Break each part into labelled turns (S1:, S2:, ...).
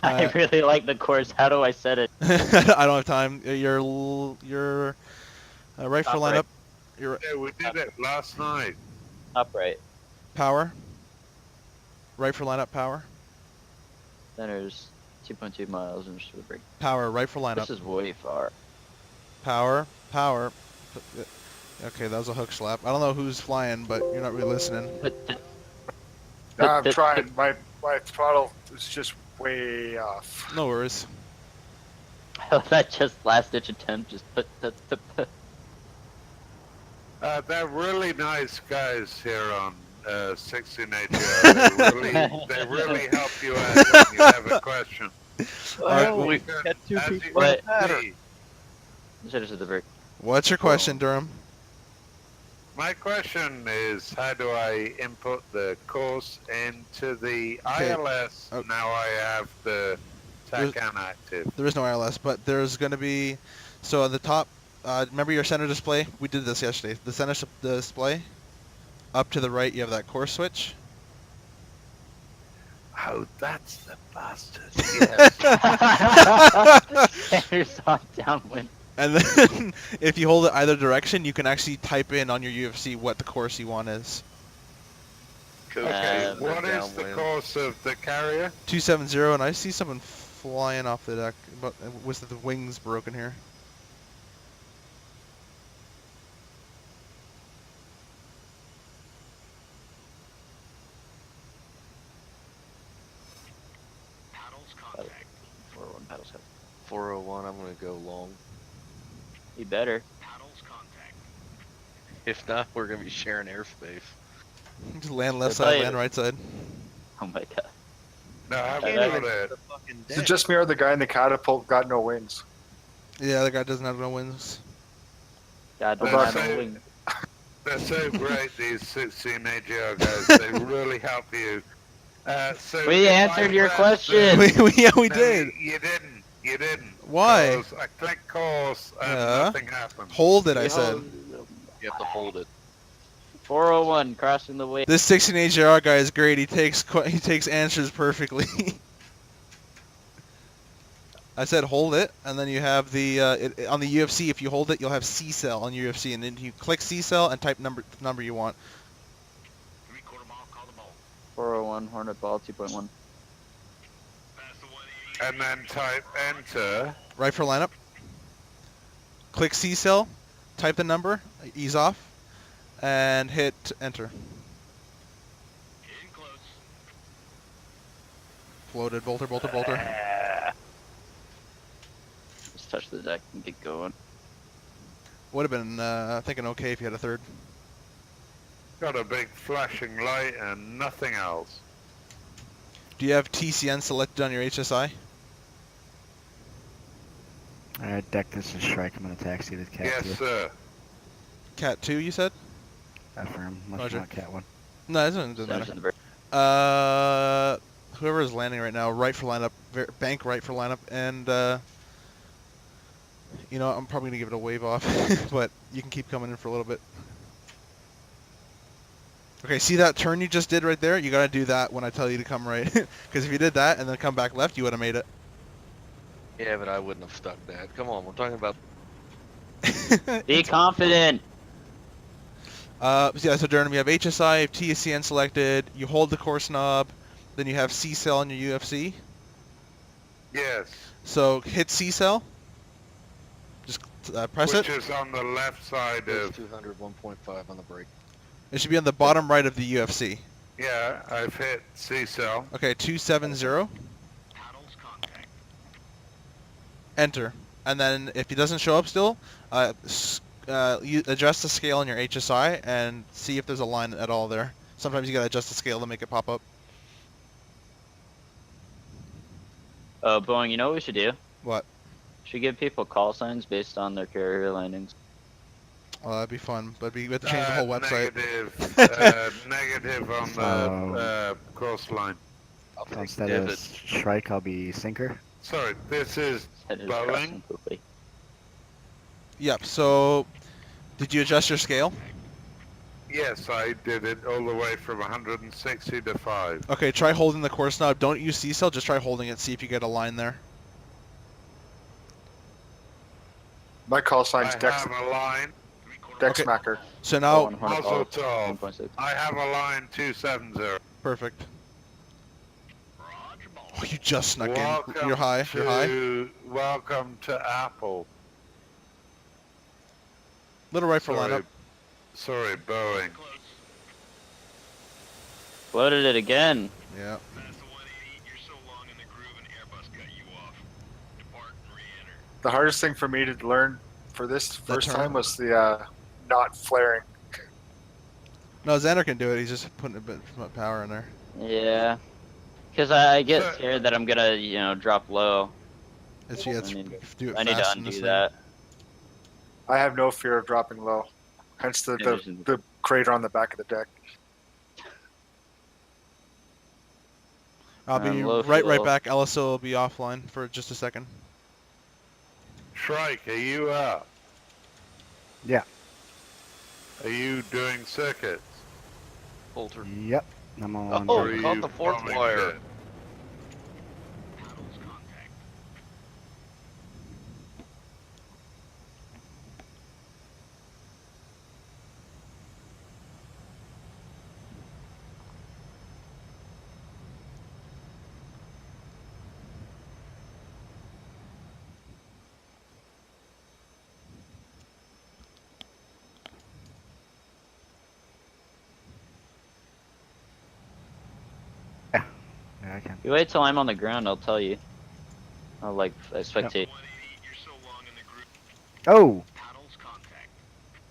S1: I really like the course. How do I set it?
S2: I don't have time. You're right for
S1: Top
S2: lineup.
S1: right.
S2: You're
S3: Yeah, we did it last night.
S1: Top right.
S2: power. Right for lineup. Power.
S1: Center's 2.2 miles and just for the break.
S2: Power. Right for lineup.
S1: This is way far.
S2: Power. Power. Okay, that was a hook slap. I don't know who's flying, but you're not really listening.
S4: I'm trying. My throttle is just way off.
S2: No worries.
S1: That just last ditch attempt just put.
S3: They're really nice guys here on 16AGR. They really help you out when you have a question.
S2: Alright,
S1: we
S3: got
S1: two
S3: as you
S1: people
S3: can
S1: that
S3: see,
S1: Should have said the break.
S2: What's your question, Durham?
S3: my question is, how do I input the course into the
S2: Okay.
S3: ILS?
S2: Oh.
S3: Now I have the TACAN active.
S2: There is no ILS, but there's going to be... So at the top, remember your center display? We did this yesterday. The center display, up to the right, you have that course switch.
S3: Oh, that's the bastard. Yes.
S1: Center's on downwind.
S2: And then if you hold it either direction, you can actually type in on your UFC what the course you want is.
S3: Okay,
S1: Um,
S3: what is the course of the carrier?
S2: 270, and I see someone flying off the deck. But was the wings broken here?
S5: Paddles contact.
S1: 401 paddles up.
S6: 401, I'm gonna go long.
S1: You better.
S5: Paddles contact.
S6: If not, we're gonna be sharing airspace.
S2: Just land left
S1: If I-
S2: side, land right side.
S1: Oh my god.
S3: No, I
S1: Okay,
S3: haven't
S1: that-
S3: got it.
S4: So just me or the guy in the catapult got no wings.
S2: Yeah, the guy doesn't have no wings.
S1: God, don't
S3: Well,
S1: have no
S3: so-
S1: wing.
S3: They're so great, these 16AGR guys. They really help you. So
S1: We
S3: if I
S1: answered your
S3: press
S1: question.
S2: Yeah, we
S3: no,
S2: did.
S3: You didn't. You didn't.
S2: Why?
S3: 'Cause I clicked course and
S2: Yeah.
S3: nothing happened.
S2: Hold it, I said.
S6: You have to hold it.
S1: 401 crossing the way.
S2: This 16AGR guy is great. He takes answers perfectly. I said hold it, and then you have the on the UFC. If you hold it, you'll have C cell on UFC, and then you click C cell and type number you want.
S5: 3/4 mile, call the ball.
S1: 401 Hornet ball 2.1.
S5: Pass the 180.
S3: And then type enter.
S2: Right for lineup. Click C cell, type the number, ease off, and hit enter.
S5: In close.
S2: Floated bolter, bolter, bolter.
S1: Just touch the deck and get going.
S2: Would have been I think an okay if you had a third.
S3: Got a big flashing light and nothing else.
S2: Do you have TCN selected on your HSI?
S7: Alright, deck, this is Shrike. I'm gonna taxi to Cat
S3: Yes,
S7: 2.
S3: sir.
S2: Cat 2, you said?
S7: Affirm. Unless
S2: Roger.
S7: you want Cat 1.
S2: No, it doesn't
S1: Center's
S2: matter.
S1: in the break.
S2: Whoever is landing right now, right for lineup, bank right for lineup, and you know, I'm probably gonna give it a wave off, but you can keep coming in for a little bit. Okay, see that turn you just did right there? You gotta do that when I tell you to come right, because if you did that and then come back left, you would have made it.
S6: Yeah, but I wouldn't have stuck that. Come on, we're talking about...
S1: Be confident.
S2: Yeah, so Durham, you have HSI, you have TCN selected, you hold the course knob, then you have C cell on your UFC.
S3: Yes.
S2: So hit C cell. Just press
S3: Which
S2: it.
S3: is on the left side
S6: There's
S3: of...
S6: 200, 1.5 on the brake.
S2: It should be on the bottom right of the UFC.
S3: Yeah, I've hit C-cell.
S2: Okay, 270.
S5: Paddles contact.
S2: Enter. And then if it doesn't show up still, you adjust the scale on your HSI and see if there's a line at all there. Sometimes you gotta adjust the scale to make it pop up.
S1: Oh, Boeing, you know what we should do?
S2: What?
S1: Should give people call signs based on their carrier landings.
S2: Well, that'd be fun, but we have to change the whole website.
S3: Negative on the coastline.
S6: I'll
S7: So
S6: take
S7: instead of
S6: David.
S7: Shrike, I'll be Sinker.
S3: Sorry, this is
S1: That is
S3: Boeing?
S1: crossing quickly.
S2: Yep, so did you adjust your scale?
S3: Yes, I did it all the way from 160 to 5.
S2: Okay, try holding the course knob. Don't use C-cell, just try holding it, see if you get a line there.
S4: My call sign's
S3: I
S4: Dex,
S3: have a line.
S4: Dex
S2: Okay.
S4: Smacker.
S2: So now,
S1: 100
S3: Muzzle
S1: volts,
S3: top.
S1: 1.6.
S3: I have a line 270.
S2: perfect.
S5: Roger, ball.
S2: Oh, you just snuck
S3: Welcome
S2: in. You're high, you're high.
S3: Welcome to Apple.
S2: Little right for
S3: Sorry,
S2: lineup.
S3: sorry, Boeing.
S5: Close.
S1: Floated it again.
S2: Yeah.
S5: Past the 180, you're so long in the groove and Airbus cut you off. Depart and re-enter.
S4: The hardest thing for me to learn for this first
S2: turn?
S4: time was the not flaring.
S2: No, Xander can do it. He's just putting a bit of power in there.
S1: Yeah. Because I get
S3: So-
S1: scared that I'm gonna, you know, drop low.
S2: It's, yeah,
S1: I need-
S2: do it
S1: I need to
S2: fast in this
S1: undo
S2: thing.
S1: that.
S4: I have no fear of dropping low. Hence the,
S1: Yeah,
S4: the crater on the back of the deck.
S2: I'll be
S1: low
S2: right
S1: fuel.
S2: back. LSO will be offline for just a second.
S3: Shrike, are you up?
S7: Yeah.
S3: Are you doing circuits?
S6: Bolter.
S7: Yep. I'm on.
S6: Oh,
S3: Or are
S6: caught
S3: you
S6: the fourth
S3: bombing
S6: wire.
S3: shit?
S5: Paddles contact.
S7: Yeah, I can.
S1: You wait till I'm on the ground, I'll tell you. I'll like spectate.
S5: 180, you're so long in the groove.
S7: Oh!
S5: Paddles contact.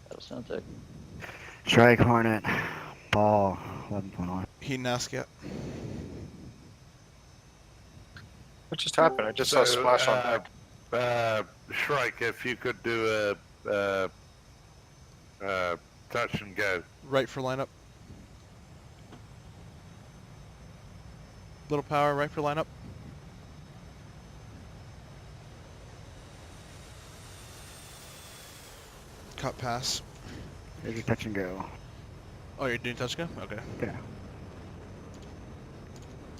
S1: That was sound tech.
S7: Strike Hornet. Ball. 11.1.
S2: He Nask yet.
S4: What just happened? I just saw a splash on deck.
S3: Shrike, if you could do a touch and go.
S2: Right for lineup. Little power, right for lineup. Cut pass.
S7: There's a touch and go.
S2: Oh, you're doing touch go? Okay.
S7: Yeah.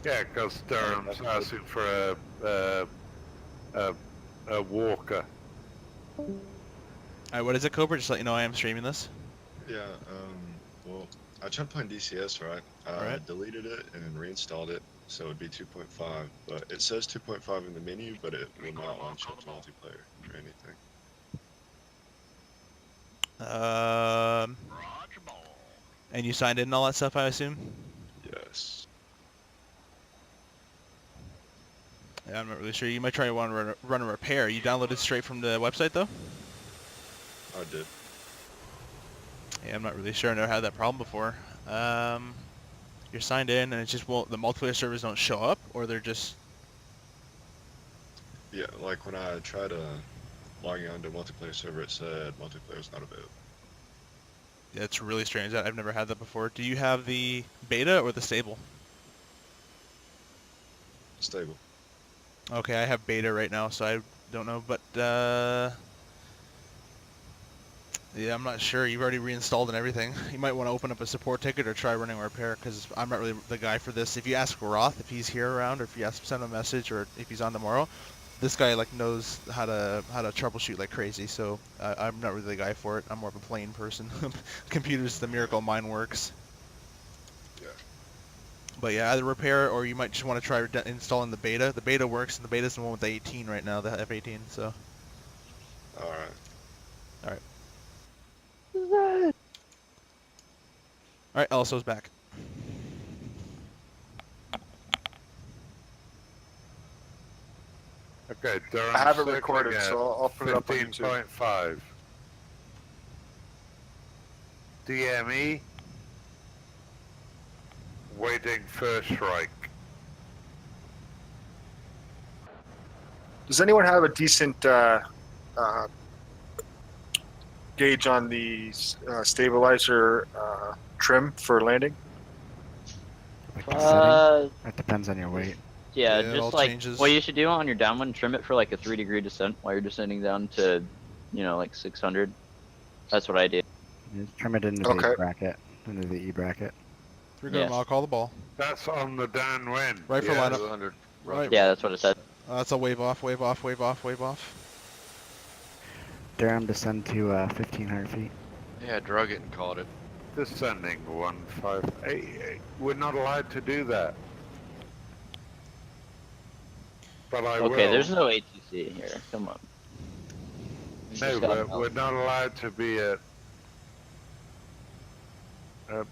S3: Yeah, because Durham's asking for a walker.
S2: Alright, what is it, Cobra? Just let you know I am streaming this.
S8: Yeah, well, I tried playing DCS, right? I
S2: Right.
S8: deleted it and then reinstalled it, so it'd be 2.5. But it says 2.5 in the menu, but it will not launch up to multiplayer or anything.
S5: Roger, ball.
S2: And you signed in and all that stuff, I assume?
S8: Yes.
S2: Yeah, I'm not really sure. You might try to want to run a repair. You downloaded straight from the website, though?
S8: I did.
S2: Yeah, I'm not really sure. I never had that problem before. You're signed in, and it just won't. The multiplayer servers don't show up, or they're just.
S8: Yeah, like when I tried logging on to multiplayer server, it said multiplayer's not available.
S2: Yeah, it's really strange. I've never had that before. Do you have the beta or the stable?
S8: Stable.
S2: Okay, I have beta right now, so I don't know, but yeah, I'm not sure. You've already reinstalled and everything. You might want to open up a support ticket or try running a repair, because I'm not really the guy for this. If you ask Roth if he's here around, or if you send him a message, or if he's on tomorrow, this guy like knows how to troubleshoot like crazy. So I'm not really the guy for it. I'm more of a plain person. Computer's the miracle, mine works.
S8: Yeah.
S2: But yeah, either repair, or you might just want to try installing the beta. The beta works, and the beta's the one with the 18 right now, the F18. So.
S8: Alright.
S2: All right, LSO's back.
S3: Okay, Durham.
S4: I have it recorded, so I'll put it up on
S3: 15.5. DME. Waiting for strike.
S4: Does anyone have a decent gauge on the stabilizer trim for landing?
S7: Like the setting?
S1: Uh,
S7: That depends on your weight.
S1: yeah,
S2: Yeah, it all
S1: just like
S2: changes.
S1: what you should do on your downwind, trim it for like a 3-degree descent while you're descending down to, you know, like 600. That's what I do.
S7: Just trim it into the
S4: Okay.
S7: bracket. Into the E bracket.
S2: You're good,
S1: Yes.
S2: I'll call the ball.
S3: That's on the downwind.
S2: Right for
S3: yes.
S2: lineup.
S6: 200.
S2: Right.
S1: Yeah, that's what it said.
S2: That's a wave off, wave off, wave off, wave off.
S7: Durham descend to 1,500 feet.
S6: Yeah, I drug it and caught it.
S3: Descending 158. We're not allowed to do that. But I will.
S1: Okay, there's no ATC here. Come on. You
S3: No,
S1: just gotta
S3: but
S1: know.
S3: we're not allowed to be at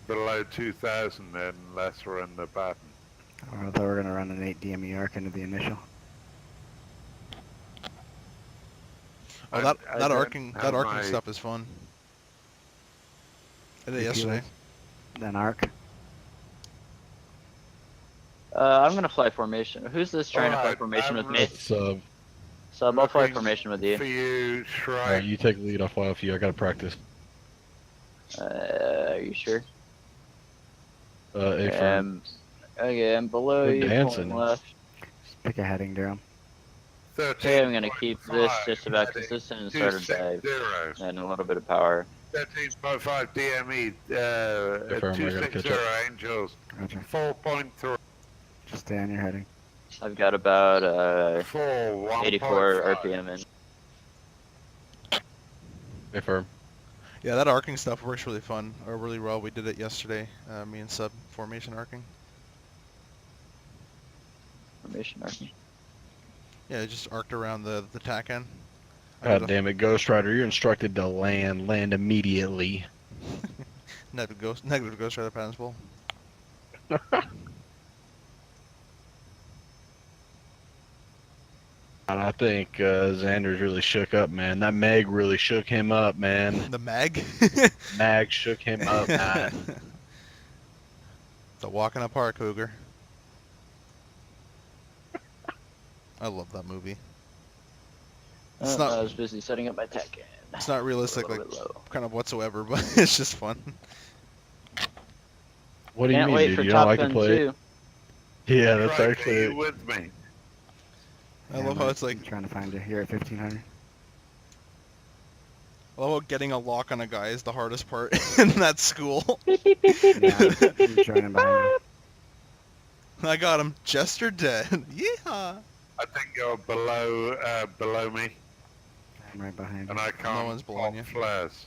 S3: below 2,000 unless we're in the pattern.
S7: I thought we were going to run an 8 DME arc into the initial.
S2: Oh,
S3: I
S2: that
S3: don't
S2: arcing
S3: have my-
S2: stuff is fun. I did it
S7: DP
S2: yesterday.
S7: was. Then arc.
S1: I'm gonna fly formation. Who's this trying to fly
S3: Alright,
S1: formation with
S3: I'm
S1: me?
S9: Sub.
S1: Sub, I'll fly
S3: looking
S1: formation with you.
S3: For you, Shrike.
S9: Alright, you take the lead. I'll fly off you. I gotta practice.
S1: Are you sure?
S9: A firm.
S1: Okay, I'm below
S9: Good
S1: you,
S9: dancing.
S1: point left.
S7: Just pick a heading, Durham.
S1: Okay, I'm gonna keep this
S3: 13.5,
S1: just about
S3: heading
S1: consistent and start a dive.
S3: 260.
S1: And a little bit of power.
S3: 13.5 DME,
S9: Affirm, I gotta catch
S3: 260
S9: up.
S3: Angels,
S7: Roger.
S3: 4.3,
S7: Just stay on your heading.
S1: I've got about
S3: 4,
S1: 84
S3: 1.5.
S1: RPM in.
S9: A firm.
S2: Yeah, that arcing stuff works really fun, or really well. We did it yesterday, me and Sub, formation arcing.
S1: Formation arcing.
S2: Yeah, it just arced around the tack end.
S9: God damn it, Ghost Rider, you're instructed to land. Land immediately.
S2: Negative Ghost Rider patterns pull.
S9: And I think Xander's really shook up, man. That Meg really shook him up, man.
S2: The mag.
S9: Mag shook him up, man.
S2: It's a walk in a park, Cougar. I love that movie. It's not.
S1: I was busy setting up my tech end.
S2: It's not realistic,
S1: A
S2: like
S1: little bit low.
S2: kind of whatsoever, but it's just fun.
S9: What do you
S1: Can't
S9: mean,
S1: wait
S9: dude?
S1: for
S9: You
S1: Top
S9: don't like
S1: Gun
S9: to play?
S1: 2.
S9: Yeah, that's
S3: Shrike, are
S9: actually.
S3: you with me?
S2: I love how it's like.
S7: I'm trying to find you here at 1,500.
S2: I love how getting a lock on a guy is the hardest part in that school.
S7: Yeah, I'm joining behind you.
S2: I got him. Jester dead. Yeah.
S3: I think you're below me,
S7: I'm right behind you.
S3: and I can't
S2: one's below
S3: pop
S2: you.
S3: flares.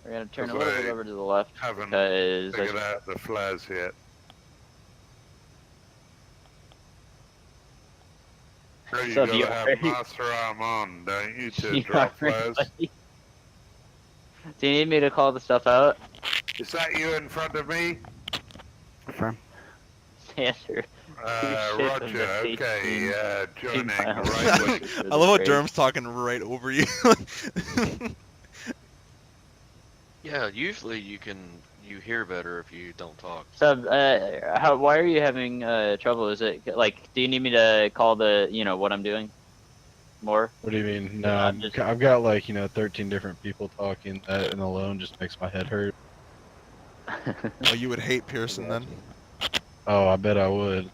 S1: We're gonna turn a
S3: Because
S1: little bit
S3: I
S1: over to the left
S3: Haven't
S1: because
S3: figured out the flares yet. So you
S1: So
S3: gotta
S1: you
S3: have
S1: already-
S3: master arm on, don't you, to
S1: You
S3: drop
S1: already-
S3: flares?
S1: Do you need me to call the stuff out?
S3: Is that you in front of me?
S7: Affirm.
S1: Answer.
S3: Roger, okay, joining
S1: miles.
S3: right with you.
S2: I love how
S1: Great.
S2: Durham's talking right over you.
S6: Yeah, usually you hear better if you don't talk.
S1: So, why are you having trouble? Is it like, do you need me to call the, what I'm doing more?
S9: What do you mean? No,
S1: I'm just-
S9: I've got like 13 different people talking. That and alone just makes my head hurt.
S2: Oh, you would hate Pearson then.
S9: Oh, I bet I would.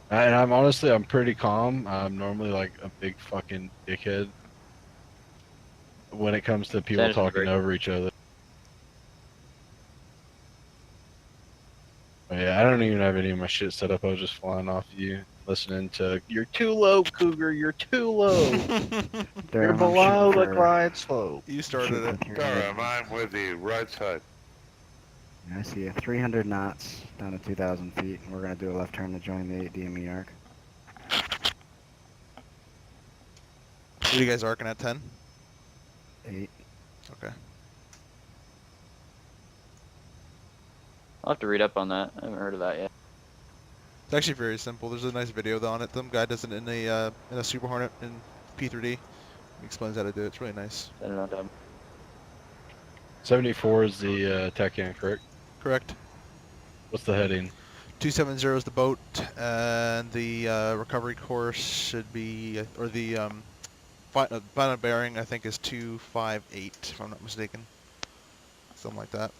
S9: And I'm pretty calm. I'm normally like a big fucking dickhead when it comes to people
S1: That is
S9: talking
S1: great.
S9: over each other. But yeah, I don't even have any of my shit set up. I was just flying off you, listening to "You're too low, Cougar. You're too low. You're
S7: Durham, I'm
S9: below the
S7: shooting for-
S9: glide slope."
S2: You started
S7: shooting
S2: it.
S7: with your
S3: Durham,
S7: head.
S3: I'm with you, right side.
S7: I see you. 300 knots down to 2,000 feet. We're going to do a left turn to join the 8 DME arc.
S2: What are you guys arcing at 10?
S7: 8.
S2: Okay.
S1: I'll have to read up on that. I haven't heard of that yet.
S2: It's actually very simple. There's a nice video on it. Some guy does it in a Super Hornet in P3D. He explains how to do it. It's really nice.
S1: I don't know. Dumb.
S9: 74 is the Tachyon, correct?
S2: Correct.
S9: What's the heading?
S2: 270 is the boat, and the recovery course should be, or the final bearing I think is 258, if I'm not mistaken. Something like that.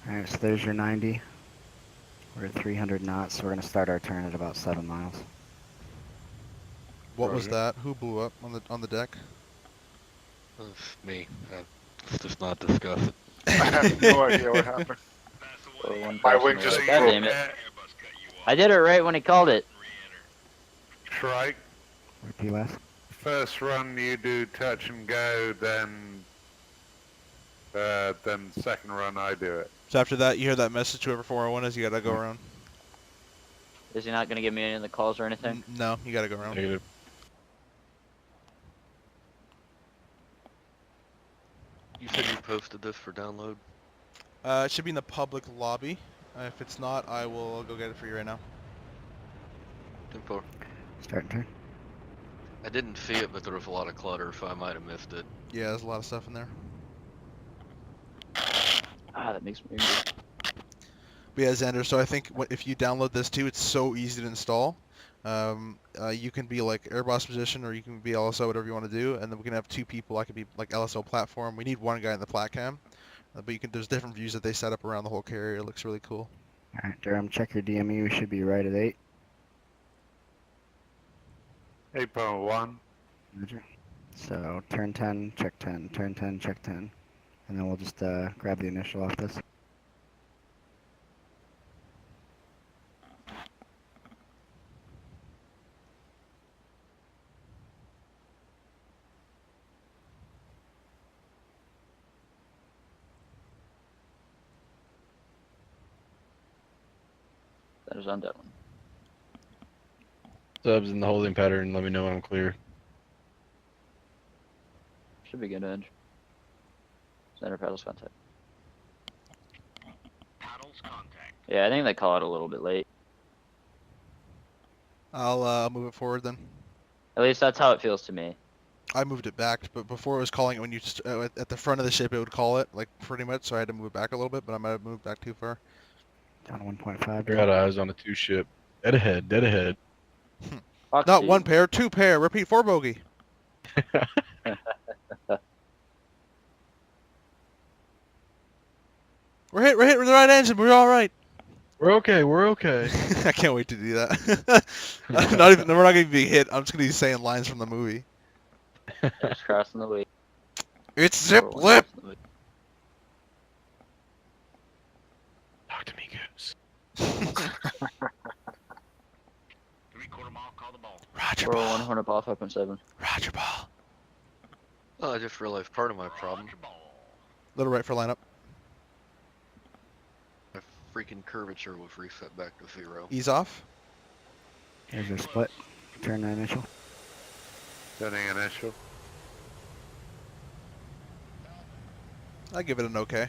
S7: Alright, so there's your 90. We're at 300 knots, so we're going to start our turn at about 7 miles.
S2: What was
S3: Roger.
S2: that? Who blew up on the deck?
S6: Me. Let's just not discuss it.
S4: I have no idea what happened.
S1: Or one
S4: My
S1: person
S4: wing
S1: or
S4: just
S1: what. God
S4: broke.
S1: damn it. I did it right when he called it.
S3: Shrike,
S7: Repeat last.
S3: first run you do touch and go, then second run I do it.
S2: So after that, you hear that message, whoever 401 is, you gotta go around.
S1: Is he not going to give me any of the calls or anything?
S2: No, you gotta go around.
S9: Negative.
S6: You said you posted this for download?
S2: It should be in the public lobby. If it's not, I'll go get it for you right now.
S6: 10-4.
S7: Start and turn.
S6: I didn't see it, but there was a lot of clutter, so I might have missed it.
S2: Yeah, there's a lot of stuff in there.
S1: Ah, that makes me angry.
S2: But yeah, Xander, so I think if you download this too, it's so easy to install. You can be like Airboss position, or you can be LSO, whatever you want to do, and then we can have two people. I could be like LSO platform. We need one guy in the Plat Cam, but you can. There's different views that they set up around the whole carrier. It looks really cool.
S7: Alright, Durham, check your DME. We should be right at 8.
S3: 8.1.
S7: Roger. So turn 10, check 10, turn 10, check 10. And then we'll just grab the initial off this.
S1: That is on that one.
S9: Subs in the holding pattern. Let me know when I'm clear.
S1: Should be good edge. Center paddles contact.
S5: Paddles contact.
S1: Yeah, I think they call it a little bit late.
S2: I'll move it forward then.
S1: At least that's how it feels to me.
S2: I moved it back, but before it was calling it when you at the front of the ship, it would call it like pretty much. So I had to move it back a little bit, but I might have moved back too far.
S7: Down to 1.5.
S9: I got
S7: Durham.
S9: eyes on a 2-ship. Dead ahead. Dead ahead.
S1: Fuck
S2: Not
S1: you.
S2: one pair, two pair. Repeat 4 bogey. We're hit with the right engine. We're all right.
S9: We're okay. We're okay.
S2: I can't wait to do that. Not even. We're not gonna be hit. I'm just gonna be saying lines from the movie.
S1: Just crossing the way.
S2: It's zip
S1: Or one
S2: lip.
S1: crossing the way.
S9: Talk to me, Goose.
S5: 3/4 mile, call the ball.
S2: Roger
S1: Roll
S2: ball.
S1: 100 ball 5.7.
S2: Roger ball.
S6: Oh, I just realized part of my problem.
S5: Roger ball.
S2: Little right for lineup.
S6: My freaking curvature was reset back to 0.
S2: Ease off.
S7: Here's your split. Turn the initial.
S3: Turning initial.
S2: I give it an okay.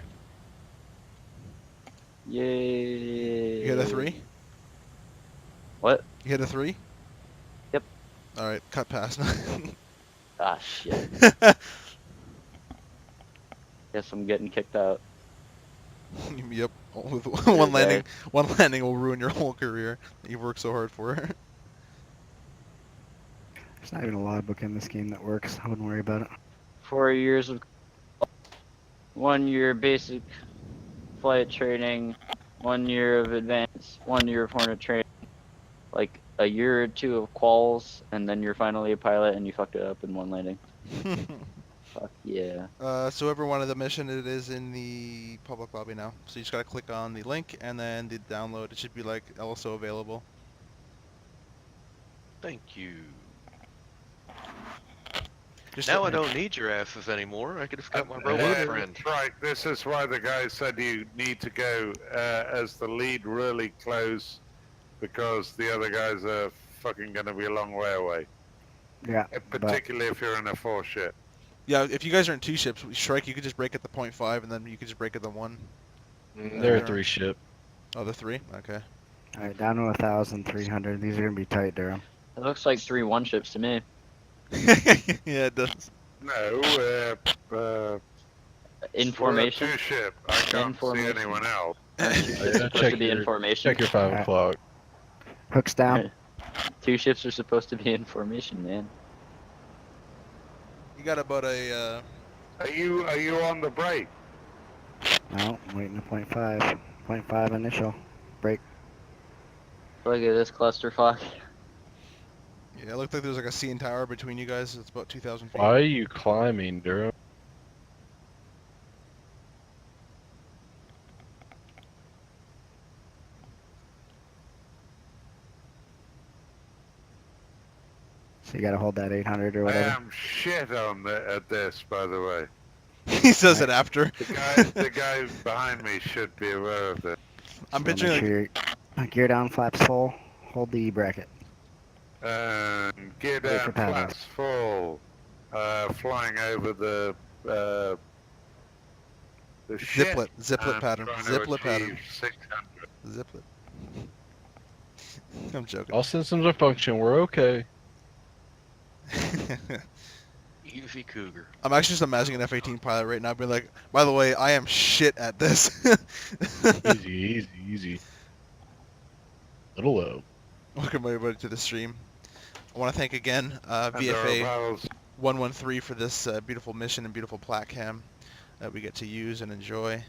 S1: Yay.
S2: You hit a 3.
S1: What?
S2: You hit a 3.
S1: Yep.
S2: All right. Cut past.
S1: Ah, shit. Guess I'm getting kicked out.
S2: Yep. With
S1: Okay.
S2: one landing will ruin your whole career that you've worked so hard for.
S7: There's not even a logbook in this game that works. I wouldn't worry about it.
S1: 4 years of 1 year basic flight training, 1 year of advanced, 1 year of Hornet training, like a year or two of quals, and then you're finally a pilot and you fucked it up in one landing. Fuck yeah.
S2: So whoever wanted the mission, it is in the public lobby now. So you just gotta click on the link and then the download. It should be like LSO available.
S6: Thank you.
S2: Just
S6: Now I don't need your asses anymore. I could have got my robot friend.
S3: Right, this is why the guy said you need to go as the lead really close, because the other guys are fucking gonna be a long way away.
S7: Yeah, but
S3: Particularly if you're in a 4 ship.
S2: Yeah, if you guys are in 2 ships, Shrike, you could just break at the 0.5 and then you could just break at the 1.
S9: They're a 3-ship.
S2: Oh, the 3? Okay.
S7: alright, down to 1,300. These are gonna be tight, Durham.
S1: It looks like 3 1-ships to me.
S2: Yeah, it does.
S3: No,
S1: In formation.
S3: 2 ship. I can't see
S1: formation.
S3: anyone else.
S1: It's supposed to be in formation.
S9: Check your 5
S7: Alright.
S9: o'clock.
S7: Hooks down.
S1: 2 ships are supposed to be in formation, man.
S2: You got about a,
S3: Are you on the break?
S7: No, I'm waiting to 0.5. 0.5 initial. Break.
S1: Look at this clusterfuck.
S2: Yeah, it looked like there was like a CN tower between you guys. It's about 2,000 feet.
S9: Why are you climbing, Durham?
S7: So you gotta hold that 800 or
S3: I
S7: whatever.
S3: am shit at this, by the way.
S2: He says it after.
S3: The guy behind me should be aware of this.
S2: I'm
S7: So
S2: picturing
S7: make
S2: like,
S7: sure your gear down, flaps full, hold the bracket.
S3: And gear
S7: Wait for
S3: down,
S7: paddles.
S3: flaps full, flying over the ship.
S2: ziplet
S3: and
S2: pattern.
S3: trying to
S2: Ziplet pattern.
S3: achieve 600.
S2: Ziplet. I'm joking.
S9: All systems are functioning. We're okay.
S6: Easy cougar.
S2: I'm actually just imagining an F-18 pilot right now being like, by the way, I am shit at this.
S9: Easy, easy, easy. Little low.
S2: Welcome everybody to the stream. I want to thank again
S3: And there are paddles.
S2: VFA-113 for this beautiful mission and beautiful plat cam that we get to use and enjoy.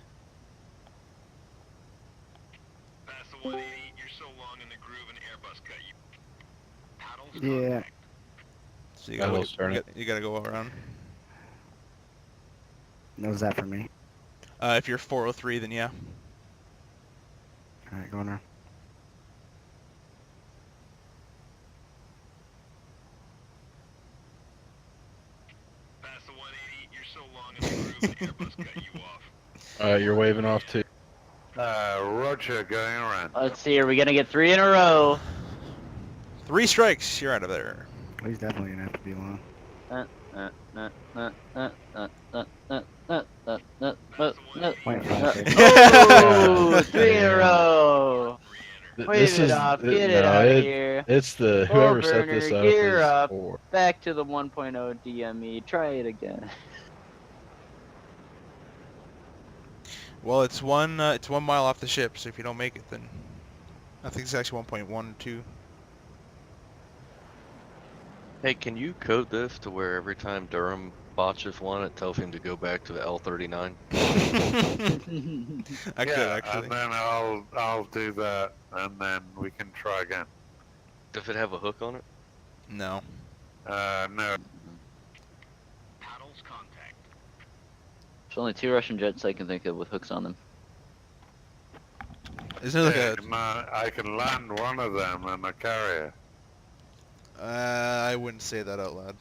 S5: Past the 180, you're so long in the groove an Airbus cut you. Paddles
S7: Yeah.
S5: contact.
S2: So you
S9: Paddles turn it.
S2: gotta go around.
S7: Knows that for me.
S2: If you're 403, then yeah.
S7: Alright, going around.
S5: Past the 180, you're so long in the groove an Airbus cut you off.
S9: Alright, you're waving off too.
S3: Roger, going around.
S1: Let's see, are we gonna get 3 in a row?
S2: 3 strikes, you're out of there.
S7: He's definitely gonna have to be long. Wait,
S1: Oh, 3 in a row!
S9: This
S1: Wave it off, get it out of here.
S9: It's the
S1: Full
S9: whoever set this
S1: burner,
S9: up
S1: gear
S9: is
S1: up.
S9: poor.
S1: Back to the 1.0 DME, try it again.
S2: Well, it's 1 mile off the ship, so if you don't make it, then I think it's actually 1.12.
S6: Hey, can you code this to where every time Durham botches one, it tells him to go back to the L39?
S2: I could actually.
S3: And then I'll do that, and then we can try again.
S6: Does it have a hook on it?
S2: No.
S3: No.
S5: Paddles contact.
S1: There's only 2 Russian jets I can think of with hooks on them.
S2: Isn't there like
S3: I can land one of them on a carrier.
S2: I wouldn't say that out loud.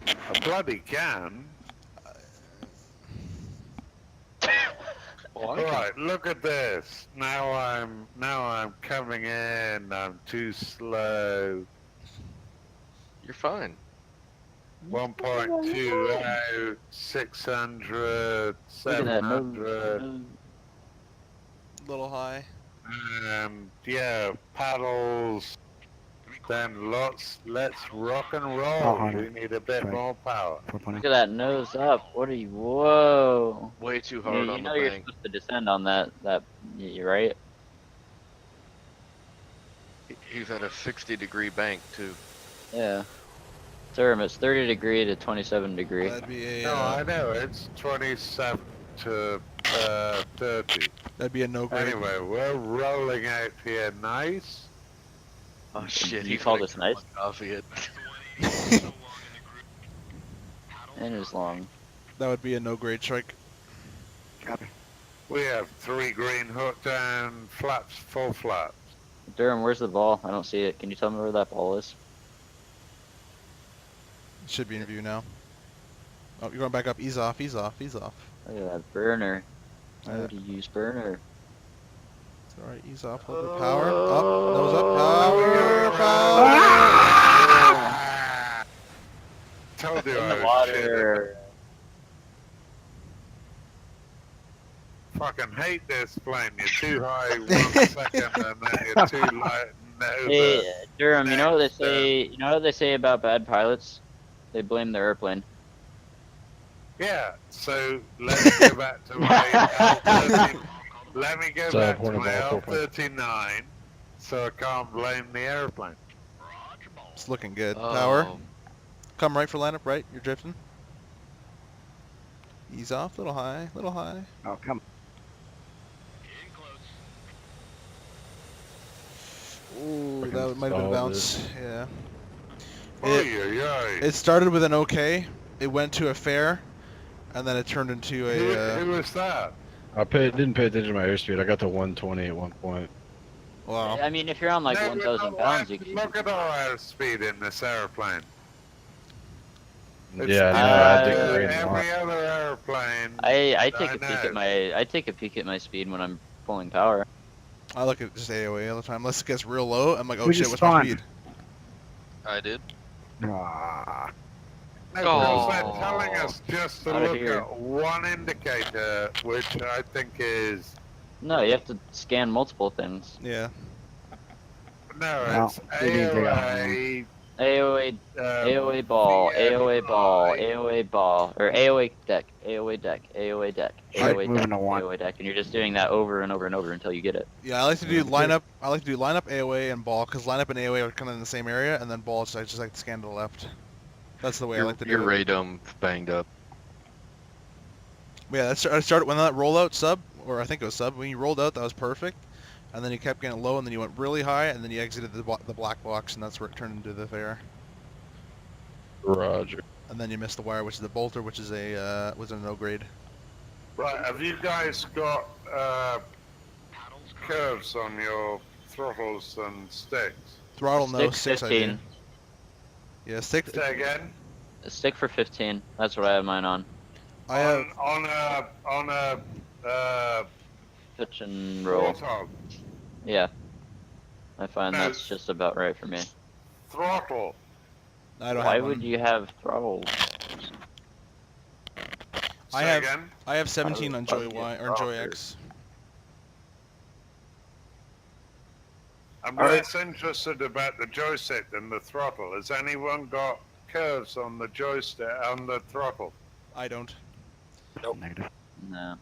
S3: I bloody can. Alright, look at this. Now I'm coming in. I'm too slow.
S6: You're fine.
S3: 1.20, 600,
S1: Look at that,
S3: 700.
S2: Little high.
S3: Yeah, paddles. Then let's rock and roll.
S7: 400.
S3: We need a bit more power.
S7: 4.0.
S1: Look at that nose up. What are you? Whoa!
S6: Way too
S1: You,
S6: hard
S1: you
S6: on
S1: know
S6: the
S1: you're
S6: bank.
S1: supposed to descend on that. You're right.
S6: He's at a 60-degree bank too.
S1: Yeah. Durham, it's 30 degree to 27 degree.
S2: That'd be a
S3: No, I know it's 27 to 30.
S2: that'd be a no grade.
S3: Anyway, we're rolling out here nice.
S6: Oh shit,
S1: You
S6: he
S1: call this nice?
S6: Coffee it.
S5: Past the 180, you're so long in the groove. Paddles
S1: And it's long.
S2: That would be a no grade strike.
S7: Copy.
S3: We have 3 green hooked and flaps, full flaps.
S1: Durham, where's the ball? I don't see it. Can you tell me where that ball is?
S2: It should be in view now. Oh, you're going back up. Ease off, ease off, ease off.
S1: Look at that burner. Why
S2: Yeah.
S1: would you use burner?
S2: It's alright, ease off a little bit. Power. Up, nose up. Power, power.
S3: Ah! Told you
S1: In
S3: I
S1: the
S3: was
S1: water.
S3: shit. Fucking hate this plane. You're too high 1 second and then you're too light.
S1: Hey, Durham, you know what they
S3: next,
S1: say? You know what they say about bad pilots? They blame the airplane.
S3: Yeah, so let's go back to my L30. Let me go
S9: So,
S3: back to
S9: Hornet
S3: my
S9: ball, 4.0.
S3: L39 so I can't blame the airplane.
S2: It's looking good.
S6: Oh,
S2: Power. Come right for lineup, right? You're drifting. Ease off, little high, little high.
S7: Oh, come.
S5: In close.
S2: Ooh,
S9: Fucking
S2: that might have been a
S9: stalled
S2: bounce. Yeah.
S3: Oy, oy, oy.
S2: It started with an okay. It went to a fair, and then it turned into a.
S3: Who was that?
S9: Didn't pay attention to my airspeed. I got to 120 at one point.
S2: Wow.
S1: I mean, if you're on like
S3: No,
S1: 1,000 pounds, you can.
S3: look at our airspeed in this airplane. It's
S9: Yeah, no,
S1: I
S3: different
S1: didn't
S3: to
S9: rate a lot.
S3: every other airplane.
S1: I take a peek
S3: know.
S1: at my speed when I'm pulling power.
S2: I look at just AOA all the time. Unless it gets real low, I'm like, oh
S7: We
S2: shit,
S7: just
S2: what's my
S7: spawned.
S2: speed?
S6: I did.
S7: Ah.
S3: No, because they're
S6: Oh.
S3: telling us just to
S1: Outta
S3: look
S1: here.
S3: at one indicator, which I think is
S1: No, you have to scan multiple things.
S2: Yeah.
S3: no, it's
S7: they need to go
S3: AOA.
S1: AOA, AOA ball, AOA ball, AOA ball, or AOA deck, AOA deck, AOA deck,
S7: Right,
S1: AOA deck,
S7: moving to one.
S1: AOA deck, and you're just doing that over and over and over until you get it.
S2: Yeah, I like to do lineup. I like to do lineup, AOA, and ball, because lineup and AOA are kind of in the same area, and then ball, I just like to scan to the left. That's the way I like to do
S6: Your
S2: it.
S6: radome banged up.
S2: Yeah, I started when that rollout sub, or I think it was sub. When you rolled out, that was perfect, and then you kept getting low, and then you went really high, and then you exited the black box, and that's where it turned into the fair.
S9: Roger.
S2: And then you missed the wire, which is the bolter, which is a was a no grade.
S3: Right, have you guys got curves on your throttles and sticks?
S2: Throttle no,
S1: Stick
S2: 6 I do.
S1: 15.
S2: Yeah, 6.
S3: Say again.
S1: A stick for 15. That's what I have mine on.
S2: I have
S3: on a
S1: Pitch and roll.
S3: throttle.
S1: Yeah. I find
S3: No.
S1: that's just about right for me.
S3: Throttle.
S2: I don't
S1: Why
S2: have
S1: would
S2: one.
S1: you have throttle?
S2: I
S3: Say
S2: have
S3: again.
S2: I have 17 on Joy
S1: Fuck
S2: Y
S1: it.
S2: or Joy X.
S3: I'm less interested about the joystick than the throttle. Has anyone got curves on the joystick on the throttle?
S2: I don't.
S7: Negative.
S1: No.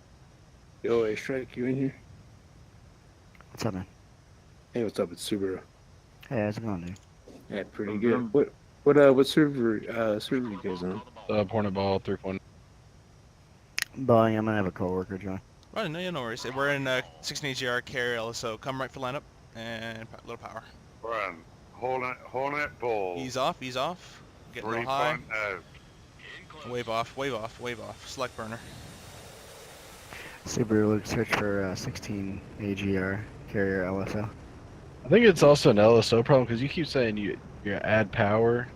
S10: Yo, hey, Strike, you in here?
S7: What's up, man?
S10: Hey, what's up? It's Subaru.
S7: Hey, how's it going, dude?
S10: Yeah, pretty
S1: Mhm.
S10: good. What server you guys on?
S9: Hornet ball 3.0.
S7: Boeing, I'm gonna have a coworker join.
S2: Right, no worries. We're in 16AGR carrier LSO. Come right for lineup and a little power.
S3: Run. Hornet ball.
S2: Ease off, get real high.
S3: 3.0.
S2: Wave off, wave off, wave off. Select burner.
S7: Subaru, search for 16 AGR carrier LSO.
S9: I think it's also an LSO problem because you keep saying you're gonna add power,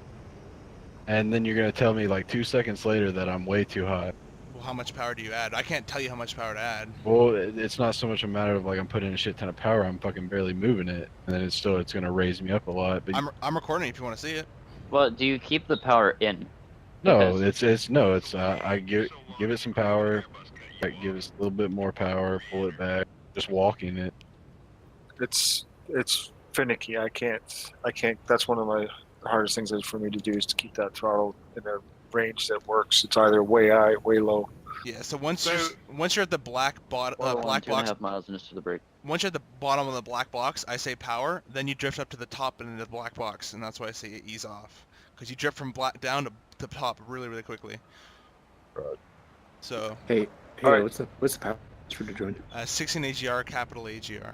S9: and then you're gonna tell me like 2 seconds later that I'm way too high.
S2: Well, how much power do you add? I can't tell you how much power to add.
S9: Well, it's not so much a matter of like I'm putting a shit ton of power. I'm fucking barely moving it, and then it's gonna raise me up a lot. But
S2: I'm recording if you want to see it.
S1: Well, do you keep the power in?
S9: no,
S1: Because-
S9: I give it some power, like give it a little bit more power, pull it back, just walking it.
S4: It's finicky. I can't. That's one of my hardest things is for me to do is to keep that throttle in a range that works. It's either way high, way low.
S2: Yeah. So once
S3: So-
S2: you're at the black
S1: Or
S2: black
S1: 2.5
S2: box,
S1: miles into the brake.
S2: once you're at the bottom of the black box, I say power. Then you drift up to the top and into the black box, and that's why I say ease off, because you drift from black down to top really quickly.
S9: Right.
S2: So
S10: Hey,
S4: All right.
S10: what's the power for to join?
S2: 16 AGR, capital AGR.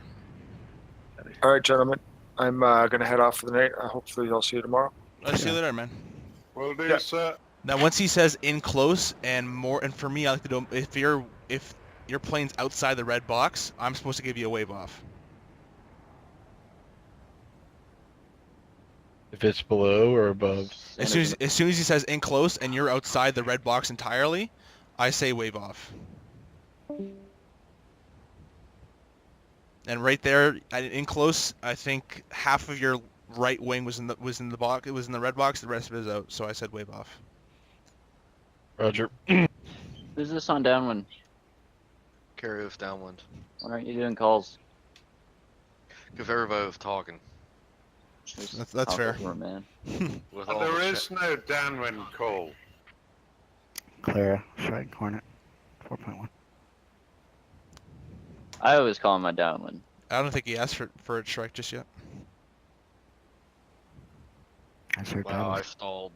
S4: All right, gentlemen. I'm gonna head off for the night. Hopefully, I'll see you tomorrow.
S2: I'll see you later, man.
S3: Will do,
S4: Yeah.
S3: sir.
S2: Now, once he says in close and more, and for me, I like to do if your plane's outside the red box, I'm supposed to give you a wave off.
S9: If it's below or above.
S2: As soon as he says in close and you're outside the red box entirely, I say wave off. And right there, in close, I think half of your right wing was in the box. It was in the red box. The rest of it is out. So I said wave off.
S9: Roger.
S1: Who's this on downwind?
S6: Carry us downwind.
S1: Why aren't you doing calls?
S6: If everybody was talking.
S2: That's fair.
S1: Poor man.
S6: With
S3: And
S6: all
S3: there
S6: the
S3: is no downwind call.
S7: Clara, Strike, Hornet, 4.1.
S1: I always call him my downwind.
S2: I don't think he asked for a strike just yet.
S7: I sure
S6: Wow, I
S7: doubt
S6: stalled.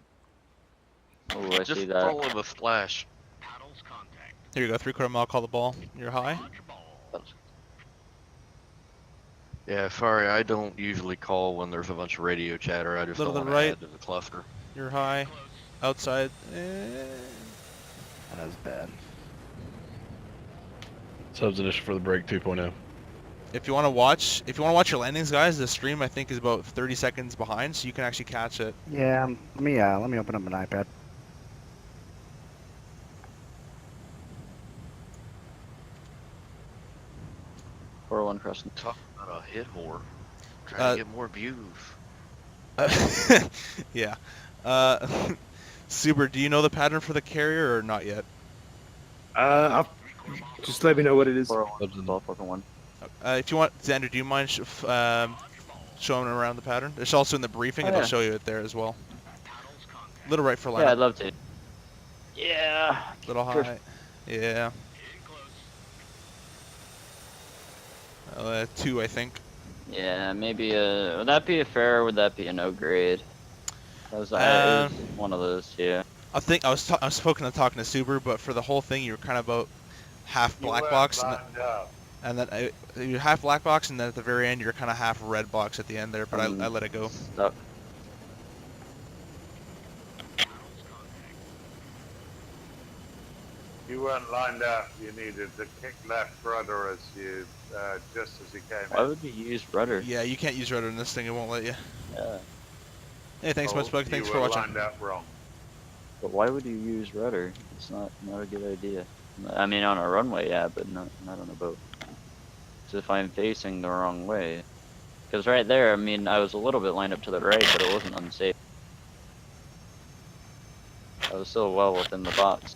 S1: Oh, I
S6: Just
S1: see that.
S6: roll with a splash.
S2: Here you go, 3/4 mile. Call the ball. You're high.
S6: Yeah, sorry, I don't usually call when there's a bunch of radio chatter. I just
S2: Little
S6: don't
S2: to
S6: want
S2: the
S6: to
S2: right.
S6: add to the cluster.
S2: You're high. Outside.
S7: That was bad.
S9: Subs for the break 2.0.
S2: If you want to watch your landings, guys, the stream I think is about 30 seconds behind, so you can actually catch it.
S7: Yeah, let me open up an iPad.
S1: 401 crossing.
S6: Talk about a hit whore. Trying
S2: Uh,
S6: to get more views.
S2: Yeah. Super, do you know the pattern for the carrier or not yet?
S10: I'll just let me know what it is.
S1: 401, 12, 1.
S2: If you want, Xander, do you mind showing around the pattern? It's also in the briefing,
S1: Oh,
S2: and
S1: yeah.
S2: I'll show you it there as well. Little right for
S1: Yeah,
S2: lineup.
S1: I'd love to. Yeah.
S2: Little high. Yeah. 2, I think.
S1: Yeah, maybe would that be a fair or would that be a no grade? That was, it was one of those, yeah.
S2: I think I was talking to Super, but for the whole thing, you were kind of about half
S3: You
S2: black
S3: weren't
S2: box,
S3: lined up.
S2: and then you're half black box, and then at the very end, you're kind of half red box at the end there. But I let it go.
S1: Stuck.
S3: You weren't lined up. You needed to kick left rudder as you just as you came
S1: Why
S3: in.
S1: would you use rudder?
S2: Yeah, you can't use rudder in this thing. It won't let you.
S1: Yeah.
S2: Hey, thanks much, Bug. Thanks for watching.
S3: You were lined up wrong.
S1: But why would you use rudder? It's not a good idea. I mean, on a runway, yeah, but not on a boat. So if I'm facing the wrong way, because right there, I mean, I was a little bit lined up to the right, but it wasn't unsafe. I was still well within the box.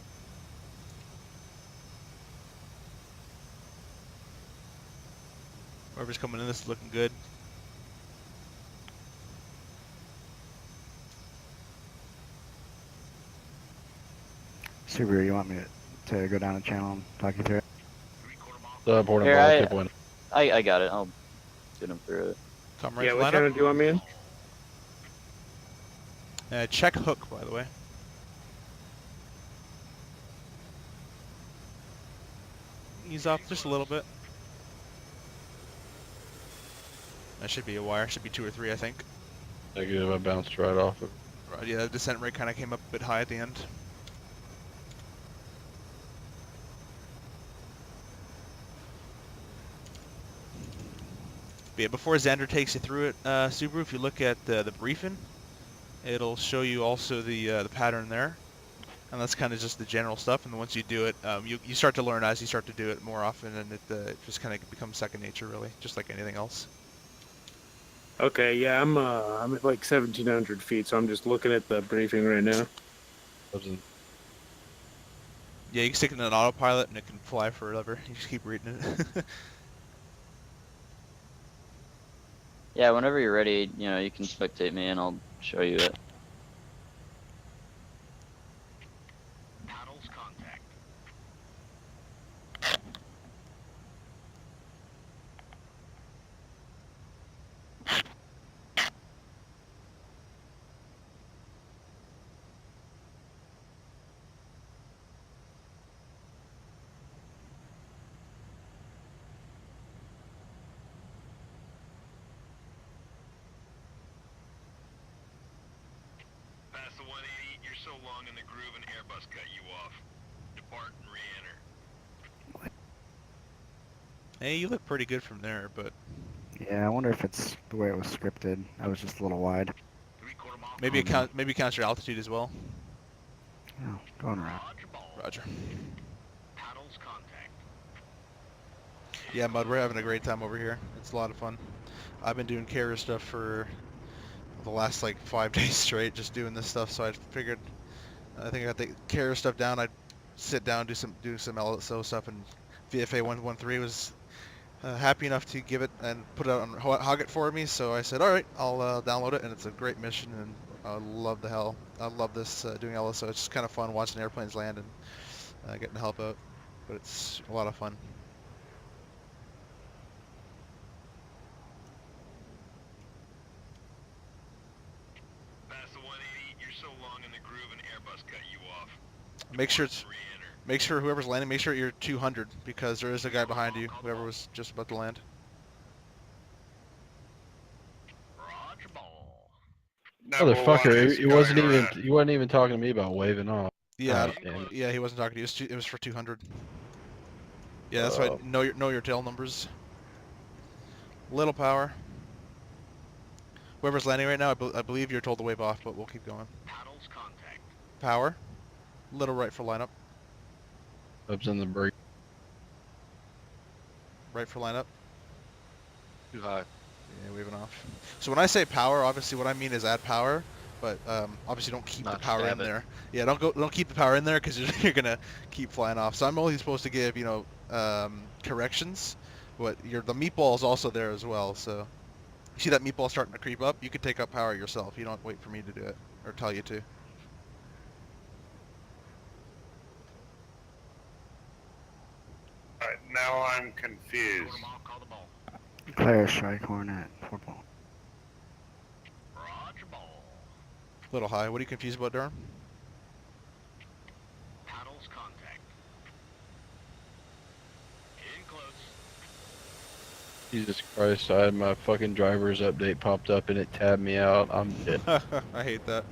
S2: Whoever's coming in, this is looking good.
S7: Subaru, you want me to go down the channel and talk you through it?
S9: Port
S1: Here,
S9: and ball 2.0.
S1: I got it. I'll get him through it.
S2: Come right
S10: Yeah,
S2: for
S10: what channel
S2: lineup.
S10: do you want me in?
S2: Check hook, by the way. Ease off just a little bit. That should be a wire. Should be 2 or 3, I think.
S9: Negative, I bounced right off it.
S2: Right, yeah, the descent rate kind of came up a bit high at the end. But yeah, before Xander takes you through it, Subaru, if you look at the briefing, it'll show you also the pattern there. And that's kind of just the general stuff. And then once you do it, you start to learn as you start to do it more often, and it just kind of becomes second nature, really, just like anything else.
S10: Okay, yeah, I'm at like 1,700 feet, so I'm just looking at the briefing right now.
S2: Yeah, you can stick it in an autopilot, and it can fly forever. You just keep reading it.
S1: Yeah, whenever you're ready, you can spectate me and I'll show you it.
S5: Paddles contact. Past the 180, you're so long in the groove an Airbus cut you off. Depart and re-enter.
S2: Hey, you look pretty good from there, but
S7: Yeah, I wonder if it's the way it was scripted. I was just a little wide.
S2: maybe it counts your altitude as well.
S7: Oh, going around.
S2: Roger.
S5: Paddles contact.
S2: Yeah, Mud, we're having a great time over here. It's a lot of fun. I've been doing carrier stuff for the last like 5 days straight, just doing this stuff. So I figured, I think I got the carrier stuff down. I'd sit down, do some LSO stuff, and VFA-113 was happy enough to give it and put it out on Hog It for me. So I said, all right, I'll download it, and it's a great mission, and I love the hell. I love this doing LSO. It's just kind of fun watching airplanes land and getting to help out, but it's a lot of fun.
S5: Past the 180, you're so long in the groove an Airbus cut you off.
S2: Make sure whoever's landing, make sure you're 200, because there is a guy behind you, whoever was just about to land.
S9: Motherfucker, he wasn't even talking to me about waving off.
S2: Yeah,
S9: God damn it.
S2: yeah, he wasn't talking to you. It was for 200. Yeah, that's why know your tail numbers. Little power. Whoever's landing right now, I believe you're told to wave off, but we'll keep going.
S5: Paddles contact.
S2: Power. Little right for lineup.
S9: Ups in the brake.
S2: Right for lineup.
S6: Too high.
S2: Yeah, waving off. So when I say power, obviously what I mean is add power, but obviously don't keep the
S6: Not
S2: power in
S6: stab it.
S2: there. Yeah, don't keep the power in there because you're gonna keep flying off. So I'm only supposed to give corrections, but the meatball is also there as well. So you see that meatball starting to creep up, you could take up power yourself. You don't wait for me to do it or tell you to.
S3: Right, now I'm confused.
S5: Call the ball.
S7: Clear strike Hornet. 4 ball.
S5: Roger ball.
S2: Little high. What are you confused about, Durham?
S5: Paddles contact. In close.
S9: Jesus Christ, I had my fucking driver's update popped up and it tabbed me out. I'm dead.
S2: I hate that.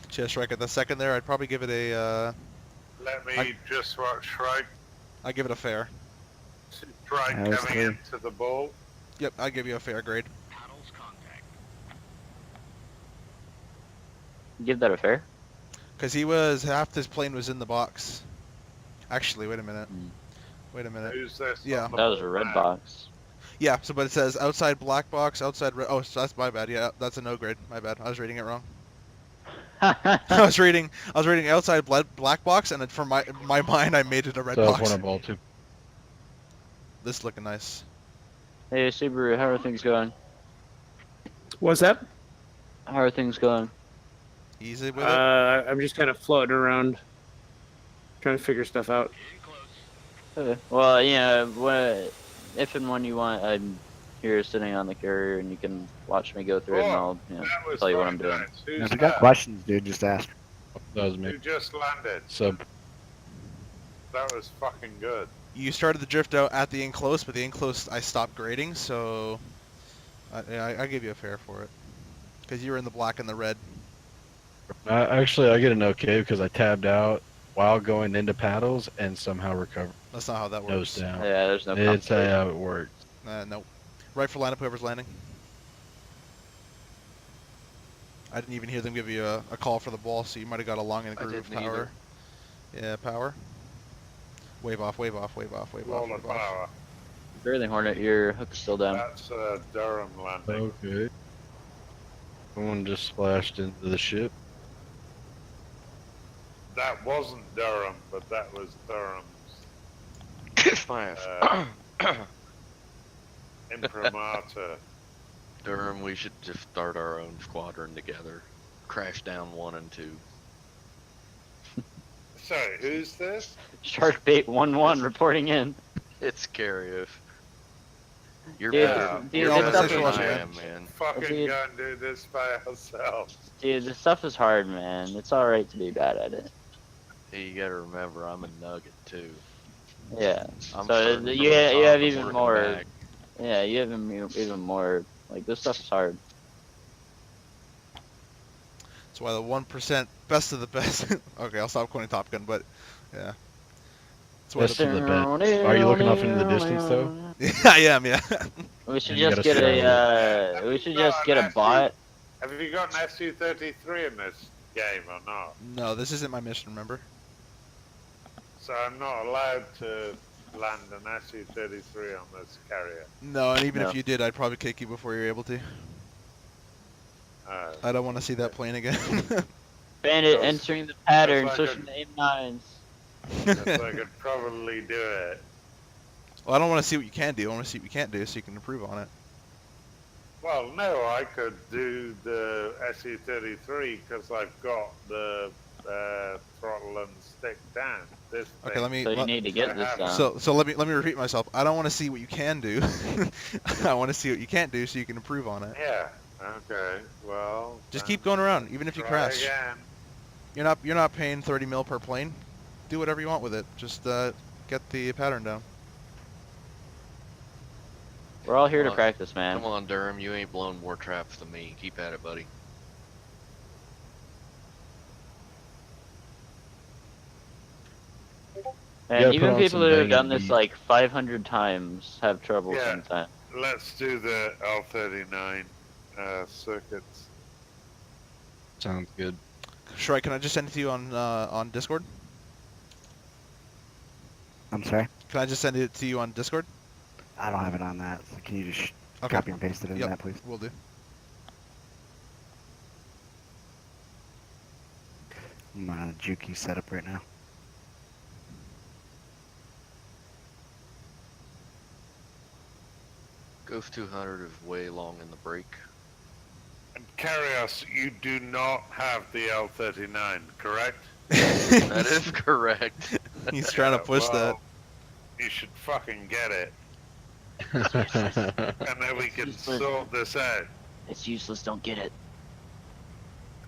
S2: Chest strike at the second there. I'd probably give it a.
S3: Let me just watch Shrike.
S2: I give it a fair.
S3: Shrike
S7: That was
S3: coming
S7: 3.
S3: into the ball.
S2: Yep, I'd give you a fair grade.
S5: Paddles contact.
S1: Give that a fair.
S2: Because half this plane was in the box. Actually, wait a minute. Wait a minute.
S3: Who's this?
S2: Yeah.
S3: on the
S1: That was a
S3: ball
S1: red
S3: now?
S1: box.
S2: Yeah, so but it says outside black box, outside red. Oh, so that's my bad. Yeah, that's a no grade. My bad. I was reading it wrong. I was reading outside black box, and for my mind, I made it a red
S9: So
S2: box.
S9: one ball too.
S2: This looking nice.
S1: Hey Subaru, how are things going?
S10: What's that?
S1: How are things going?
S2: Easy with it.
S10: I'm just kind of floating around, trying to figure stuff out.
S5: In close.
S1: Well, if and when you want, I'm here sitting on the carrier, and you can watch me go through it, and I'll
S3: That was
S1: tell you what I'm
S3: fucking
S1: doing.
S3: nice. Who's
S7: If you got
S3: that?
S7: questions, dude, just ask.
S9: That was
S3: Who
S9: me.
S3: just landed?
S9: Sub.
S3: That was fucking good.
S2: You started the drift out at the enclose, but the enclose I stopped grading, so I give you a fair for it. Because you were in the black and the red.
S9: Actually, I get an okay because I tabbed out while going into paddles and somehow recovered.
S2: That's not how that
S9: Nose
S2: works.
S9: down.
S2: Yeah,
S1: there's no
S9: It's
S1: compensation.
S9: how it works.
S2: Nope. Right for lineup, whoever's landing. I didn't even hear them give you a call for the ball, so you might have got along in the
S6: I
S2: groove.
S6: didn't
S2: Power. Yeah, power. Wave off, wave off, wave off, wave off.
S3: Roll of
S2: Wave off.
S3: power.
S1: Barely Hornet, your hook's still down.
S3: That's Durham landing.
S9: Okay. Someone just splashed into the ship.
S3: That wasn't Durham, but that was Durham's
S6: Kiss my ass.
S3: imprimatur.
S6: Durham, we should just start our own squadron together. Crash down 1 and 2.
S3: Sorry, who's this?
S1: Sharkbait 1-1 reporting in.
S6: It's Carrios. You're
S1: Dude,
S6: better.
S1: dude,
S6: You're
S2: this
S6: better
S2: stuff
S6: than
S2: is-
S6: I am, man.
S3: Fucking
S1: Dude.
S3: go and do this by ourselves.
S1: Dude, this stuff is hard, man. It's alright to be bad at it.
S6: Hey, you gotta remember, I'm a nugget too.
S1: Yeah.
S6: I'm
S1: So
S6: starting from
S1: you
S6: the
S1: have
S6: top and
S1: even
S6: working
S1: more.
S6: back.
S1: Yeah, you have even more. Like, this stuff is hard.
S2: That's why the 1% best of the best. Okay, I'll stop quoting Top Gun, but yeah. That's why
S9: Best of the best. Are you looking off into the distance though?
S2: I am, yeah.
S1: We should
S9: And you
S1: just
S9: gotta
S1: get
S9: start
S1: a. We should just get a bot.
S3: Have you got an SU-33 in this game or not?
S2: No, this isn't my mission, remember?
S3: So I'm not allowed to land an SU-33 on this carrier.
S2: No, and even
S1: No.
S2: if you did, I'd probably kick you before you're able to. I don't want to see that plane again.
S1: Bandit
S3: Feels-
S1: entering the pattern,
S3: feels like
S1: switching to aim 9s.
S3: Yes, I could probably do it.
S2: Well, I don't want to see what you can do. I want to see what you can't do so you can improve on it.
S3: Well, no, I could do the SU-33 because I've got the throttle and stick down. This
S2: Okay,
S3: thing.
S2: let me.
S1: So you need to get this down.
S2: So let me repeat myself. I don't want to see what you can do. I want to see what you can't do so you can improve on it.
S3: Yeah. Okay. Well.
S2: Just
S3: then
S2: keep going around, even if you
S3: try
S2: crash.
S3: Again.
S2: You're not paying 30 mil per plane. Do whatever you want with it. Just get the pattern down.
S1: We're all here to
S6: Come on.
S1: practice, man.
S6: Come on, Durham. You ain't blown more traps than me. Keep at it, buddy.
S7: gotta
S1: And
S7: put
S1: even
S7: on
S1: people
S7: some
S1: that have
S7: banging
S1: done this
S7: beats.
S1: like 500 times have trouble
S3: Yeah.
S1: sometimes.
S3: Let's do the L39 circuits.
S9: Sounds good.
S2: Shrike, can I just send it to you on Discord?
S7: I'm sorry?
S2: Can I just send it to you on Discord?
S7: I don't have it on that. So can you just
S2: Okay.
S7: copy and paste it in
S2: Yep.
S7: that, please?
S2: Will do.
S7: I'm on a Juki setup right now.
S6: Ghost 200 is way long in the break.
S3: And Carrios, you do not have the L39, correct?
S6: That is correct.
S2: He's trying to push
S3: well, you should fucking get it, and then we can sort this out.
S1: It's useless, don't get it.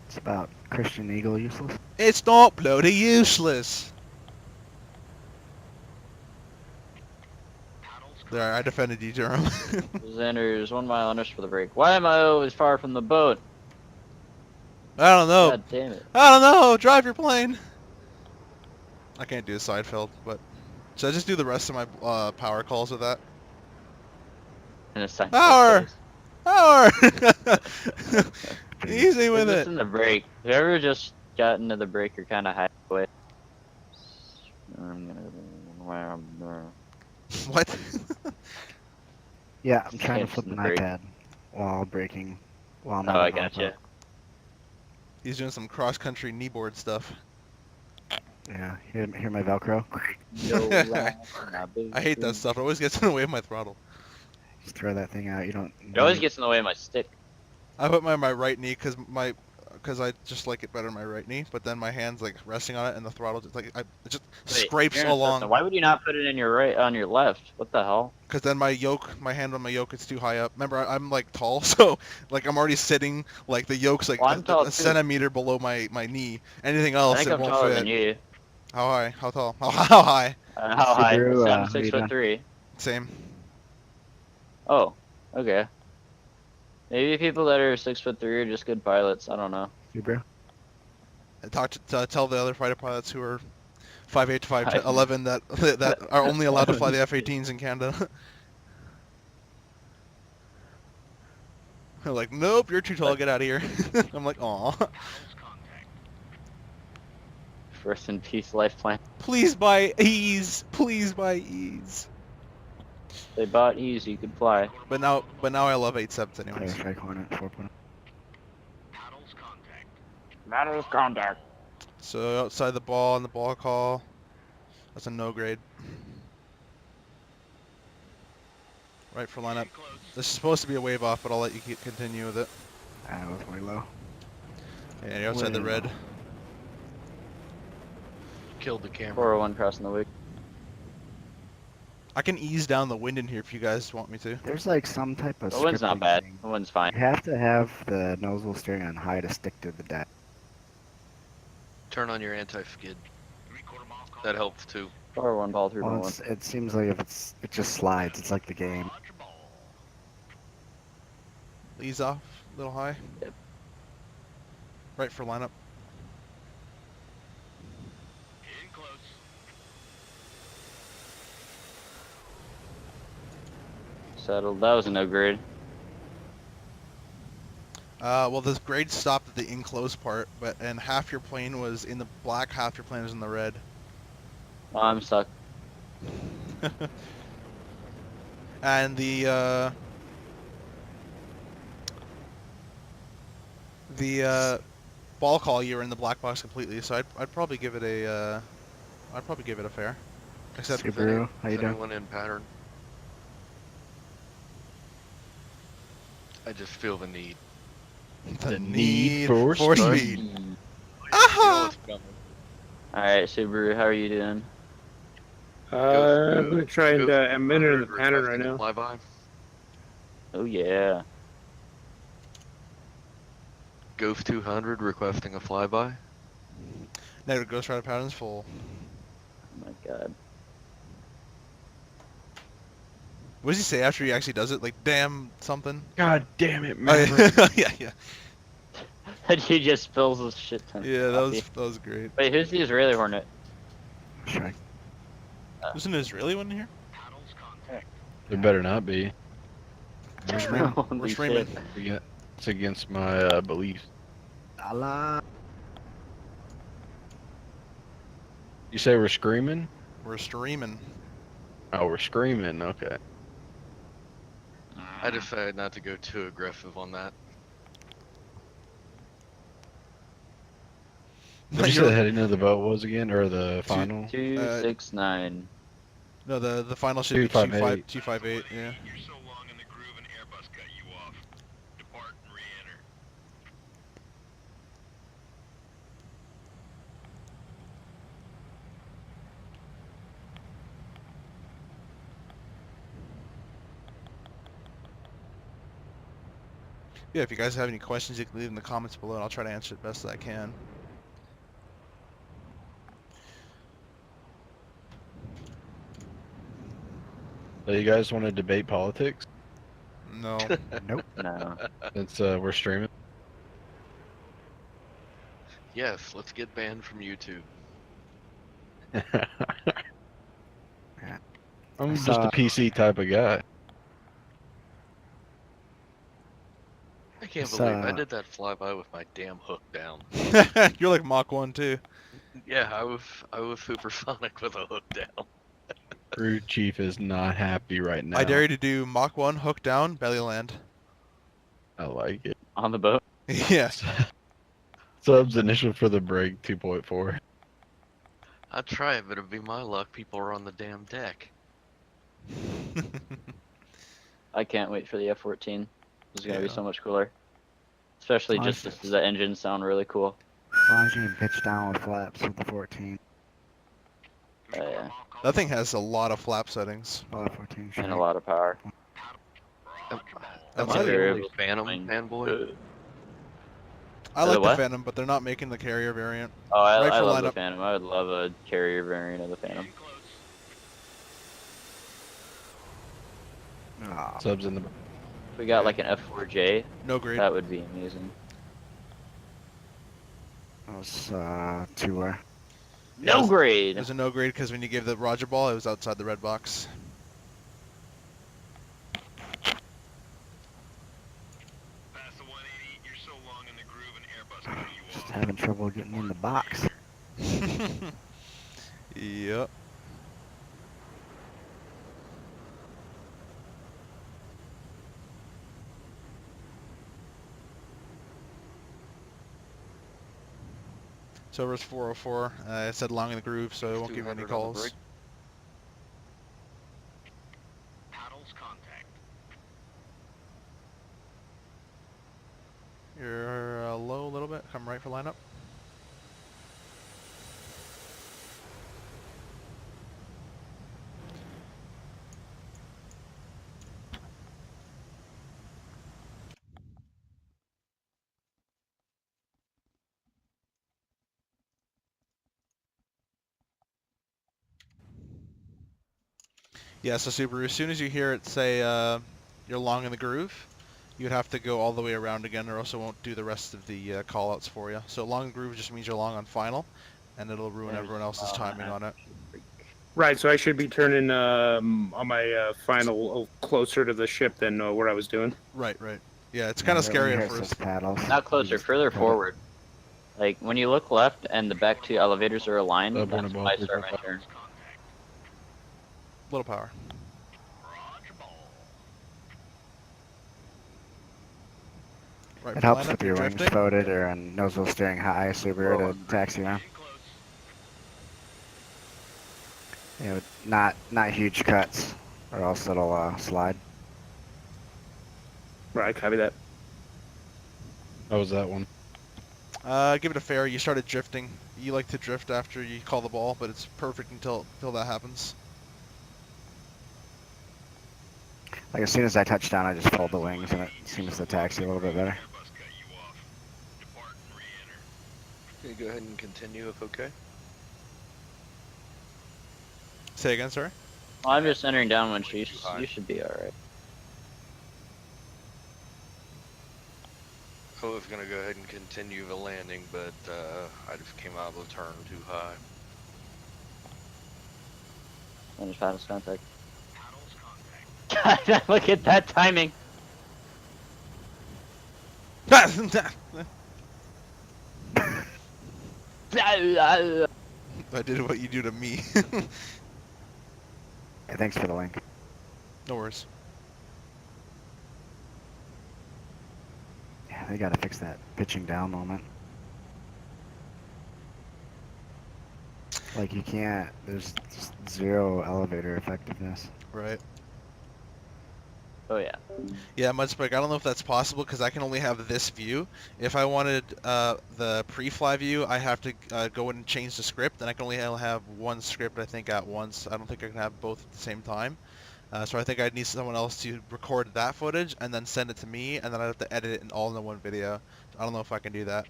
S7: It's about Christian Eagle useless.
S2: It's not bloody useless. There, I defended you, Durham.
S1: Xander's 1 mile on us for the break. Why am I always far from the boat?
S2: I don't know.
S1: God damn it.
S2: I don't know. Drive your plane. I can't do a side field, but should I just do the rest of my power calls with that?
S1: And it's time.
S2: Power! Power! Easy with
S1: It's
S2: it.
S1: in the break. Whoever just got into the break, you're kind of halfway.
S2: What?
S7: Yeah, I'm trying to
S1: It's
S7: flip
S1: in
S7: an
S1: the break.
S7: iPad while breaking. While I'm
S1: Oh,
S7: not
S1: I
S7: on
S1: gotcha.
S7: phone.
S2: He's doing some cross-country kneeboard stuff.
S7: Yeah, hear my Velcro?
S2: I hate that stuff. It always gets in the way of my throttle.
S7: Just throw that thing out. You don't.
S1: It always gets in the way of my stick.
S2: I put my right knee because I just like it better in my right knee, but then my hand's like resting on it and the throttle just like it just
S1: Wait,
S2: scrapes
S1: you're in a
S2: along.
S1: system. Why would you not put it in your right on your left? What the hell?
S2: Because then my hand on my yoke is too high up. Remember, I'm like tall, so like I'm already sitting like the yoke's like
S1: Well, I'm tall
S2: a
S1: too.
S2: centimeter below my knee. Anything
S1: I
S2: else,
S1: think
S2: it
S1: I'm
S2: won't
S1: taller
S2: fit.
S1: than you.
S2: How high? How tall? How high?
S1: How high?
S7: Subaru,
S1: So I'm
S7: how you
S1: 6'3".
S2: Same.
S1: Oh, okay. Maybe people that are 6'3" are just good pilots. I don't know.
S7: Subaru.
S2: Tell the other fighter pilots who are 5'8" to 5'11" that are only allowed to fly the F-18s in Canada. They're like, nope, you're too tall. Get out of here. I'm like, aw.
S1: Rest in peace, life plan.
S2: Please buy ease. Please buy ease.
S1: They bought ease, you could fly.
S2: But now I love 8.7s anyways.
S7: Clear strike Hornet 4.0.
S1: Matters contact.
S2: So outside the ball and the ball call, that's a no grade. Right for lineup. This is supposed to be a wave off, but I'll let you continue with it.
S7: That was way low.
S2: Yeah, you're outside the
S7: Way
S2: red.
S7: low.
S6: Killed the camera.
S1: 401 crossing the wick.
S2: I can ease down the wind in here if you guys want me to.
S7: There's like some type of.
S1: The wind's not
S7: scripting
S1: bad.
S7: thing.
S1: The wind's fine.
S7: You have to have the nozzle steering on high to stick to the deck.
S6: Turn on your anti-skid. That helps too.
S1: 401 ball through
S7: Well,
S1: one.
S7: it seems like if it just slides. It's like the game.
S2: Ease off, a little high.
S1: Yep.
S2: Right for lineup.
S5: In close.
S1: Settled. That was a no grade.
S2: Well, the grade stopped at the enclose part, and half your plane was in the black, half your plane was in the red.
S1: Oh, I'm stuck.
S2: And the ball call, you were in the black box completely. So I'd probably give it a fair. Except
S7: Subaru, how you
S6: Is
S7: doing?
S6: anyone in pattern? I just feel the need.
S2: the
S9: need for
S2: speed.
S6: You know
S2: Aha!
S6: what's coming.
S1: Alright, Subaru, how are you doing?
S10: I'm gonna try and
S6: Ghost
S10: I'm entering the
S6: 200
S10: pattern right
S6: requesting a
S10: now.
S6: Flyby.
S1: Oh yeah.
S6: Ghost 200 requesting a flyby.
S2: Negative Ghost Rider pattern's full.
S1: Oh my god.
S2: What does he say after he actually does it? Like, damn something?
S9: God damn it,
S2: Oh,
S9: Maverick.
S2: yeah, yeah.
S1: And he just spills his shit ton.
S2: Yeah,
S1: of coffee.
S2: that was great.
S1: Wait, who's the Israeli Hornet?
S7: Sure.
S2: There's an Israeli one here?
S9: There better not be.
S2: We're streaming.
S1: Holy
S2: We're streaming.
S1: shit.
S9: It's against my beliefs.
S7: Allah.
S9: You say we're screaming?
S2: We're streaming.
S9: Oh, we're screaming. Okay.
S6: I decided not to go too aggressive on that.
S9: What did you say the heading of the vote was again, or the final?
S1: 269.
S2: No, the final should be
S9: 258.
S2: 258, yeah.
S5: You're so long in the groove, an Airbus cut you off. Depart and re-enter.
S2: Yeah, if you guys have any questions, you can leave in the comments below, and I'll try to answer it best that I can.
S9: So you guys want to debate politics?
S2: No.
S7: Nope.
S1: No.
S9: Since we're streaming.
S6: Yes, let's get banned from YouTube.
S9: I'm just a PC type of guy.
S6: I can't
S7: So-
S6: believe I did that flyby with my damn hook down.
S2: You're like Mach 1 too.
S6: Yeah, I was supersonic with a hook down.
S9: Crew chief is not happy right now.
S2: I dare you to do Mach 1, hook down, belly land.
S9: I like it.
S1: On the boat?
S2: Yes.
S9: Subs initial for the break 2.4.
S6: I'd try it, but it'd be my luck people are on the damn deck.
S1: I can't wait for the F-14. It's gonna be
S2: Yeah.
S1: so much cooler. Especially
S7: Nice.
S1: just to see the engine sound really cool.
S7: As long as you can pitch down with flaps with the 14.
S1: Yeah.
S2: That thing has a lot of flap settings.
S7: Well, that 14 should
S1: And a
S7: be-
S1: lot of power.
S6: Am
S2: That's
S6: I the
S1: very
S6: only Phantom fanboy?
S2: I
S1: The
S2: like the
S1: what?
S2: Phantom, but they're not making the carrier variant.
S1: Oh, I
S2: Right for
S1: love the
S2: lineup.
S1: Phantom. I would love a carrier variant of the Phantom.
S7: Aw,
S9: Subs in the.
S1: If we got like an F4J,
S2: No grade.
S1: that would be amazing.
S7: that was 2
S1: No
S2: It
S1: grade!
S2: was a no grade because when you gave the Roger ball, it was outside the red box.
S5: Past the 180, you're so long in the groove, an Airbus cut you
S7: Just
S5: off.
S7: having trouble getting in the box.
S2: Yep. So it's 404. I said long in the groove, so I won't give you any
S6: 200 on the
S2: calls.
S6: break.
S5: Paddles contact.
S2: You're low a little bit. Come right for lineup. Yeah, so Subaru, as soon as you hear it say you're long in the groove, you'd have to go all the way around again, or else it won't do the rest of the call-outs for you. So long in groove just means you're long on final, and it'll ruin everyone else's timing on it.
S10: Right, so I should be turning on my final closer to the ship than what I was doing.
S2: Right, right. Yeah, it's kind of scary at
S7: Here's
S2: first.
S7: paddles.
S1: Not closer,
S7: Just
S1: further
S7: cut it.
S1: forward. Like, when you look left and the back two elevators are aligned,
S9: Up on
S1: that's
S9: the
S1: when I
S9: ball,
S1: start my
S9: up.
S1: turn.
S2: Little power. Right
S7: It
S2: for
S7: helps
S2: lineup,
S7: if
S2: you're
S7: your wings
S2: drifting.
S7: floated or on nose wheel steering high, Subaru to taxi around. Yeah, but not huge cuts, or else it'll slide.
S10: Right, copy that.
S9: How was that one?
S2: Give it a fair. You started drifting. You like to drift after you call the ball, but it's perfect until that happens.
S7: Like as soon as I touch down, I just fold the wings, and it seems to taxi a little bit better.
S5: Airbus cut you off. Depart and re-enter.
S6: Can you go ahead and continue if okay?
S2: Say again, sorry?
S1: Well, I'm just entering downwind, so
S6: Way too high.
S1: you should be alright.
S6: I was gonna go ahead and continue the landing, but I just came out of the turn too high.
S1: Manage paddles contact. God, look at that timing.
S2: I did what you do to me.
S7: Hey, thanks for the link.
S2: No worries.
S7: Yeah, they gotta fix that pitching down moment. Like you can't, there's just zero elevator effectiveness.
S2: Right.
S1: Oh yeah.
S2: Yeah, Mudspike, I don't know if that's possible because I can only have this view. If I wanted the pre-fly view, I have to go in and change the script, and I can only have one script, I think, at once. I don't think I can have both at the same time. So I think I'd need someone else to record that footage and then send it to me, and then I'd have to edit it all in one video. I don't know if I can do that.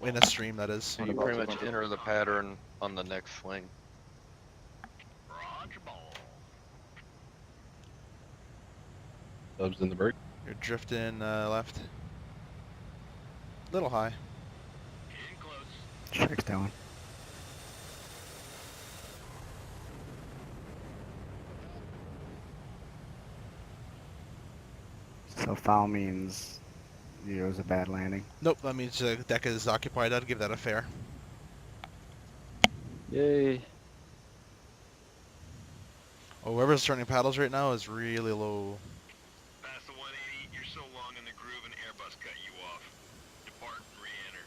S2: In a stream, that is.
S6: So you pretty much enter the pattern on the next swing.
S9: Subs in the break.
S2: You're drifting left. Little high.
S7: Strike's down. So foul means it was a bad landing.
S2: Nope, that means the deck is occupied. I'd give that a fair.
S1: Yay.
S2: Oh, whoever's turning paddles right now is really low.
S5: Past the 180, you're so long in the groove an Airbus cut you off. Depart and re-enter.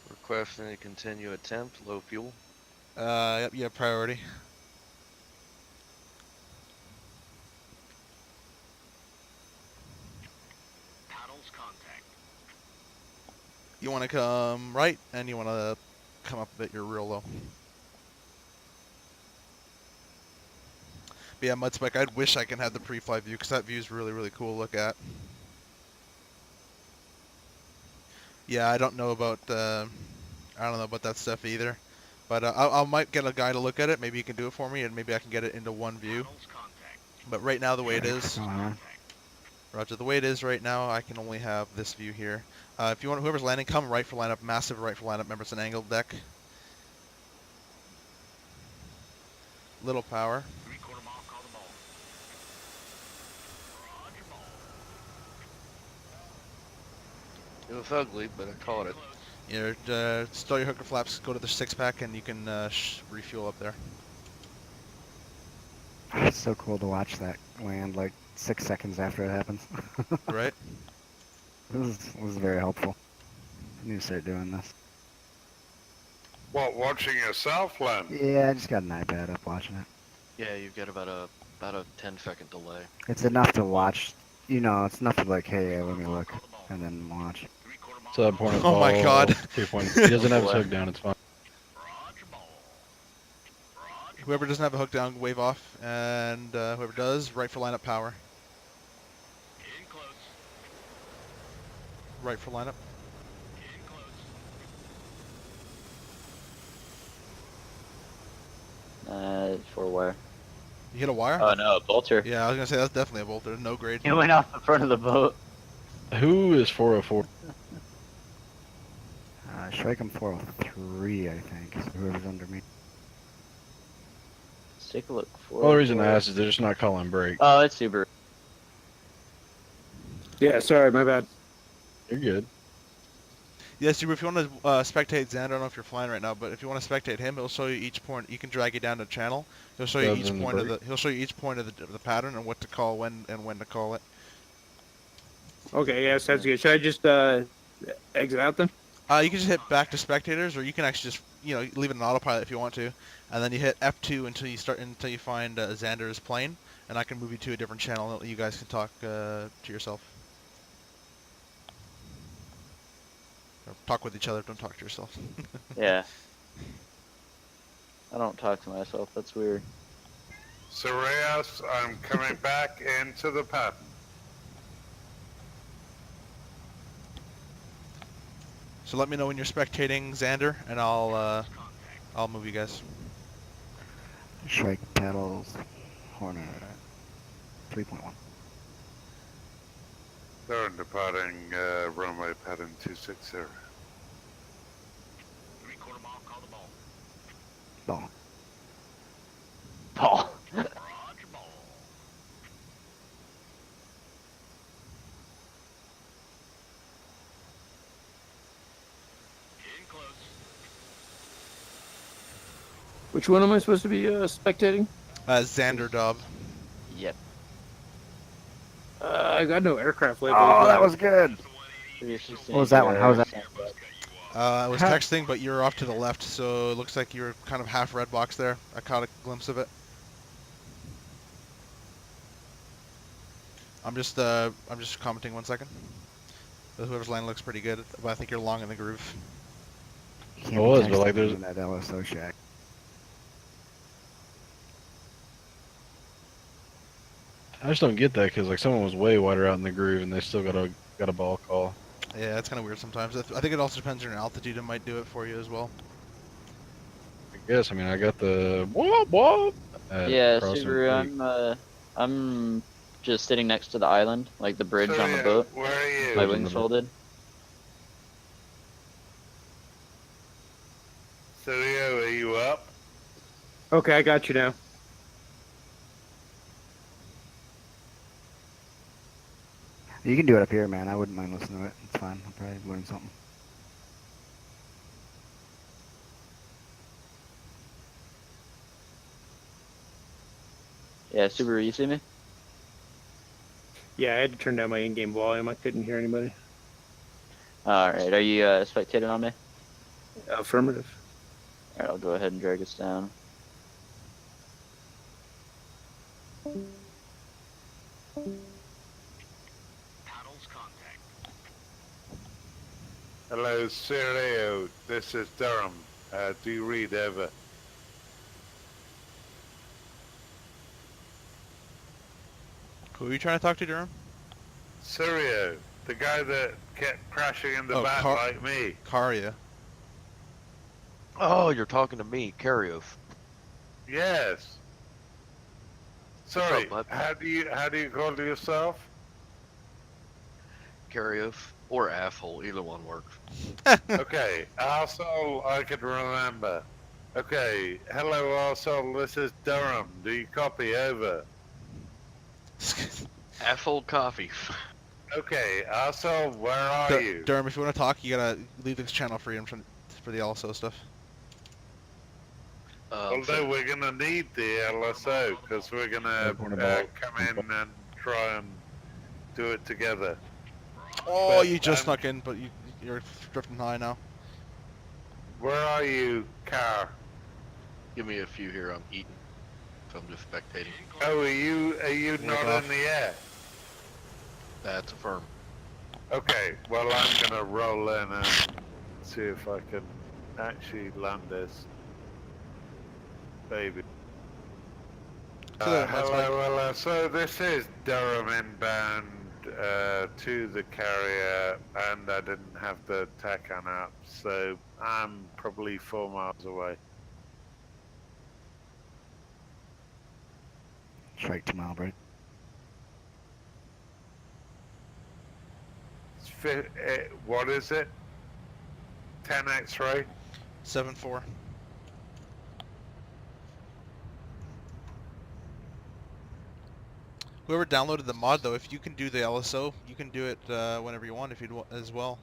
S6: Requesting to continue attempt, low fuel.
S2: Yep, you have priority.
S5: Paddles contact.
S2: You want to come right, and you want to come up a bit. You're real low. But yeah, Mudspike, I'd wish I can have the pre-fly view, because that view is really, really cool to look at. Yeah, I don't know about that stuff either. But I might get a guy to look at it. Maybe he can do it for me, and maybe I can get it into one view. But right now, the way it is, Roger, the way it is right now, I can only have this view here. If you want, whoever's landing, come right for lineup, massive right for lineup. Remember, it's an angled deck. Little power.
S6: It was ugly, but I caught it.
S2: You stall your hooker flaps, go to the 6-pack, and you can refuel up there.
S7: It's so cool to watch that land like 6 seconds after it happens.
S2: Right?
S7: This was very helpful. I need to start doing this.
S3: What, watching yourself land?
S7: Yeah, I just got an iPad up watching it.
S6: Yeah, you get about a 10-second delay.
S7: It's enough to watch, you know, it's enough to like, hey, let me look, and then watch.
S9: So that point of
S2: Oh my
S9: ball,
S2: God.
S9: 2 points. He doesn't have his hook down, it's fine.
S2: Whoever doesn't have a hook down, wave off, and whoever does, right for lineup power. Right for lineup.
S1: For wire.
S2: You hit a wire?
S1: Oh no, a bolter.
S2: Yeah, I was gonna say that's definitely a bolter. No grade.
S1: It went off the front of the boat.
S9: Who is 404?
S7: Strike him 403, I think. So whoever's under me.
S1: Let's take a look.
S9: Well, the reason I asked is they're just not calling break.
S1: Oh, it's Subaru.
S10: Yeah, sorry, my bad.
S2: You're good. Yes, Super, if you want to spectate Xander, I don't know if you're flying right now, but if you want to spectate him, he'll show you each point. You can drag it down to channel. He'll show you each point of the. He'll show you each point of the pattern and what to call when and when to call it.
S10: Okay, yeah, sounds good. Should I just exit out then?
S2: You can just hit back to spectators, or you can actually just leave it in autopilot if you want to, and then you hit F2 until you find Xander's plane, and I can move you to a different channel. And you guys can talk to yourself. Or talk with each other. Don't talk to yourself.
S1: Yeah. I don't talk to myself. That's weird.
S3: So Reyes, I'm coming back into the pattern.
S2: So let me know when you're spectating Xander, and I'll move you guys.
S7: Strike Kettles, Hornet, 3.1.
S3: Durham departing runway pattern 260.
S5: Three-quarter mile, call the ball.
S7: Ball.
S1: Paul.
S5: Roger ball. In close.
S10: Which one am I supposed to be spectating?
S2: Xander Dob.
S1: Yep.
S10: I got no aircraft label.
S7: Oh, that was good. What was that one? How was that?
S2: I was texting, but you were off to the left, so it looks like you were kind of half red box there. I caught a glimpse of it. I'm just commenting 1 second. Whoever's line looks pretty good, but I think you're long in the groove.
S7: Can't
S9: It was,
S7: be
S9: but like
S7: texting
S9: there's
S7: in that LSO shack.
S9: I just don't get that because like someone was way wider out in the groove and they still got a ball call.
S2: Yeah, it's kind of weird sometimes. I think it also depends on your altitude. It might do it for you as well.
S9: I guess. I mean, I got the whoop.
S1: Yeah, Subaru, I'm just sitting next to the island, like the bridge on the boat.
S3: Where are you?
S1: My wings folded.
S3: Sergio, are you up?
S10: Okay, I got you now.
S7: You can do it up here, man. I wouldn't mind listening to it. It's fine. I'll probably learn something.
S1: Yeah, Subaru, you see me?
S10: Yeah, I had to turn down my in-game volume. I couldn't hear anybody.
S1: Alright, are you spectating on me?
S10: Affirmative.
S1: Alright, I'll go ahead and drag us down.
S5: Paddles contact.
S3: Hello, Sergio. This is Durham. Do you read over?
S2: Who are you trying to talk to, Durham?
S3: Sergio, the guy that kept crashing in the
S2: Oh,
S3: back like me.
S2: Karya.
S6: Oh, you're talking to me, Karyof.
S3: Yes. Sorry.
S6: bud?
S3: How do you call yourself?
S6: Karyof or Asshole, either one works.
S3: Okay, arsehole, I can remember. Okay, hello arsehole, this is Durham. Do you copy? Over.
S6: Asshole coffee.
S3: Okay, arsehole, where are you?
S2: Durham, if you want to talk, you gotta leave this channel for the LSO stuff.
S3: Although we're gonna need the LSO because we're gonna come in and try and do it together.
S2: Oh,
S3: But,
S2: you just snuck in, but you're drifting high now.
S3: Where are you, car?
S6: Give me a few here. I'm eating, so I'm just spectating.
S3: Oh, are you not
S2: off.
S3: in the air?
S6: That's a firm.
S3: Okay, well I'm gonna roll in and see if I can actually land this baby. Hello. So this is Durham inbound to the carrier, and I didn't have the TACAN up, so I'm probably 4 miles away.
S7: Strike 2 mile break.
S3: What is it? 10 X-ray?
S2: 7-4. Whoever downloaded the mod, though, if you can do the LSO, you can do it whenever you want if you'd as well.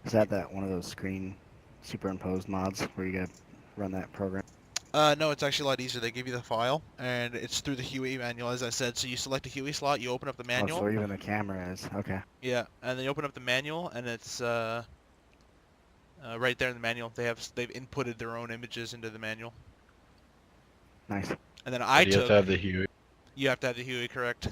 S7: Is that one of those screen superimposed mods where you gotta run that program?
S2: No, it's actually a lot easier. They give you the file, and it's through the Huey manual, as I said. So you select a Huey slot, you open up the manual.
S7: Oh, so even the camera is, okay.
S2: Yeah, and then you open up the manual, and it's right there in the manual. They've inputted their own images into the manual.
S7: Nice.
S2: And then
S9: You have to have the Huey.
S2: You have to have the Huey, correct.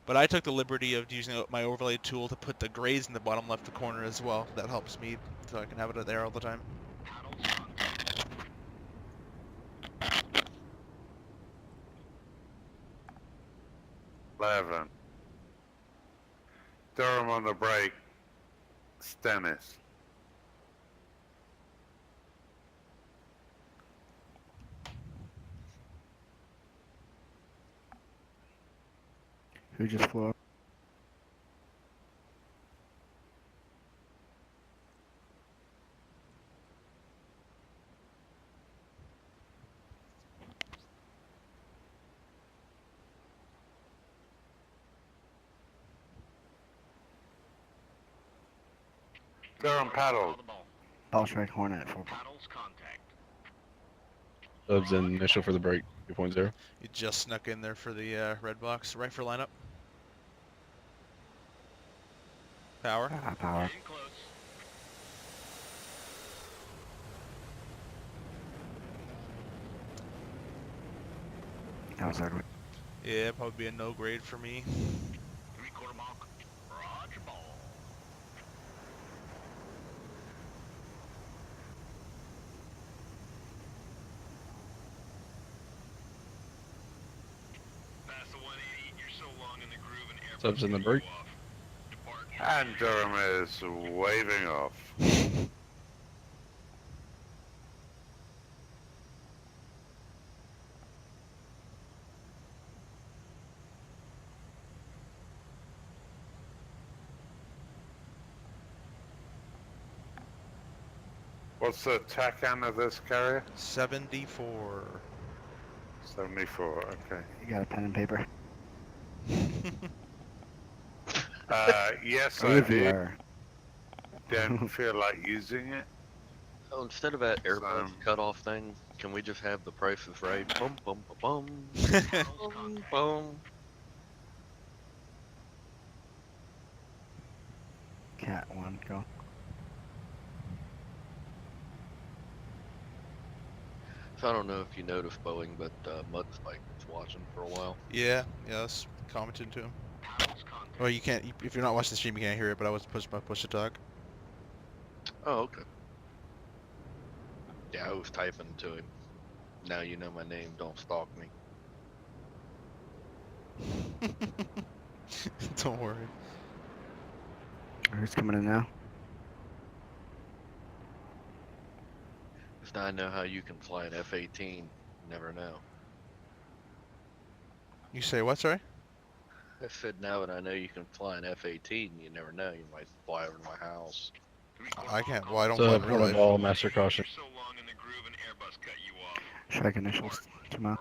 S2: But I took the liberty of using my overlay tool to put the grades in the bottom left corner as well. That helps me, so I can have it there all the time.
S3: 11. Durham on the brake. Stennis.
S7: Who just flew up?
S3: Durham paddle.
S7: Ball strike Hornet at 4.
S9: Subs in initial for the break 2.0.
S2: You just snuck in there for the red box. Right for lineup. Power.
S7: Power. That was ugly.
S2: Yeah, probably be a no grade for me.
S9: Subs in the break.
S3: And Durham is waving off. What's the TACAN of this carrier?
S2: 74.
S3: 74, okay.
S7: You got a pen and paper?
S3: Yes,
S7: Or
S3: I
S7: if you
S3: do.
S7: are.
S3: Don't feel like using it.
S6: Oh, instead of that Airbus
S3: So-
S6: cutoff thing, can we just have the Price is Right? Boom, boom, boom, boom, boom.
S7: Cat 1, go.
S6: So I don't know if you noticed Boeing, but Mudspike was watching for a while.
S2: Yeah, I was commenting to him. Well, you can't, if you're not watching the stream, you can't hear it, but I was push to talk.
S6: Oh, okay. Yeah, I was typing to him. Now you know my name, don't stalk me.
S2: Don't worry.
S7: Who's coming in now?
S6: Because now I know how you can fly an F-18. You never know.
S2: You say what, sorry?
S6: I said now that I know you can fly an F-18, you never know. You might fly over my house.
S2: I can't, well, I don't fly
S9: Sub,
S2: in real
S9: Hornet
S2: life.
S9: ball, master caution.
S7: Strike initials. 2 mile.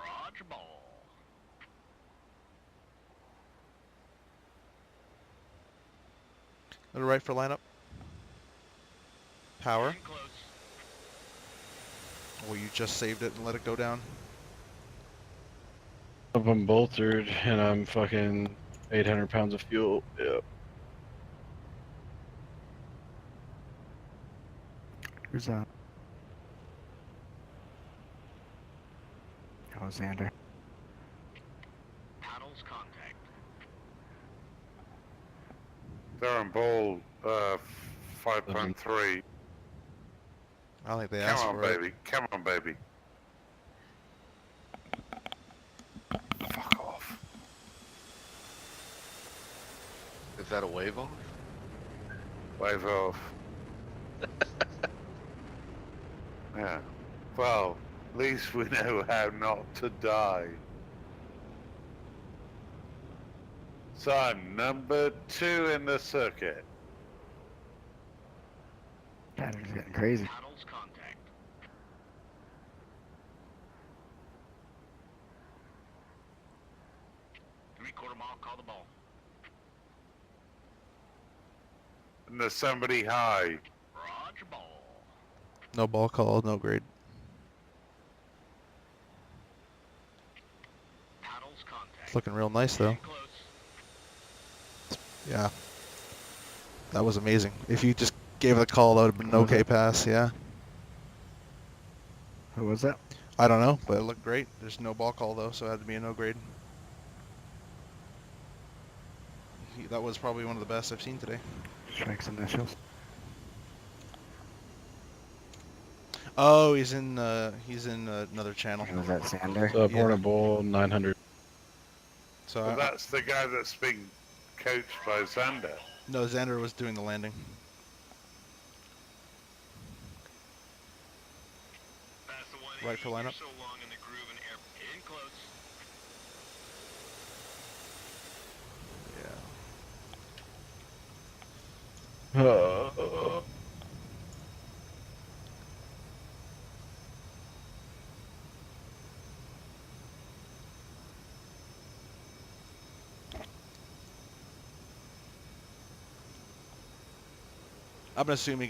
S2: Little right for lineup. Power. Oh, you just saved it and let it go down.
S9: I'm boltered and I'm fucking 800 pounds of fuel. Yep.
S7: Who's that? Alexander.
S3: Durham ball 5.3.
S2: I don't think they asked
S3: Come on,
S2: for it.
S3: baby. Come on, baby. Fuck off.
S6: Is that a wave off?
S3: Wave off. Yeah. Well, at least we know how not to die. So I'm number 2 in the circuit.
S7: God, it's getting crazy.
S3: And there's somebody high.
S2: No ball call, no grade. It's looking real nice though. Yeah. That was amazing. If you just gave it a call, that would have been an
S7: What was
S2: okay
S7: it?
S2: pass, yeah.
S7: Who was that?
S2: I don't know, but it looked great. There's no ball call though, so it had to be a no grade. That was probably one of the best I've seen today.
S7: Strikes initials.
S2: Oh, he's in another channel.
S7: Was that Sander?
S9: Sub,
S2: Yeah.
S9: Hornet ball, 900.
S2: So
S3: Well, that's the guy that's being coached by Xander.
S2: no, Xander was doing the landing. Right for lineup. I'm gonna assume he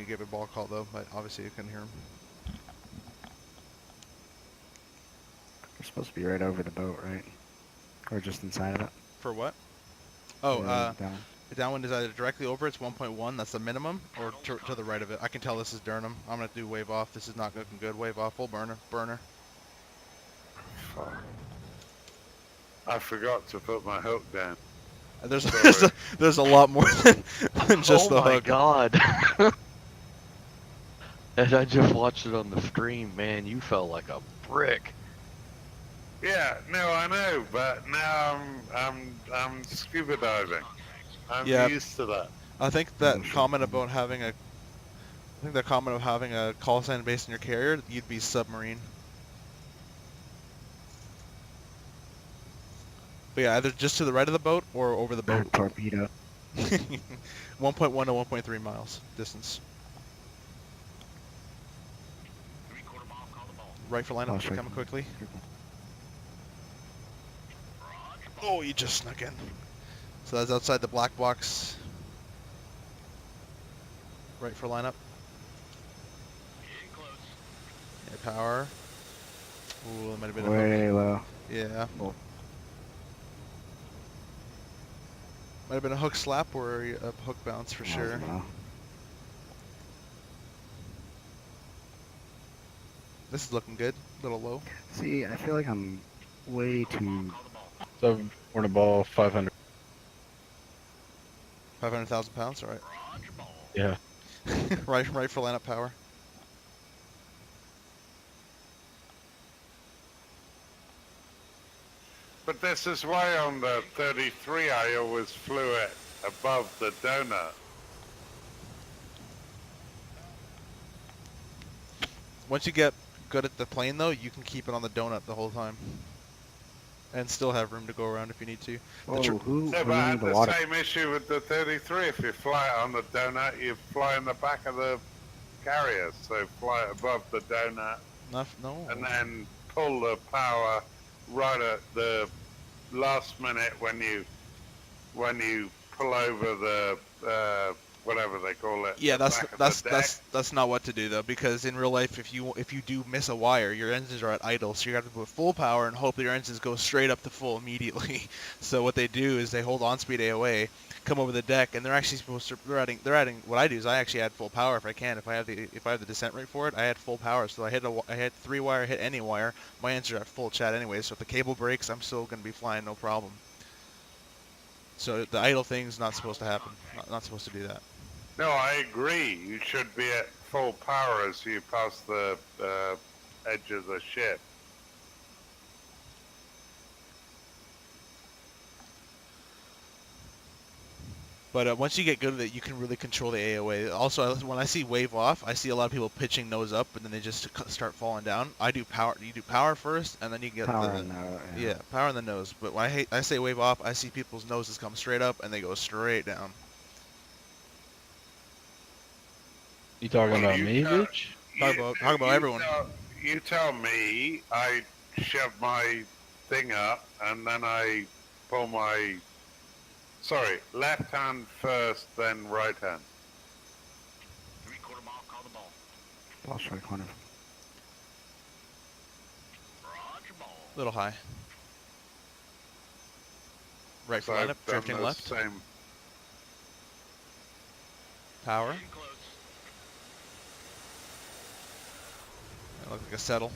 S2: gave a ball call though, but obviously you couldn't hear him.
S7: We're supposed to be right over the boat, right? Or just inside of it?
S2: For what? Oh,
S7: Down.
S2: the downwind is either directly over, it's 1.1, that's the minimum, or to the right of it. I can tell this is Durnham. I'm gonna do wave off. This is not looking good. Wave off, full burner.
S3: Fuck. I forgot to put my hook down.
S2: There's a lot more than just the hook.
S6: Oh my god. And I just watched it on the stream, man. You felt like a brick.
S3: Yeah, no, I know, but now I'm scuba diving. I'm
S2: Yeah.
S3: used to that.
S2: I think that comment about having a call sign based on your carrier, you'd be submarine. But yeah, either just to the right of the boat or over the boat.
S7: Torpedo.
S2: 1.1 to 1.3 miles distance. Right for lineup, coming quickly. Oh, you just snuck in. So that's outside the black box. Right for lineup. Yeah, power. Ooh, that might have been a hook.
S7: Way low.
S2: Yeah.
S7: Oh.
S2: Might have been a hook slap or a hook bounce for sure.
S7: Wow.
S2: This is looking good. A little low.
S7: See, I feel like I'm way too...
S9: So, corner ball, 500.
S2: 500,000 pounds, alright.
S9: Yeah.
S2: right for lineup power.
S3: But this is why on the 33 I always flew it above the donut.
S2: Once you get good at the plane though, you can keep it on the donut the whole time. And still have room to go around if you need to.
S7: Oh, who
S3: No, but I had
S7: the
S3: the
S7: water?
S3: same issue with the 33. If you fly it on the donut, you fly in the back of the carrier. So fly it above the donut.
S2: No.
S3: And then pull the power right at the last minute when you pull over the whatever they call it.
S2: Yeah,
S3: the back of the deck.
S2: that's not what to do though, because in real life, if you do miss a wire, your engines are at idle, so you have to put full power and hope that your engines go straight up to full immediately. So what they do is they hold on speed AOA, come over the deck, and they're actually supposed to they're adding. What I do is I actually add full power if I can. If I have the descent rate for it, I add full power. So I hit 3-wire, hit any wire, my engines are at full chat anyway. So if the cable breaks, I'm still gonna be flying no problem. So the idle thing's not supposed to happen. Not supposed to do that.
S3: No, I agree. You should be at full power as you pass the edge of the ship.
S2: But once you get good at it, you can really control the AOA. Also, when I see wave off, I see a lot of people pitching nose up, and then they just start falling down. I do power. You do power first, and then you get
S7: Power
S2: the
S7: in the,
S2: yeah, power in the nose. But when I say wave off, I see people's noses come straight up, and they go straight down.
S9: You talking about me, bitch?
S2: Talk about everyone.
S3: You tell me, I shove my thing up, and then I pull my... Sorry, left hand first, then right hand.
S5: 3/4 mile, call the ball.
S7: Ball strike corner.
S5: Roger ball.
S2: Little high. Right
S3: So
S2: for
S3: I've
S2: lineup,
S3: done
S2: drifting
S3: the
S2: left.
S3: Same.
S2: Power.
S5: Getting close.
S2: That looks like a settle.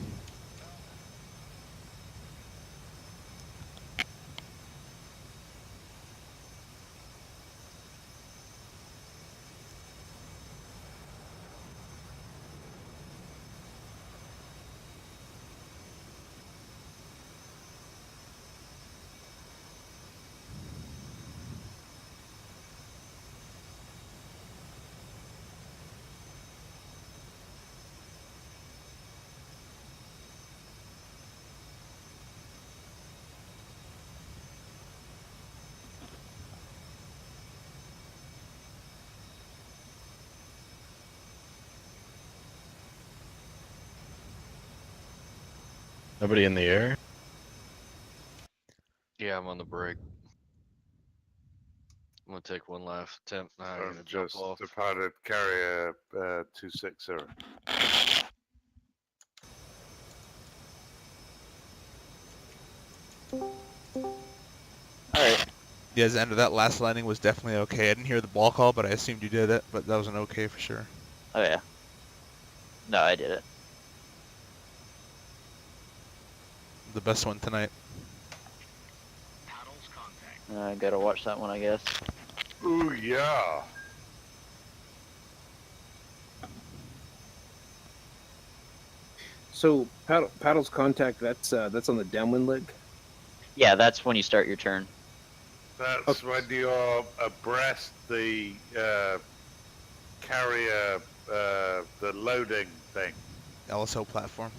S9: Nobody in the air?
S6: Yeah, I'm on the break. I'm gonna take one last attempt. Now I'm gonna jump
S3: Just
S6: off.
S3: departed carrier 260.
S1: Alright.
S2: Yeah, the end of that last landing was definitely okay. I didn't hear the ball call, but I assumed you did it. But that was an okay for sure.
S1: Oh yeah. No, I did it.
S2: The best one tonight.
S1: I gotta watch that one, I guess.
S3: Ooh, yeah.
S10: So paddles contact. That's on the downwind leg.
S1: Yeah, that's when you start your turn.
S3: That's when you're abreast the carrier, the loading thing.
S2: LSO platform.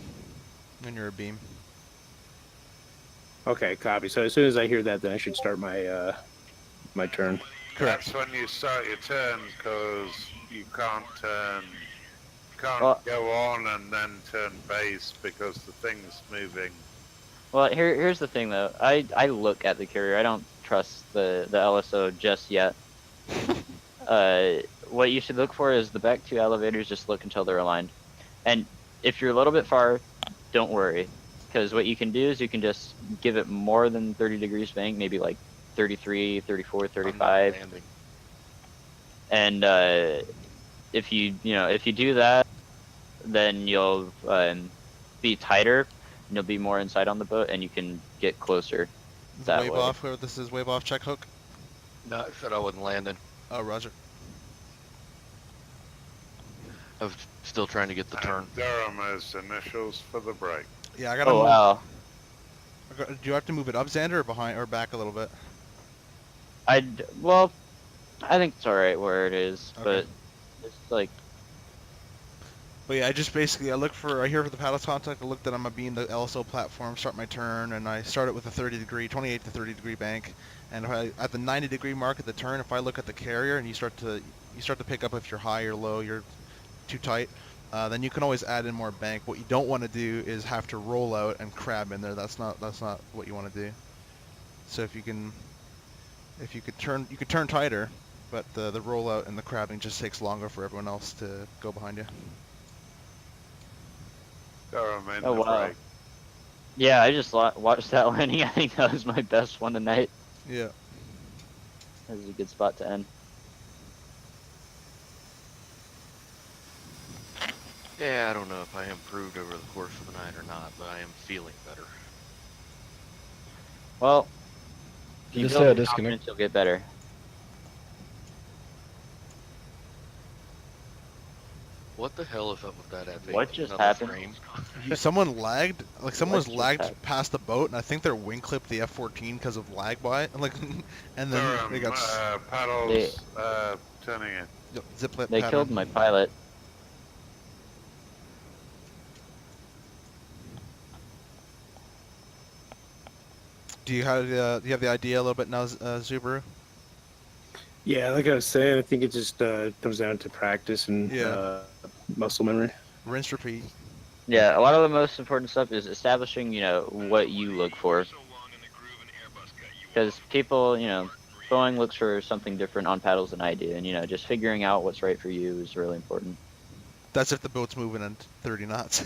S2: When you're a beam.
S10: Okay, copy. So as soon as I hear that, then I should start my my turn.
S3: That's when you start your turn, because you can't turn,
S1: Well-
S3: go on and then turn base because the thing's moving.
S1: Well, here's the thing though. I look at the carrier. I don't trust the LSO just yet. What you should look for is the back two elevators. Just look until they're aligned. And if you're a little bit far, don't worry, because what you can do is you can just give it more than 30 degrees bank, maybe like 33, 34, 35. And if you do that, then you'll be tighter, and you'll be more inside on the boat, and you can get closer that
S2: Wave
S1: way.
S2: off. Whoever this is, wave off. Check hook.
S6: No, I said I wasn't landing.
S2: Oh, Roger.
S6: I was still trying to get the turn.
S3: Durham has initials for the break.
S2: Yeah, I gotta.
S1: Oh
S2: move.
S1: wow.
S2: Do you have to move it up, Xander, or behind, or back a little bit?
S1: Well, I think it's alright where it is,
S2: Okay.
S1: but it's like,
S2: But yeah, I just basically, I hear for the paddle contact, I look that I'm gonna be in the LSO platform, start my turn, and I start it with a 28 to 30 degree bank. And if at the 90 degree mark at the turn, if I look at the carrier and you start to pick up if you're high or low, you're too tight, then you can always add in more bank. What you don't want to do is have to roll out and crab in there. That's not what you want to do. So if you could turn, you could turn tighter, but the rollout and the crabbing just takes longer for everyone else to go behind you.
S3: Durham in
S1: oh
S3: the
S1: wow.
S3: break.
S1: Yeah, I just watched that landing. I think that was my best one tonight.
S2: Yeah.
S1: That was a good spot to end.
S6: Yeah, I don't know if I improved over the course of the night or not, but I am feeling better.
S1: Well, if you
S9: Just
S1: build
S9: disconnect.
S1: confidence, you'll get better.
S6: What the hell is up with that FA?
S1: What just
S6: Another
S1: happened?
S6: frame?
S2: Someone lagged, like someone was
S1: What just
S2: lagged
S1: happened?
S2: past the boat, and I think their wing clipped the F-14 because of lag by it. Like, and then
S3: Durham,
S2: they got
S3: paddles turning in.
S2: ziplet
S1: They
S2: pattern.
S1: killed my pilot.
S2: Do you have the idea a little bit now, Subaru?
S10: Yeah, like I was saying, I think it just comes down to practice and
S2: Yeah.
S10: muscle memory.
S2: Rinse, repeat.
S1: Yeah, a lot of the most important stuff is establishing, what you look for. Because people, Boeing looks for something different on paddles than I do, and just figuring out what's right for you is really important.
S2: That's if the boat's moving at 30 knots.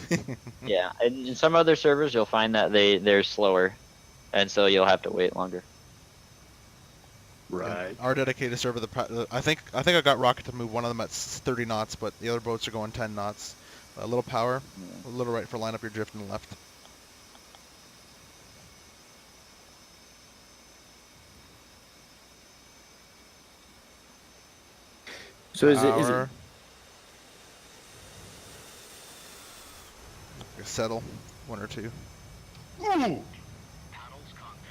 S1: Yeah, and in some other servers, you'll find that they're slower, and so you'll have to wait longer.
S10: Right.
S2: Our dedicated server, I think I got Rocket to move one of them at 30 knots, but the other boats are going 10 knots. A little power, a little right for line up your drift and left.
S10: So is it
S2: Power. Settle, one or two.
S3: Ooh!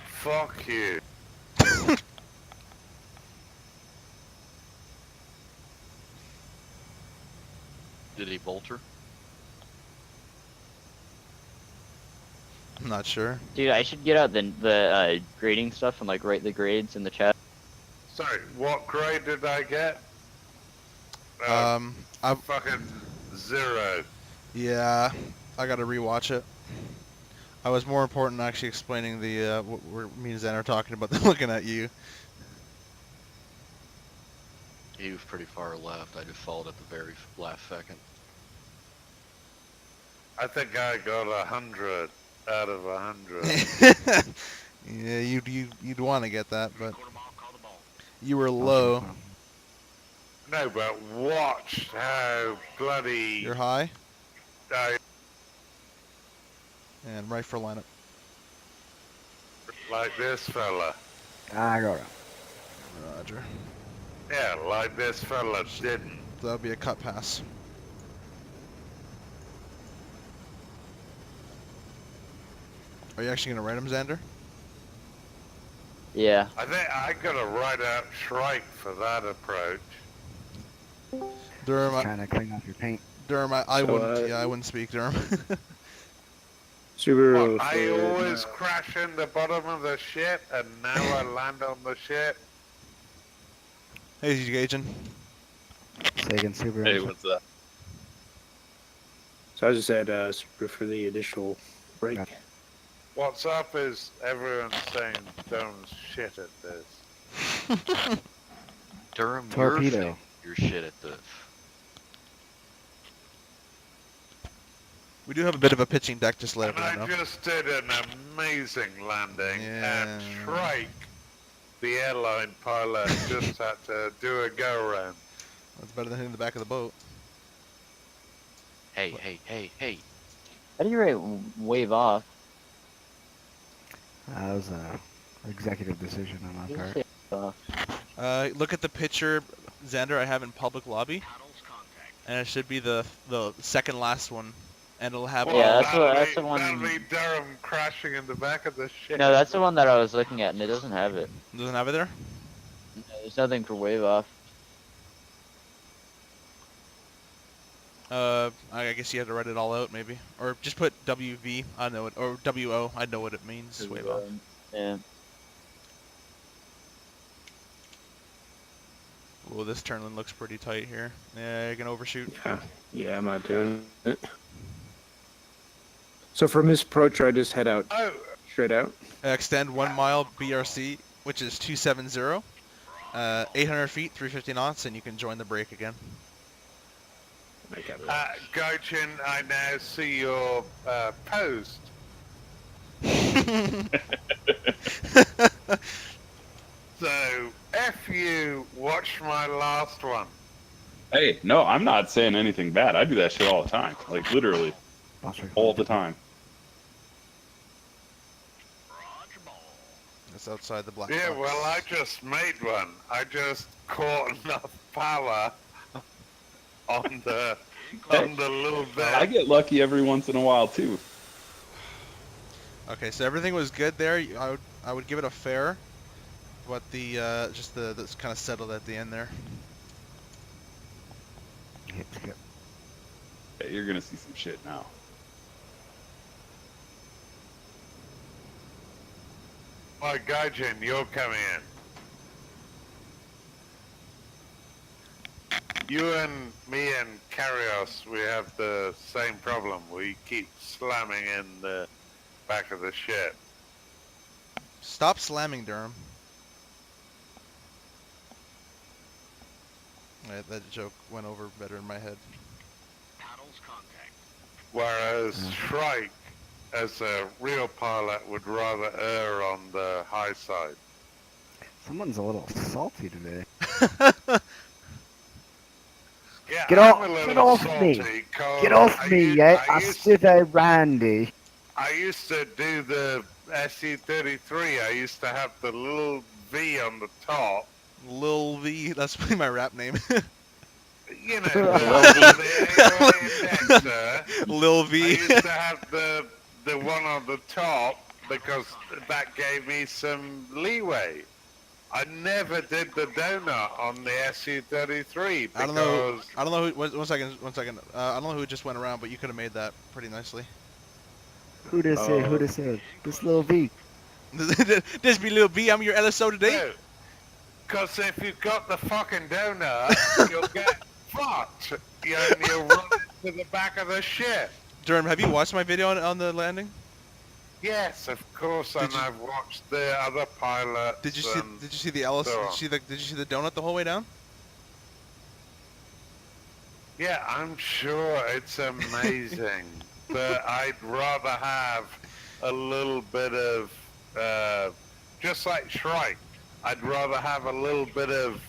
S3: Fuck you.
S6: Did he bolter?
S2: I'm not sure.
S1: Dude, I should get out the grading stuff and write the grades in the chat.
S3: Sorry, what grade did I get?
S2: I
S3: Fucking 0.
S2: Yeah, I gotta rewatch it. I was more important actually explaining the what me and Zen are talking about than looking at you.
S6: He was pretty far left. I just followed at the very last second.
S3: I think I got 100 out of 100.
S2: Yeah, you'd want to get that, but you were low.
S3: No, but watch how bloody...
S2: You're high.
S3: I,
S2: And right for lineup.
S3: like this fella.
S7: I got it.
S2: Roger.
S3: Yeah, like this fella didn't.
S2: That'll be a cut pass. Are you actually gonna write him, Xander?
S1: Yeah.
S3: I think I gotta write out Shrike for that approach.
S2: Durham,
S7: Trying to clean up your paint.
S2: Durham, I
S10: So,
S2: wouldn't. Yeah, I wouldn't speak, Durham.
S3: What, I always crash in the bottom of the shit, and now I land on the shit.
S2: Hey, you gauging?
S7: Sagan Subaru.
S11: Hey, what's up?
S10: So I just said Super for the additional break.
S7: Gotcha.
S3: What's up is everyone's saying Durham's shit at this.
S6: Durham,
S7: Torpedo.
S6: you're shit at this.
S2: We do have a bit of a pitching deck, just let
S3: And
S2: everyone know.
S3: I just did an amazing landing,
S2: Yeah.
S3: and Shrike, the airline pilot, just had to do a go-around.
S2: That's better than hitting the back of the boat.
S6: Hey, hey, hey, hey.
S1: How do you write wave off?
S7: That was a executive decision on my
S1: You
S7: part.
S1: say off.
S2: Look at the picture, Xander, I have in public lobby. And it should be the second last one. And it'll have
S1: Yeah,
S2: all...
S1: that's the one.
S3: That'll be Durham crashing in the back of the ship.
S1: No, that's the one that I was looking at, and it doesn't have it.
S2: Doesn't have it there?
S1: No, there's nothing for wave off.
S2: I guess you have to write it all out, maybe. Or just put WV, I know it, or WO, I know what it means. Wave off.
S1: Yeah.
S2: Well, this turn lane looks pretty tight here. Yeah, you can overshoot.
S10: Yeah, I'm not doing it. So from this approach, I just head out,
S3: Oh,
S10: straight out.
S2: Extend 1 mile BRC, which is 270. 800 feet, 350 knots, and you can join the break again.
S3: Gojin, I now see your post. So, F you, watch my last one.
S11: Hey, no, I'm not saying anything bad. I do that shit all the time. Like, literally. All the time.
S2: That's outside the black
S3: Yeah,
S2: box.
S3: well, I just made one. I just caught enough power on the little bit.
S11: I get lucky every once in a while, too.
S2: Okay, so everything was good there. I would give it a fair, but the just that's kind of settled at the end there.
S11: Hey, you're gonna see some shit now.
S3: My Gojin, you're coming in. You and me and Carrios, we have the same problem. We keep slamming in the back of the ship.
S2: Stop slamming, Durham. That joke went over better in my head.
S3: Whereas Shrike, as a real pilot, would rather err on the high side.
S7: Someone's a little salty today.
S3: Yeah,
S7: Get
S3: I'm
S7: off-
S3: a little
S7: get off
S3: salty
S7: me.
S3: 'cause
S7: Get off me, yeah? I stood a Randy.
S3: I used to do the SE-33. I used to have the little V on the top.
S2: Lil V, that's my rap name.
S3: You know, the
S2: Lil V.
S3: I used to have the one on the top because that gave me some leeway. I never did the donut on the SE-33 because...
S2: I don't know who, one second. I don't know who just went around, but you could have made that pretty nicely.
S7: Who this is? Who this is? This little V.
S2: This be Lil V, I'm your LSO today.
S3: Because if you've got the fucking donut, you'll get fucked. You'll run to the back of the ship.
S2: Durham, have you watched my video on the landing?
S3: Yes, of course, and I've watched the other pilots.
S2: Did you see? Did you see the LS?
S3: so
S2: Did you see the donut the whole way down?
S3: Yeah, I'm sure it's amazing, but I'd rather have a little bit of, just like Shrike, I'd rather have a little bit of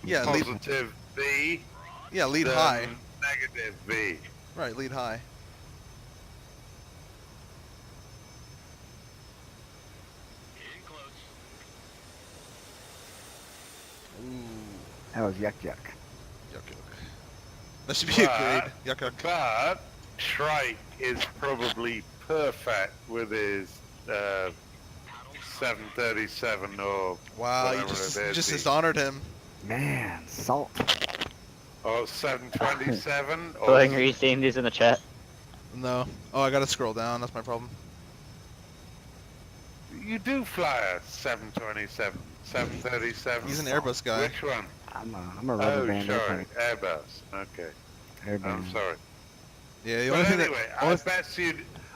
S2: Yeah,
S3: positive V.
S2: Yeah, lead
S3: than
S2: high.
S3: Negative V.
S2: Right, lead high. Ooh.
S7: That was yuck yuck.
S2: Yuck yuck. That should be a grade. Yuck yuck.
S3: But Shrike is probably perfect with his 737 or
S2: Wow, you
S3: whatever
S2: just
S3: it is.
S2: dishonored him.
S7: Man, salt.
S3: Or 727.
S1: Going, are you seeing these in the chat?
S2: No. Oh, I gotta scroll down. That's my problem.
S3: You do fly a 727, 737.
S2: He's an Airbus guy.
S3: Which one?
S7: I'm a rubber band
S3: sorry,
S7: airplane.
S3: Airbus. Okay.
S7: Airbus.
S3: I'm sorry.
S2: Yeah, the
S3: But
S2: only thing
S3: anyway,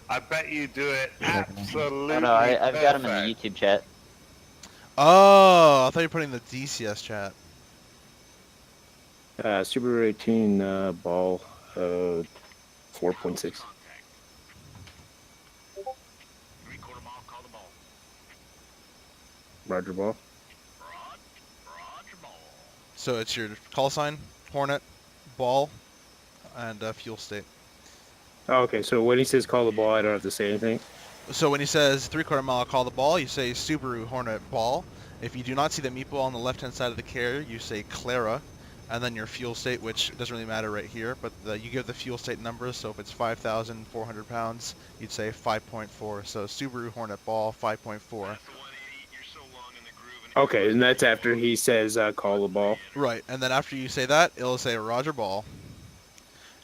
S3: I bet you do it absolutely
S1: Oh no, I've got him in the YouTube chat.
S2: Oh, I thought you were putting the DCS chat.
S10: Subaru 18 ball 4.6. Roger ball.
S2: So it's your call sign, Hornet, ball, and fuel state.
S10: Oh, okay, so when he says call the ball, I don't have to say anything.
S2: So when he says 3/4 mile, call the ball, you say Subaru Hornet ball. If you do not see the meatball on the left-hand side of the carrier, you say Clara, and then your fuel state, which doesn't really matter right here, but you give the fuel state numbers. So if it's 5,400 pounds, you'd say 5.4. So Subaru Hornet ball 5.4.
S10: Okay, and that's after he says call the ball.
S2: Right, and then after you say that, it'll say Roger ball.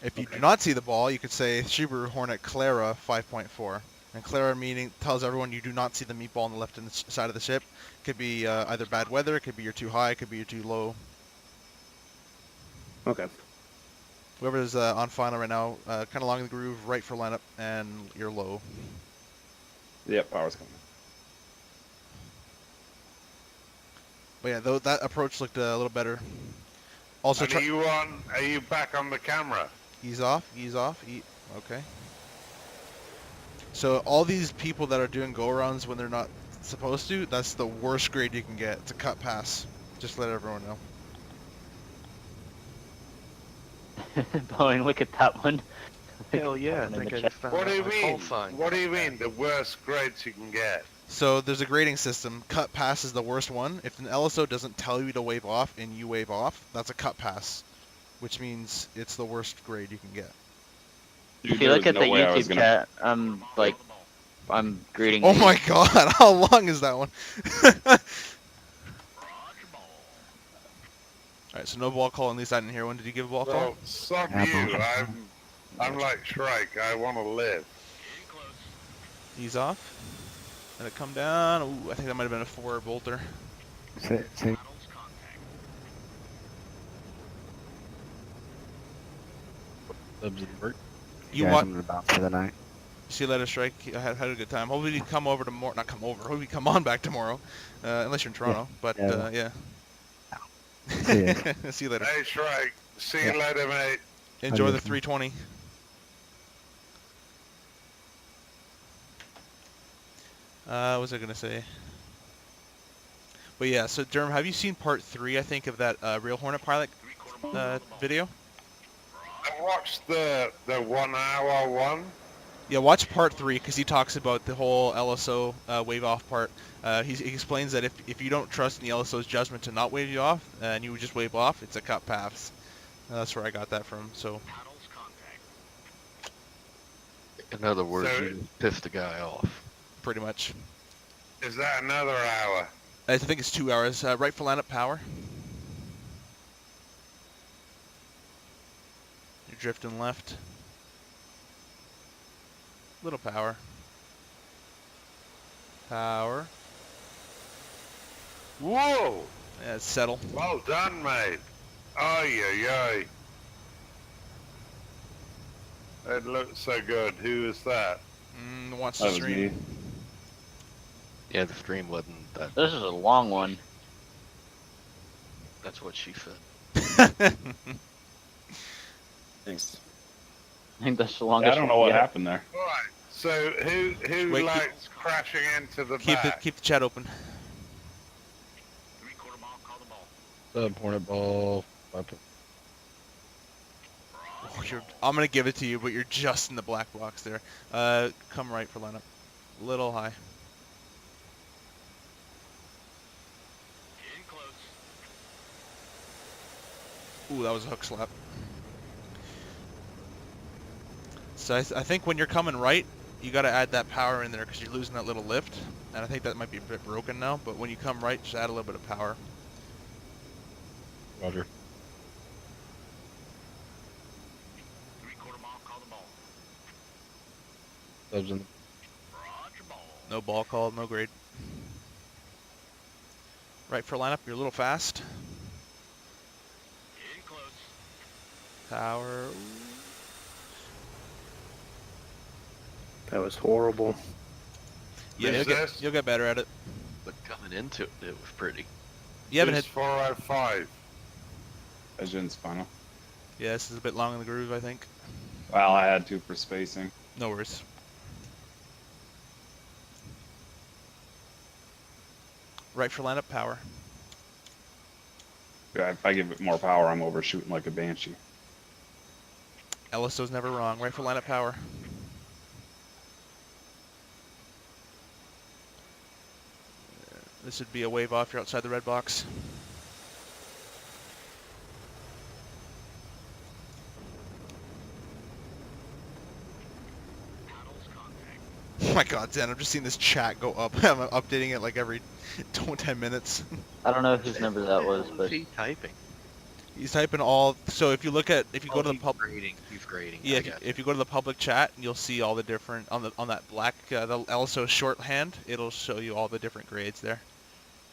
S2: If you do not see the ball, you could say Subaru Hornet Clara 5.4. And Clara meaning tells everyone you do not see the meatball on the left side of the ship. Could be either bad weather, it could be you're too high, it could be you're too low.
S10: Okay.
S2: Whoever's on final right now, kind of along the groove, right for lineup, and you're low.
S11: Yep, power's coming.
S2: But yeah, though that approach looked a little better. Also,
S3: and are you back on the camera?
S2: Ease off, okay. So all these people that are doing go-arounds when they're not supposed to, that's the worst grade you can get. It's a cut pass. Just to let everyone know.
S1: Boeing, look at that one.
S6: Hell yeah, I think I just found
S3: What do you
S6: out my
S3: mean?
S6: call sign.
S3: What do you mean? The worst grades you can get?
S2: So there's a grading system. Cut pass is the worst one. If an LSO doesn't tell you to wave off and you wave off, that's a cut pass, which means it's the worst grade you can get.
S11: Dude,
S1: If you
S11: there
S1: look
S11: was
S1: at the
S11: no way I was
S1: YouTube
S11: gonna-
S1: chat, I'm greeting.
S2: Oh
S1: these.
S2: my god, how long is that one? Alright, so no ball call, at least I didn't hear one. Did you give a ball call?
S3: Well, sub you. I'm like Shrike. I want to live.
S2: Ease off. Let it come down. Ooh, I think that might have been a 4 bolter.
S7: Sit.
S9: Subs at work.
S2: You
S7: Guys,
S2: want?
S7: I'm about for the night.
S2: See you later, Strike. I had a good time. Hopefully you come over tomorrow. Not come over. Hopefully you come on back tomorrow, unless you're in Toronto. But yeah.
S7: See ya.
S2: See you later.
S3: Hey, Shrike. See you later, mate.
S2: Enjoy the
S7: Adios, man.
S2: 320. What was I gonna say? But yeah, so Durham, have you seen part 3? I think of that Real Hornet pilot video.
S3: I watched the 1 hour one.
S2: Yeah, watch part 3 because he talks about the whole LSO wave off part. He explains that if you don't trust in the LSO's judgment to not wave you off and you would just wave off, it's a cut pass. That's where I got that from. So.
S6: In other words,
S3: So-
S6: you pissed the guy off.
S2: Pretty much.
S3: Is that another hour?
S2: I think it's 2 hours. Right for lineup power. You're drifting left. Little power. Power.
S3: Whoa!
S2: Yeah, settle.
S3: Well done, mate. Ay, ay, ay. It looks so good. Who is that?
S2: Wants
S11: That
S2: to
S11: was
S2: stream.
S11: me.
S6: Yeah, the stream wasn't that.
S1: This is a long one.
S6: That's what she said.
S11: Thanks.
S1: I think that's the
S11: Yeah,
S1: longest
S11: I don't know
S1: one
S11: what
S1: yet.
S11: happened there.
S3: Right. So who
S2: Wait,
S3: likes crashing into the
S2: Keep
S3: back?
S2: the chat open.
S5: 3/4 ball, call the ball.
S9: Hornet ball.
S2: Oh, I'm gonna give it to you, but you're just in the black box there. Come right for lineup. Little high.
S5: In close.
S2: Ooh, that was a hook slap. So I think when you're coming right, you gotta add that power in there because you're losing that little lift. And I think that might be a bit broken now, but when you come right, just add a little bit of power.
S9: Roger.
S5: 3/4 ball, call the ball.
S9: Subs in.
S5: Roger ball.
S2: No ball called, no grade. Right for lineup, you're a little fast.
S5: In close.
S2: Power.
S10: That was horrible.
S2: Yeah, you'll get better at it.
S6: But coming into it, it was pretty.
S2: You haven't
S3: Who's
S2: hit.
S3: 405?
S11: Legends final.
S2: Yeah, this is a bit long in the groove, I think.
S11: Well, I had to for spacing.
S2: No worries. Right for lineup, power.
S11: Yeah, if I give it more power, I'm overshooting like a banshee.
S2: LSO's never wrong. Right for lineup, power. This would be a wave off. You're outside the red box. Oh my god, Dan, I'm just seeing this chat go up. I'm updating it like every 10 minutes.
S1: I don't know whose number that was, but
S6: He typing.
S2: He's typing all. So if you look at, if you go to the public,
S6: He's grading.
S2: yeah,
S6: I got
S2: if you go to the public chat, you'll see all the different on that black the LSO shorthand. It'll show you all the different grades there.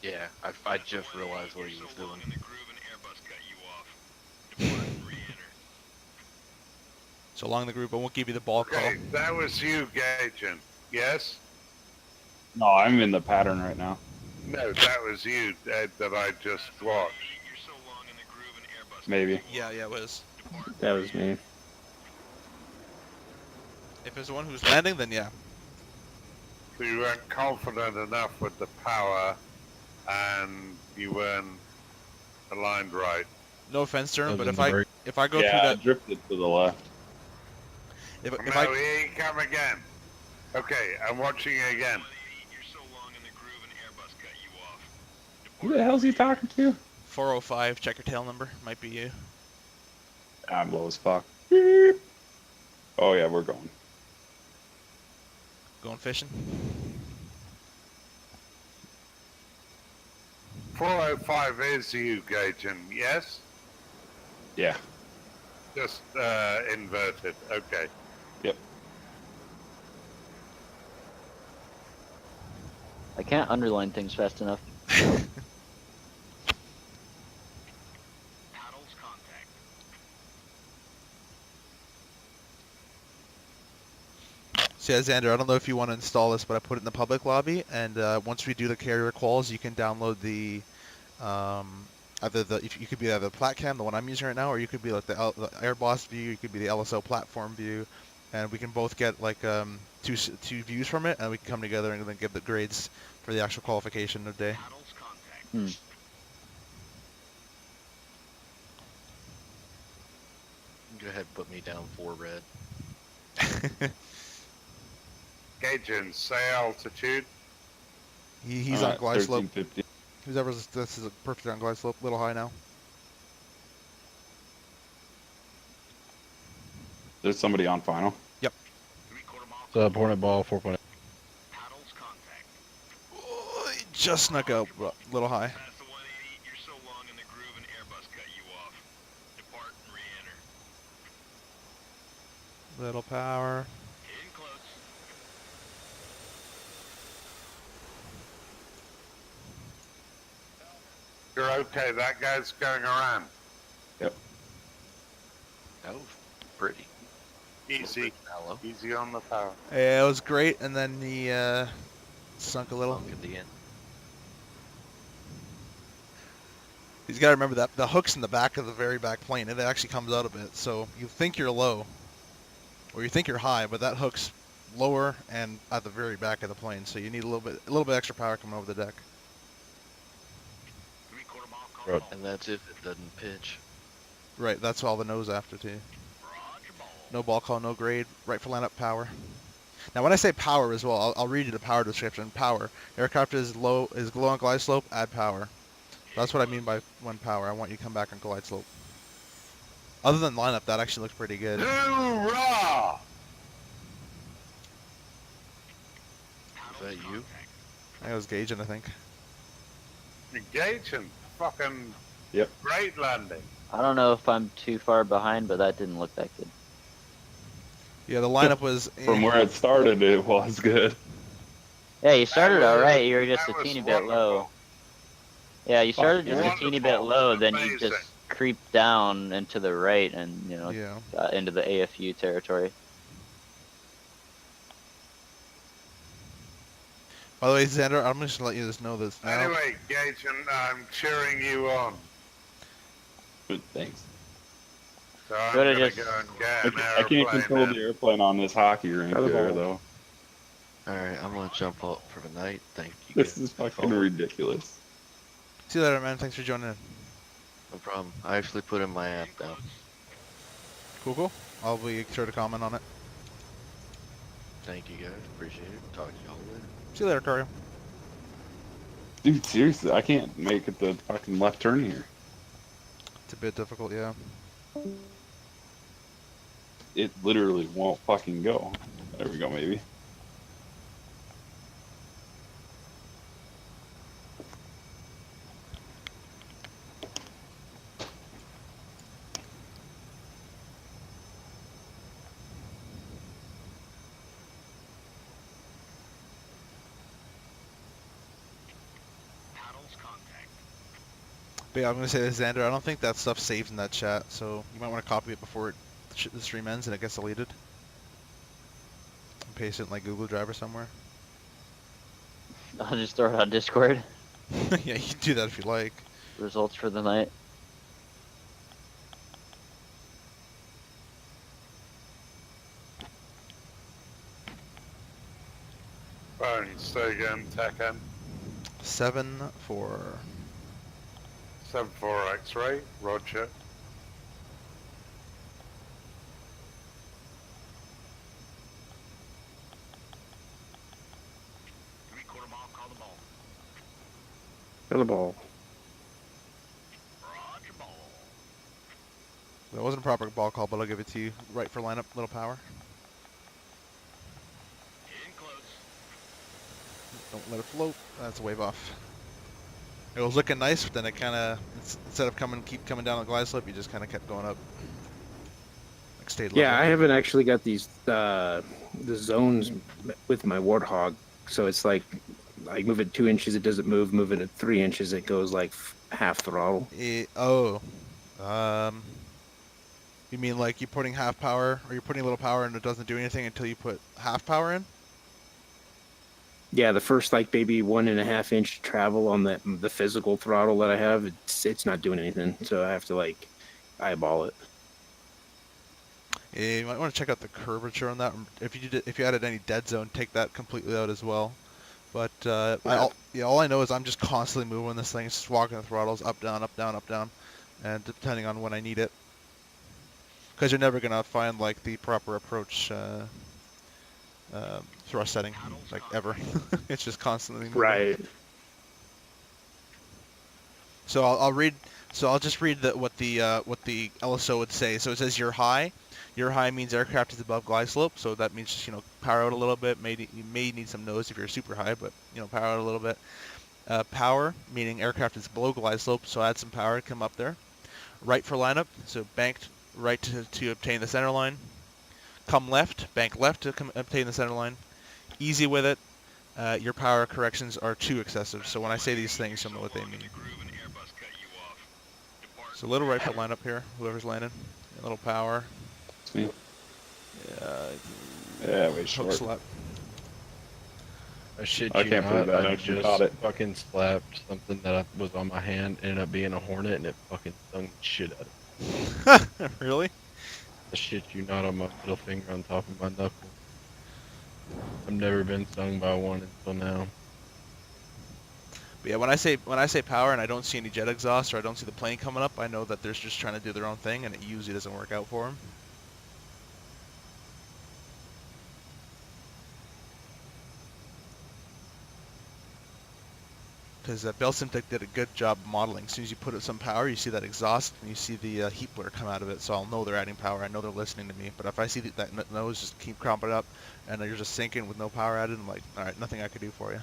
S6: Yeah, I just realized what he was doing.
S5: In the groove and Airbus cut you off. Depart and re-enter.
S2: So along the group, I won't give you the ball call.
S3: Okay, that was you, Gaijin. Yes?
S11: No, I'm in the pattern right now.
S3: No, that was you that I just watched.
S5: You're so long in the groove and Airbus.
S11: Maybe.
S2: Yeah, it was.
S10: That was me.
S2: If it's the one who's landing, then yeah.
S3: So you weren't confident enough with the power, and you weren't aligned right.
S2: No offense, sir, but
S9: Doesn't
S2: if
S9: work.
S2: I go
S11: Yeah,
S2: through
S11: I
S2: that,
S11: drifted to the left.
S2: if
S3: No,
S2: I
S3: here you come again. Okay, I'm watching you again.
S5: 180, you're so long in the groove and Airbus cut you off.
S11: Who the hell's he talking to?
S2: 405, check your tail number, might be you.
S11: I'm low as fuck. Beep. Oh yeah, we're going.
S2: Going fishing.
S3: 405 is you, Gaijin, yes?
S11: Yeah.
S3: Just inverted, okay.
S11: Yep.
S1: I can't underline things fast enough.
S5: Paddles contact.
S2: So yeah, Xander, I don't know if you want to install this, but I put it in the public lobby, and once we do the carrier calls, you can download the either you could be either the Plat Cam, the one I'm using right now, or you could be like the Airboss view, you could be the LSO platform view, and we can both get like two views from it, and we can come together and then give the grades for the actual qualification of day.
S5: Paddles contact.
S1: Hmm.
S6: Go ahead and put me down 4 red.
S3: Gaijin, say altitude.
S2: He's on glide slope.
S11: 1350.
S2: This is a perfect on glide slope, little high now.
S11: There's somebody on final.
S5: 3/4 mile.
S9: Sub Hornet ball 4.8.
S5: Paddles contact.
S2: Oh, he just snuck out, little high.
S5: Past the 180, you're so long in the groove and Airbus cut you off. Depart and re-enter.
S2: Little power.
S5: In close.
S3: You're okay, that guy's going around.
S11: Yep.
S6: That was pretty.
S3: Easy.
S6: Hello.
S3: Easy on the power.
S2: Yeah, it was great, and then he sunk a little.
S6: Sunk at the end.
S2: He's got to remember that the hook's in the back of the very back plane. It actually comes out a bit, so you think you're low, or you think you're high, but that hook's lower and at the very back of the plane, so you need a little bit extra power coming over the deck.
S9: Right.
S6: And that's if it doesn't pitch.
S2: Right, that's all the nose after too. No ball call, no grade, right for lineup power. Now when I say power as well, I'll read you the power description. Power. Aircraft is glow on glide slope, add power. That's what I mean by when power. I want you to come back on glide slope. Other than lineup, that actually looks pretty good.
S3: Hoorah!
S6: Is that you?
S2: I was gauging, I think.
S3: Engaging. Fucking
S11: Yep.
S3: great landing.
S1: I don't know if I'm too far behind, but that didn't look that good.
S2: Yeah, the lineup was...
S11: From where it started, it was good.
S1: Yeah, you started
S3: That was-
S1: alright, you were just
S3: that
S1: a
S3: was
S1: teeny bit low.
S3: wonderful.
S1: Yeah, you started just a teeny bit
S3: Wonderful.
S1: low, then you
S3: Amazing.
S1: just creeped down and to the right and, you know,
S2: Yeah.
S1: got into the AFU territory.
S2: By the way, Xander, I'm just gonna let you just know this now.
S3: Anyway, Gajan, I'm cheering you on.
S11: But thanks.
S3: So I'm
S1: Coulda
S3: gonna
S1: just-
S3: go and get
S11: I
S3: an
S11: can't
S3: airplane
S11: control
S3: in.
S11: the airplane on this hockey rink
S10: Other
S11: there,
S10: ball.
S11: though.
S6: Alright, I'm gonna jump up for the night. Thank you.
S11: This
S6: guys.
S11: is fucking ridiculous.
S2: See you later, man. Thanks for joining in.
S6: No problem. I actually put in my app down.
S2: Cool, cool. I'll be sure to comment on it.
S6: Thank you guys. Appreciate it. Talk to y'all later.
S2: See you later, Cario.
S11: Dude, seriously, I can't make it the fucking left turn here.
S2: It's a bit difficult, yeah.
S11: It literally won't fucking go. There we go, maybe.
S2: But yeah, I'm gonna say this, Xander. I don't think that stuff saves in that chat, so you might want to copy it before the stream ends and it gets deleted. And paste it in like Google Drive or somewhere.
S1: I'll just throw it on Discord.
S2: Yeah, you can do that if you like.
S1: Results for the night.
S3: Phone, stay again, Tekken.
S2: 7-4.
S3: 7-4 X-ray, roger.
S10: Another ball.
S2: That wasn't a proper ball call, but I'll give it to you. Right for lineup, little power. Don't let it float. That's a wave off. It was looking nice, but then it kind of, instead of keep coming down the glide slope, you just kind of kept going up. Like stayed level.
S10: Yeah, I haven't actually got these the zones with my Warthog, so it's like move it 2 inches, it doesn't move. Move it at 3 inches, it goes like half throttle.
S2: You mean like you're putting half power, or you're putting a little power and it doesn't do anything until you put half power in?
S10: Yeah, the first like maybe 1.5 inch travel on the physical throttle that I have, it's not doing anything, so I have to like eyeball it.
S2: Yeah, you might want to check out the curvature on that. If you added any dead zone, take that completely out as well. But all I know is I'm just constantly moving this thing, just walking the throttles up, down, up, down, up, down, and depending on when I need it. Because you're never gonna find like the proper approach thrust setting, like ever. It's just constantly moving.
S10: Right.
S2: So I'll read. So I'll just read what the LSO would say. So it says your high. Your high means aircraft is above glide slope. So that means just, power out a little bit. You may need some nose if you're super high, but power out a little bit. Power meaning aircraft is below glide slope. So add some power, come up there. Right for lineup. So banked right to obtain the center line. Come left, bank left to obtain the center line. Easy with it. Your power corrections are too excessive. So when I say these things, you'll know what they mean. So little right foot lineup here, whoever's landing. A little power.
S11: It's me. Yeah, way
S2: Hook
S11: short.
S2: slap.
S9: I shit
S11: I
S9: you
S11: can't believe
S9: not,
S11: that
S9: I
S11: actually caught
S9: just
S11: it.
S9: fucking slapped something that was on my hand, ended up being a hornet, and it fucking stung the shit out of me.
S2: Really?
S9: I shit you not, on my middle finger on top of my knuckle. I've never been stung by one until now.
S2: But yeah, when I say power and I don't see any jet exhaust or I don't see the plane coming up, I know that they're just trying to do their own thing, and it usually doesn't work out for them. Because Belsimtech did a good job modeling. As soon as you put some power, you see that exhaust, and you see the heat blur come out of it, so I'll know they're adding power. I know they're listening to me. But if I see that nose just keep cropping up, and you're just sinking with no power added, I'm like, alright, nothing I can do for you.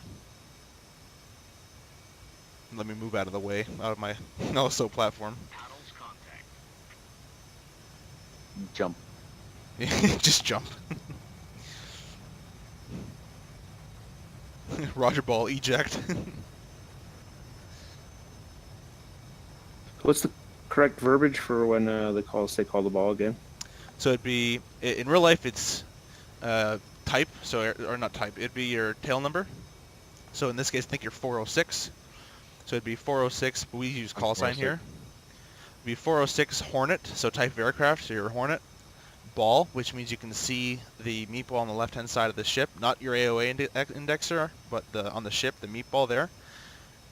S2: Let me move out of the way, out of my LSO platform.
S1: Jump.
S2: Just jump. Roger ball, eject.
S10: What's the correct verbiage for when they call the ball again?
S2: So it'd be, in real life, it's type, or not type, it'd be your tail number. So in this case, think you're 406. So it'd be 406, but we use call sign here. It'd be 406 Hornet, so type of aircraft, so you're a Hornet. Ball, which means you can see the meatball on the left-hand side of the ship, not your AOA indexer, but on the ship, the meatball there.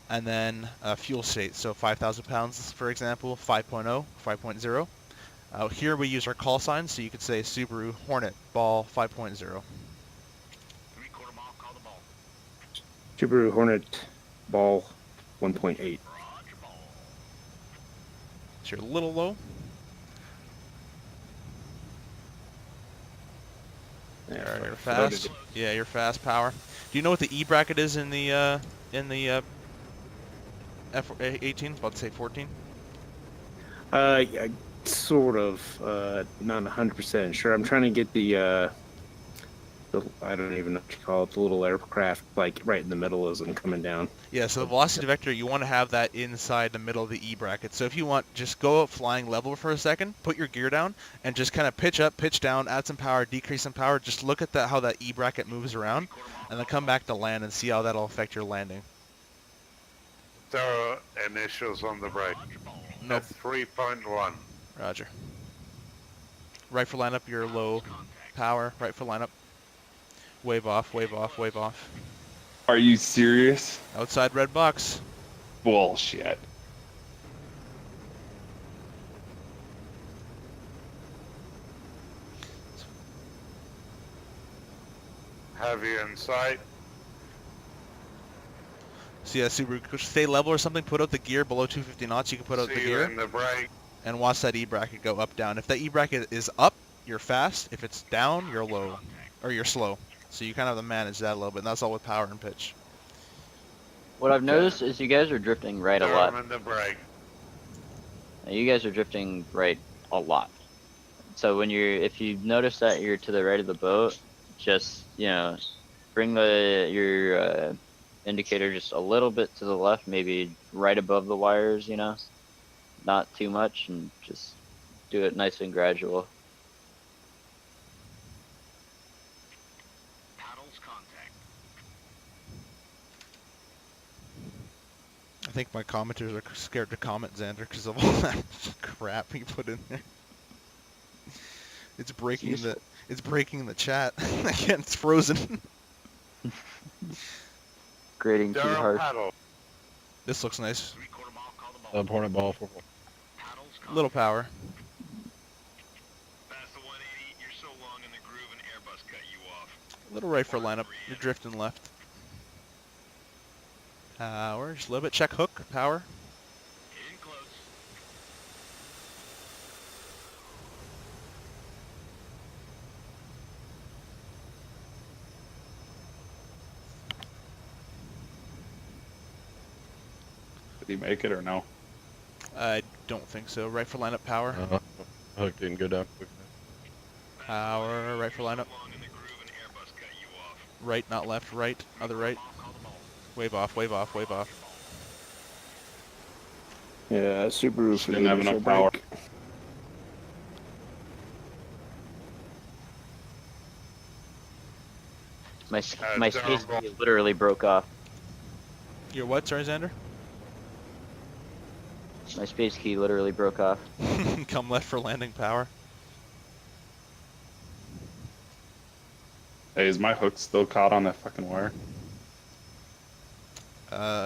S2: And then fuel state, so 5,000 pounds, for example, 5.0, 5.0. Here we use our call sign, so you could say Subaru Hornet Ball 5.0.
S10: Subaru Hornet Ball 1.8.
S2: So you're a little low.
S10: Yeah,
S2: You're fast. Yeah, you're fast power. Do you know what the E bracket is in the F-18? About to say 14.
S10: Yeah, sort of. Not 100% sure. I'm trying to get the I don't even know what you call it, the little aircraft, like right in the middle as I'm coming down.
S2: Yeah, so the velocity vector, you want to have that inside the middle of the E bracket. So if you want, just go up flying level for a second, put your gear down, and just kind of pitch up, pitch down, add some power, decrease some power. Just look at how that E bracket moves around, and then come back to land and see how that'll affect your landing.
S3: Throw initials on the brake.
S2: Nope.
S3: 3.1.
S2: Roger. Right for lineup, you're low power. Right for lineup. Wave off, wave off, wave off.
S11: Are you serious?
S2: Outside red box.
S11: Bullshit.
S3: Have you in sight?
S2: So yeah, Subaru, stay level or something. Put out the gear below 250 knots. You can put out the gear.
S3: In the brake.
S2: And watch that E bracket go up, down. If that E bracket is up, you're fast. If it's down, you're low. Or you're slow. So you kind of have to manage that a little bit, and that's all with power and pitch.
S1: What I've noticed is you guys are drifting right a lot.
S3: In the brake.
S1: You guys are drifting right a lot. So if you notice that you're to the right of the boat, just, bring your indicator just a little bit to the left, maybe right above the wires, not too much, and just do it nice and gradual.
S2: I think my commenters are scared to comment, Xander, because of all that crap you put in there. It's breaking the chat. Again, it's frozen.
S1: Grading too hard.
S2: This looks nice.
S9: Hornet Ball 4.
S2: Little power. Little right for lineup. You're drifting left. Power, just a little bit. Check hook, power.
S11: Did he make it or no?
S2: I don't think so. Right for lineup, power.
S9: Hook didn't go down quick enough.
S2: Power, right for lineup. Right, not left, right, other right. Wave off, wave off, wave off.
S10: Yeah, Subaru
S11: didn't have enough power.
S1: My space key literally broke off.
S2: Your what, sorry, Xander?
S1: My space key literally broke off.
S2: Come left for landing power.
S11: Hey, is my hook still caught on that fucking wire?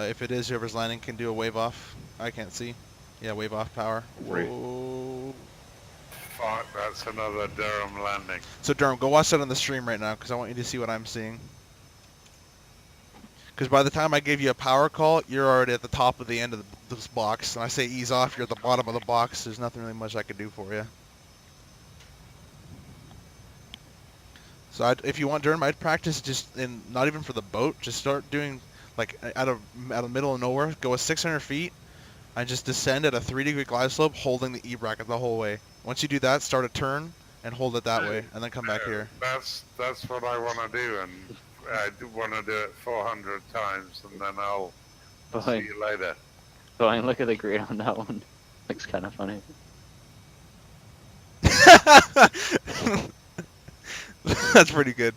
S2: If it is, whoever's landing can do a wave off. I can't see. Yeah, wave off power.
S11: Great.
S2: Whoa.
S3: Fuck, that's another Durham landing.
S2: So Durham, go watch that on the stream right now, because I want you to see what I'm seeing. Because by the time I gave you a power call, you're already at the top of the end of this box. And I say ease off, you're at the bottom of the box. There's nothing really much I could do for you. So if you want Durham, I'd practice just in, not even for the boat, just start doing like out of middle of nowhere, go a 600 feet, and just descend at a 3-degree glide slope, holding the E bracket the whole way. Once you do that, start a turn and hold it that way, and then come back here.
S3: That's what I want to do, and I do want to do it 400 times, and then I'll see you later.
S1: Going, look at the grade on that one. Looks kind of funny.
S2: That's pretty good.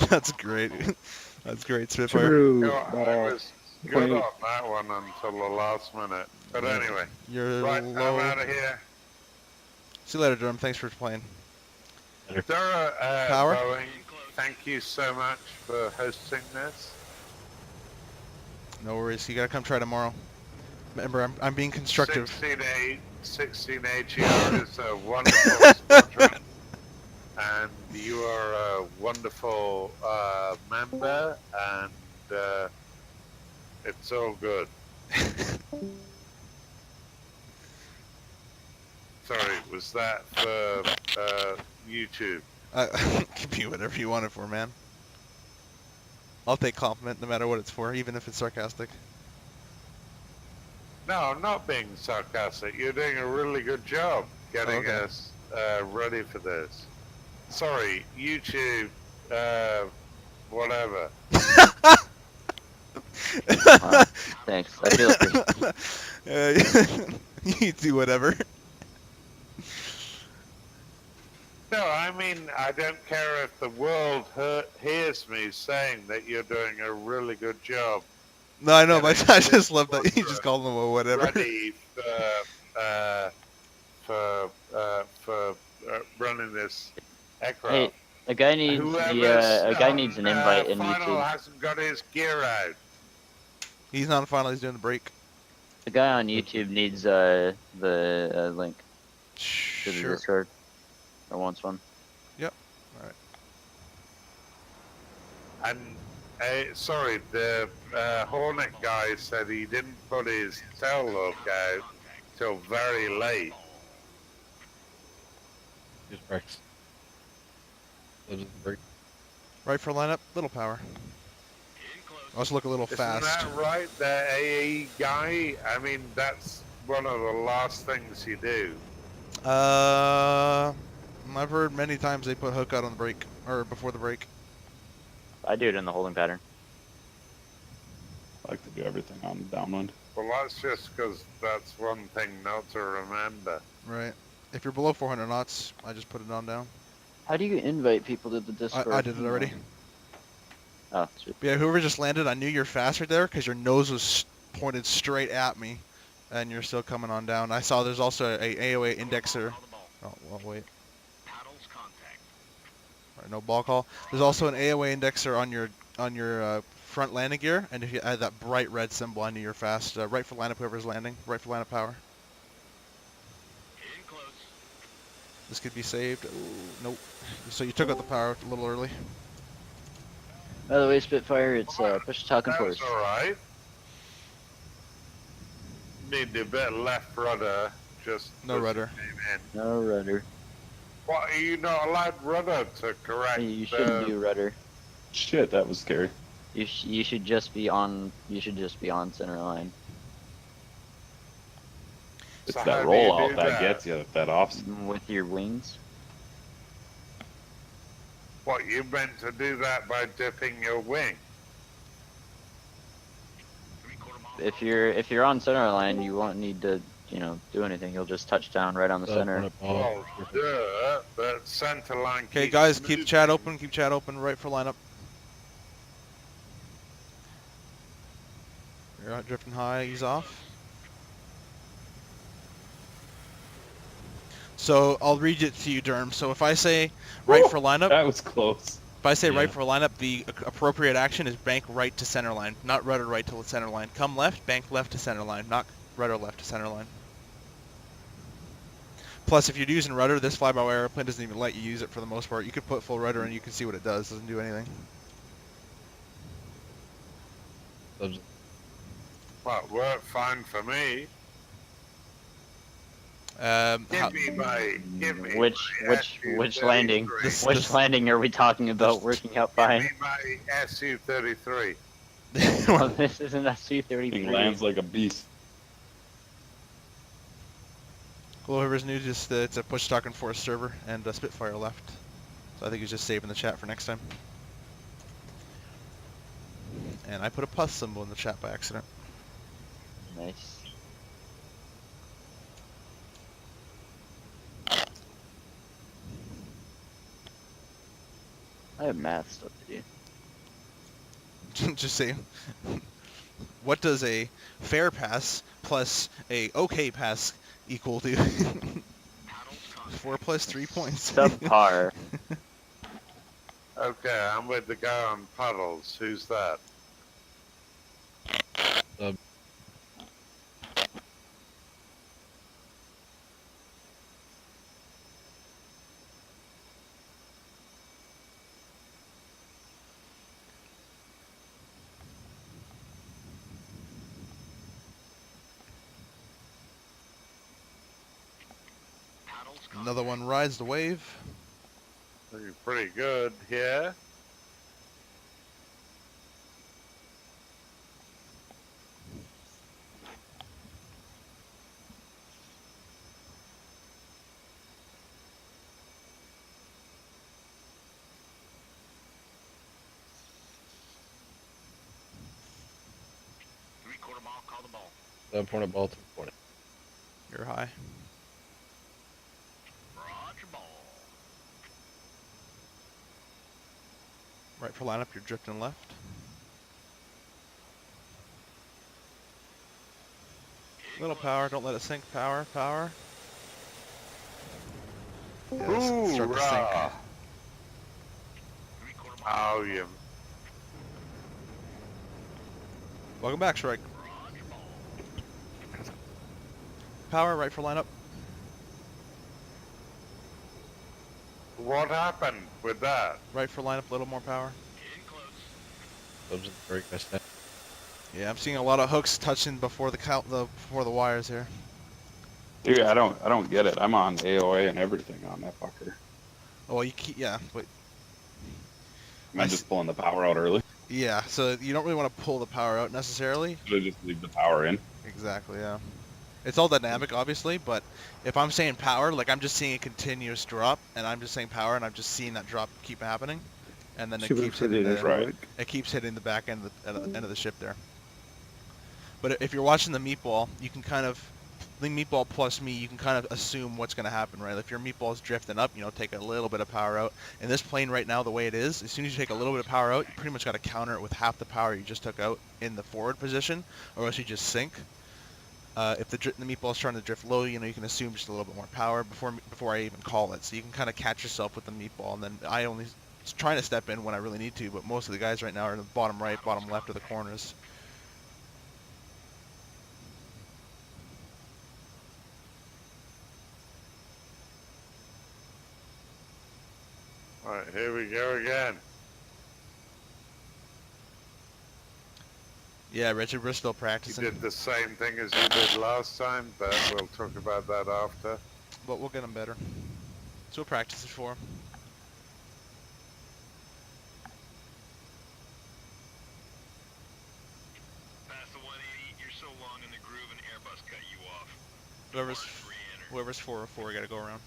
S2: That's great. That's great, Spitfire.
S10: True.
S3: I was good on that one until the last minute. But anyway,
S2: You're
S3: right,
S2: low.
S3: I'm out of here.
S2: See you later, Durham. Thanks for playing.
S3: Power? Boeing, thank you so much for hosting this.
S2: No worries. You gotta come try tomorrow. Remember, I'm being constructive.
S3: 16 AGR is a wonderful squadron, and you are a wonderful member, and it's all good. Sorry, was that for YouTube?
S2: Can be whatever you want it for, man. I'll take compliment no matter what it's for, even if it's sarcastic.
S3: No, I'm not being sarcastic. You're doing a really good job getting us ready for this. Sorry, YouTube, whatever.
S1: Thanks. I feel
S2: You do whatever.
S3: No, I mean, I don't care if the world hears me saying that you're doing a really good job.
S2: No, I know, but I just love that you just call them a whatever.
S3: Ready for running this aircraft.
S1: Hey, a guy needs a guy needs an invite in
S3: Final
S1: YouTube.
S3: hasn't got his gear out.
S2: He's not on final. He's doing the break.
S1: The guy on YouTube needs the link to the Discord, or wants one.
S2: Yep. All right.
S3: And sorry, the Hornet guy said he didn't put his tail look out till very late.
S9: Just breaks. Break.
S2: Right for lineup, little power. Also look a little fast.
S3: Isn't that right, the AE guy? I mean, that's one of the last things you do.
S2: I've heard many times they put hook out on the break, or before the break.
S1: I do it in the holding pattern.
S11: I like to do everything on downwind.
S3: Well, that's just because that's one thing not to remember.
S2: Right. If you're below 400 knots, I just put it on down.
S1: How do you invite people to the Discord?
S2: I did it already.
S1: Oh, sweet.
S2: Yeah, whoever just landed, I knew you're faster there because your nose was pointed straight at me, and you're still coming on down. I saw there's also a AOA indexer. Oh, well, wait. Right, no ball call. There's also an AOA indexer on your front landing gear, and if you add that bright red symbol, I knew you're fast. Right for lineup, whoever's landing. Right for lineup power. This could be saved. Ooh, nope. So you took out the power a little early.
S1: By the way, Spitfire, it's push talking
S3: That's
S1: force.
S3: alright. Need a bit of left rudder, just...
S2: No rudder.
S1: No rudder.
S3: What, are you not allowed rudder to correct?
S1: You shouldn't do rudder.
S11: Shit, that was scary.
S1: You should just be on. You should just be on center line.
S11: It's
S3: So
S11: that
S3: how do you
S11: rollout
S3: do
S11: that
S3: that?
S11: gets you, that off.
S1: With your wings.
S3: What, you meant to do that by dipping your wing?
S1: if you're on center line, you won't need to, do anything. You'll just touch down right on the center.
S3: Well, duh, but center line.
S2: Okay,
S3: keeps
S2: guys, keep
S3: moving.
S2: chat open. Keep chat open. Right for lineup. You're out drifting high. Ease off. So I'll read it to you, Derm. So if I say right for lineup,
S11: That was close.
S2: if I say right
S6: Yeah.
S2: for lineup, the appropriate action is bank right to center line, not rudder right to center line. Come left, bank left to center line, not rudder left to center line. Plus, if you're using rudder, this fly-by-wire airplane doesn't even let you use it for the most part. You could put full rudder and you can see what it does. It doesn't do anything.
S3: Well, worked fine for me. Give me
S1: Which landing? Which landing are we talking about working out
S3: Give
S1: fine?
S3: me my SU-33.
S1: Well, this isn't a
S11: He
S1: Su-33.
S11: lands like a beast.
S2: Whoever's new, just it's a push stock and force server and a Spitfire left. So I think he's just saving the chat for next time. And I put a plus symbol in the chat by accident.
S1: Nice. I have math stuff to do.
S2: Just say, what does a fair pass plus a okay pass equal to? 4 plus 3 points.
S1: Subpar.
S3: Okay, I'm with the guy on puddles. Who's that?
S2: Another one rides the wave.
S3: Looking pretty good here.
S5: Three-quarter ball, call the ball.
S9: 7-point ball, 2-point.
S2: You're high.
S5: Roger ball.
S2: Right for lineup, you're drifting left. Little power, don't let it sink. Power, power. Yeah, let's start to sink.
S3: Hoorah!
S5: Three-quarter ball.
S3: Oh, you.
S2: Welcome back, Shrike.
S5: Roger ball.
S2: Power, right for lineup.
S3: What happened with that?
S2: Right for lineup, little more power.
S5: In close.
S9: Subs in the break, nice net.
S2: Yeah, I'm seeing a lot of hooks touching before before the wires here.
S11: Dude, I don't get it. I'm on AOA and everything on that fucker.
S2: Oh, well, you keep, yeah, but
S11: Am I just pulling the power out early?
S2: yeah, so you don't really want to pull the power out necessarily.
S11: Should I just leave the power in?
S2: Exactly, yeah. It's all dynamic, obviously, but if I'm saying power, like I'm just seeing a continuous drop, and I'm just saying power, and I'm just seeing that drop keep happening, and then it keeps hitting it keeps hitting the back end of the end of the ship there. But if you're watching the meatball, you can kind of, the meatball plus me, you can kind of assume what's going to happen, right? If your meatball's drifting up, take a little bit of power out. And this plane right now, the way it is, as soon as you take a little bit of power out, you pretty much got to counter it with half the power you just took out in the forward position, or else you just sink. If the meatball's trying to drift low, you can assume just a little bit more power before I even call it. So you can kind of catch yourself with the meatball, and then I only trying to step in when I really need to, but most of the guys right now are in the bottom right, bottom left of the corners.
S3: Alright, here we go again.
S2: Yeah, Richard, we're still
S3: You
S2: practicing.
S3: did the same thing as you did last time, but we'll talk about that after.
S2: But we'll get them better. So we'll practice it for 'em.
S5: Past the 180, you're so long in the groove, an Airbus cut you off.
S2: Whoever's 404, we gotta go around.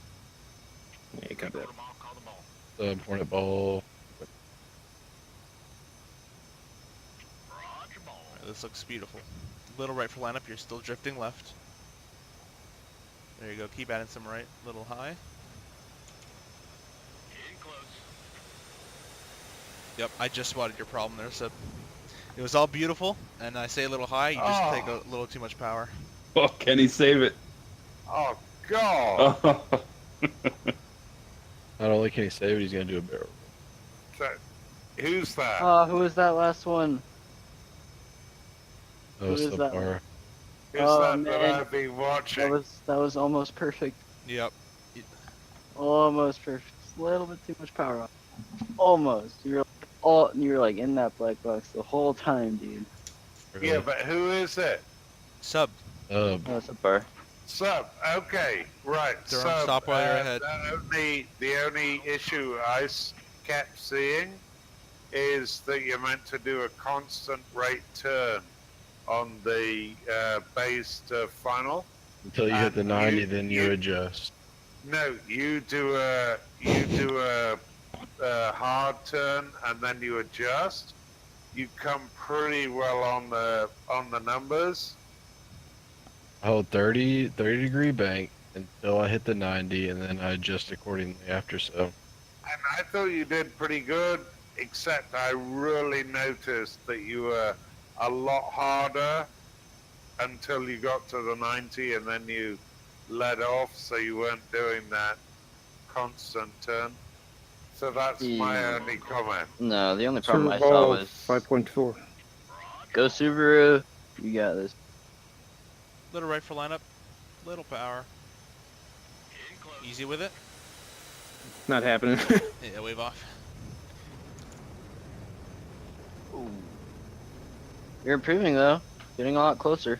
S10: Yeah, you got that.
S5: Three-quarter ball, call the ball.
S9: 7-point ball.
S5: Roger ball.
S2: Alright, this looks beautiful. Little right for lineup. You're still drifting left. There you go. Keep adding some right. Little high.
S5: In close.
S2: Yep, I just spotted your problem there, so it was all beautiful, and I say a little high, you just take a little too much power.
S11: Oh, can he save it?
S3: Oh, God.
S11: Oh.
S9: Not only can he save it, he's gonna do a barrel.
S3: So, who's that?
S1: Who was that last one?
S9: Oh,
S1: Who is
S9: so
S1: that?
S9: far.
S3: Who's
S1: Oh,
S3: that that
S1: man.
S3: I've been watching?
S1: That was almost perfect.
S2: Yep.
S1: Almost perfect. Just a little bit too much power on. Almost. You were like in that black box the whole time, dude.
S9: Really.
S3: Yeah, but who is it?
S2: Sub.
S1: Oh, it's a bar.
S3: Sub. Okay, right.
S2: Durham,
S3: Sub.
S2: stop while you're ahead.
S3: The only issue I kept seeing is that you're meant to do a constant rate turn on the base to final.
S9: Until you hit the
S3: And
S9: 90, then you adjust.
S3: No, you do a hard turn and then you adjust. You come pretty well on the numbers.
S9: I hold 30 degree bank until I hit the 90, and then I adjust accordingly after so.
S3: And I thought you did pretty good, except I really noticed that you were a lot harder until you got to the 90, and then you let off, so you weren't doing that constant turn. So that's my only comment.
S1: No, the only problem I saw was
S10: 5.4.
S1: go Subaru. You got this.
S2: Little right for lineup. Little power. Easy with it.
S10: Not happening.
S2: Yeah, wave off.
S1: Ooh. You're improving though. Getting a lot closer.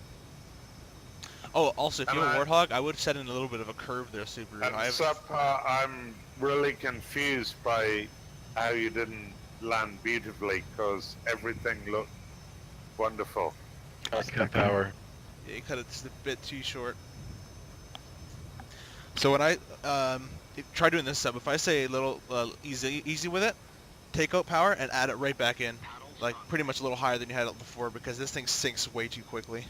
S2: Oh, also, if you have a Warthog, I would set in a little bit of a curve there, Subaru.
S3: And subpar, I'm really confused by how you didn't land beautifully, because everything looked wonderful.
S9: Cut power.
S2: Yeah, you cut it just a bit too short. So when I try doing this sub, if I say a little easy with it, take out power and add it right back in, like pretty much a little higher than you had it before, because this thing sinks way too quickly.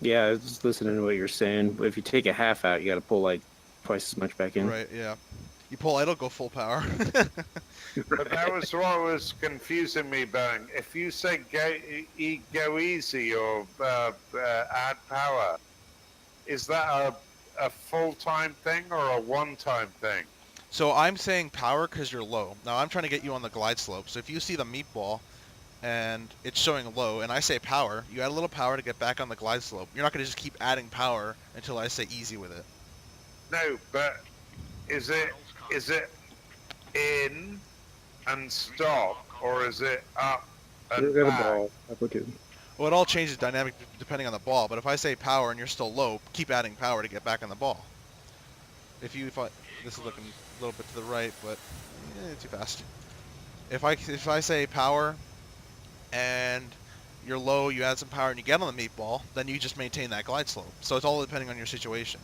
S10: Yeah, I was just listening to what you're saying. But if you take a half out, you got to pull like twice as much back in.
S2: Right, yeah. You pull idle, go full power.
S3: But that was what was confusing me, Bang. If you say go easy or add power, is that a full-time thing or a one-time thing?
S2: So I'm saying power because you're low. Now I'm trying to get you on the glide slope. So if you see the meatball and it's showing low and I say power, you add a little power to get back on the glide slope. You're not going to just keep adding power until I say easy with it.
S3: No, but is it in and stop, or is it up and
S10: Got a
S3: back?
S10: ball. Up or two.
S2: Well, it all changes dynamic depending on the ball, but if I say power and you're still low, keep adding power to get back on the ball. This is looking a little bit to the right, but too fast. If I say power and you're low, you add some power and you get on the meatball, then you just maintain that glide slope. So it's all depending on your situation.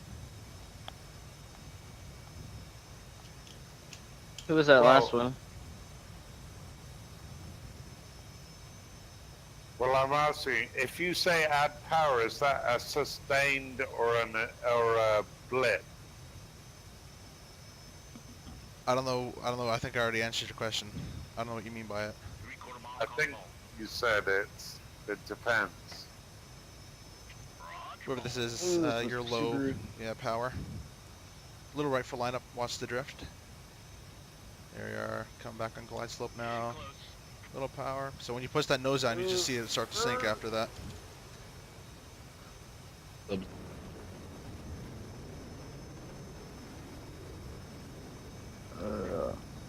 S1: Who was that last one?
S3: Well, I'm asking, if you say add power, is that a sustained or a blip?
S2: I don't know. I think I already answered your question. I don't know what you mean by it.
S3: I think you said it depends.
S2: Whoever this is, you're low. Yeah, power. Little right for lineup. Watch the drift. There you are. Come back on glide slope now. Little power. So when you push that nose down, you just see it start to sink after that.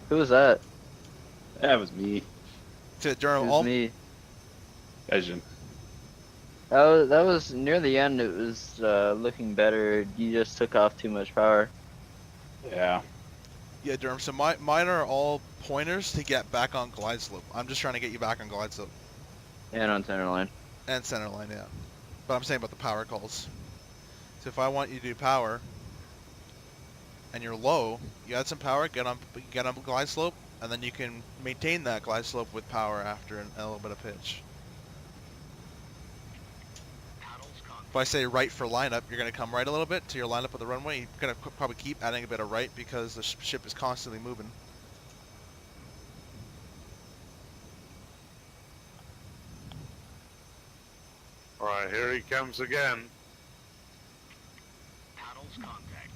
S1: Who was that?
S11: That was me.
S2: To Durham,
S1: It was me.
S11: Asian.
S1: That was near the end. It was looking better. You just took off too much power.
S11: Yeah.
S2: Yeah, Durham. So mine are all pointers to get back on glide slope. I'm just trying to get you back on glide slope.
S1: And on center line.
S2: And center line, yeah. But I'm saying about the power calls. So if I want you to do power, and you're low, you add some power, get on glide slope, and then you can maintain that glide slope with power after a little bit of pitch. If I say right for lineup, you're going to come right a little bit to your lineup of the runway. You're going to probably keep adding a bit of right because the ship is constantly moving.
S3: All right, here he comes again.
S5: Paddles contact.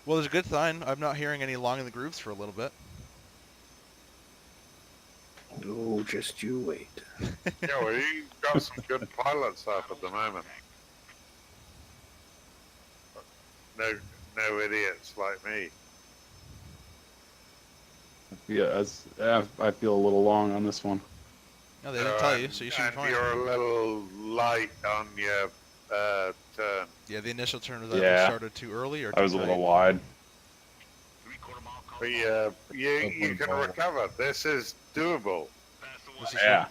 S2: Well, there's a good sign. I'm not hearing any long in the grooves for a little bit.
S10: Oh, just you wait.
S3: Yeah, well, you got some good pilots up at the moment. No idiots like me.
S11: Yeah, I feel a little long on this one.
S2: No, they didn't tell you, so you should be
S3: And
S2: fine.
S3: you're a little light on your turn.
S2: Yeah, the initial turn was either
S11: Yeah.
S2: started too early or too
S11: I was a little
S2: tight.
S11: wide.
S3: But you can recover. This is doable.
S2: This is
S11: Yeah.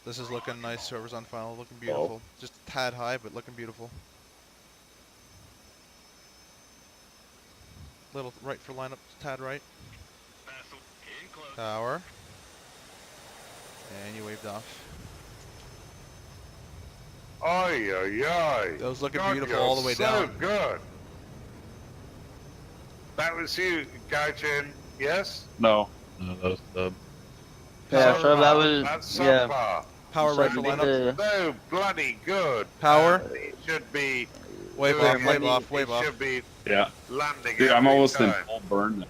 S2: This is looking nice. Whoever's on final, looking beautiful. Just a tad high, but looking beautiful. Little right for lineup, tad right. Power. And you waved off.
S3: Oi, oi, oi.
S2: That was looking
S3: God,
S2: beautiful
S3: you're
S2: all the way down.
S3: So good. That was you, Gaijin, yes?
S11: No.
S9: No, that was the.
S1: Yeah, so that
S3: That's
S1: was yeah.
S3: subpar.
S2: Power
S1: So
S2: right
S1: you
S2: for
S1: did
S2: lineup.
S1: the-
S3: So bloody good.
S2: Power.
S3: It should be
S2: Wave
S3: doing
S2: off,
S3: it-
S2: wave off, wave
S3: it
S2: off.
S3: should be
S11: Yeah.
S3: landing.
S11: Dude, I'm
S3: every
S11: almost in
S3: time.
S11: full burn now.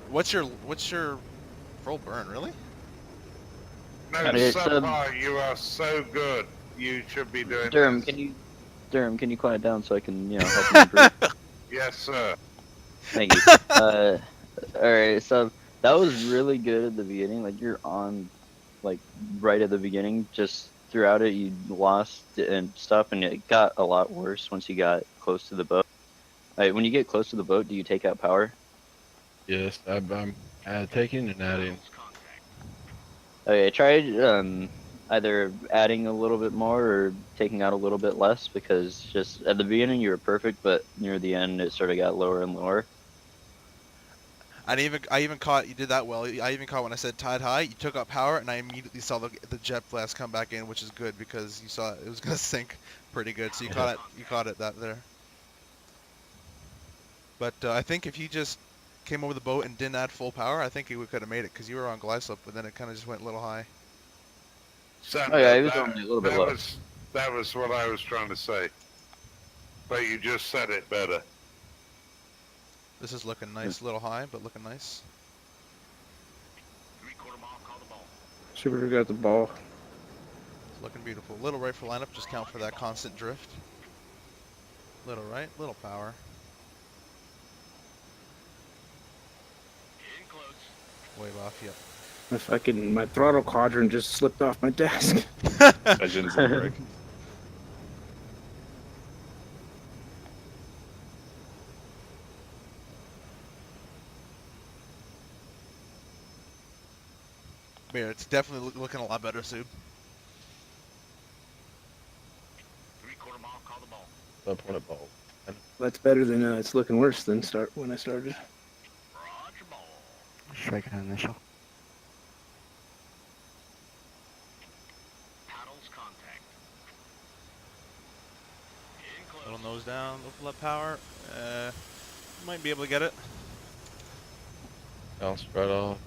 S2: What's your full burn? Really?
S3: No,
S1: It's,
S3: subpar. You are so good. You should be doing
S1: Durham,
S3: this.
S1: Durham, can you quiet down so I can, help you improve?
S3: Yes, sir.
S1: Thank you. Alright, so that was really good at the beginning. Like, you're on, like, right at the beginning. Just throughout it, you lost and stuff, and it got a lot worse once you got close to the boat. Like, when you get close to the boat, do you take out power?
S9: Yes, I'm taking and adding.
S1: Okay, try either adding a little bit more or taking out a little bit less, because just at the beginning you were perfect, but near the end it sort of got lower and lower.
S2: I even caught you did that well. I even caught when I said tide high. You took out power, and I immediately saw the jet blast come back in, which is good because you saw it was gonna sink pretty good. So you caught it. You caught it that there. But I think if you just came over the boat and didn't add full power, I think we could have made it because you were on glide slope, but then it kind of just went a little high.
S3: Sandra,
S1: Oh yeah, it was only a little bit low.
S3: That was what I was trying to say. But you just said it better.
S2: This is looking nice, a little high, but looking nice.
S10: Super got the ball.
S2: It's looking beautiful. Little right for lineup, just count for that constant drift. Little right, little power. Wave off, yep.
S10: My throttle quadrant just slipped off my desk.
S11: Engine's in break.
S2: Yeah, it's definitely looking a lot better, Sub.
S9: Up on a ball.
S10: That's better than it's looking worse than when I started.
S7: Strike an initial.
S2: Little nose down, little left power. Might be able to get it.
S9: Bounce right off.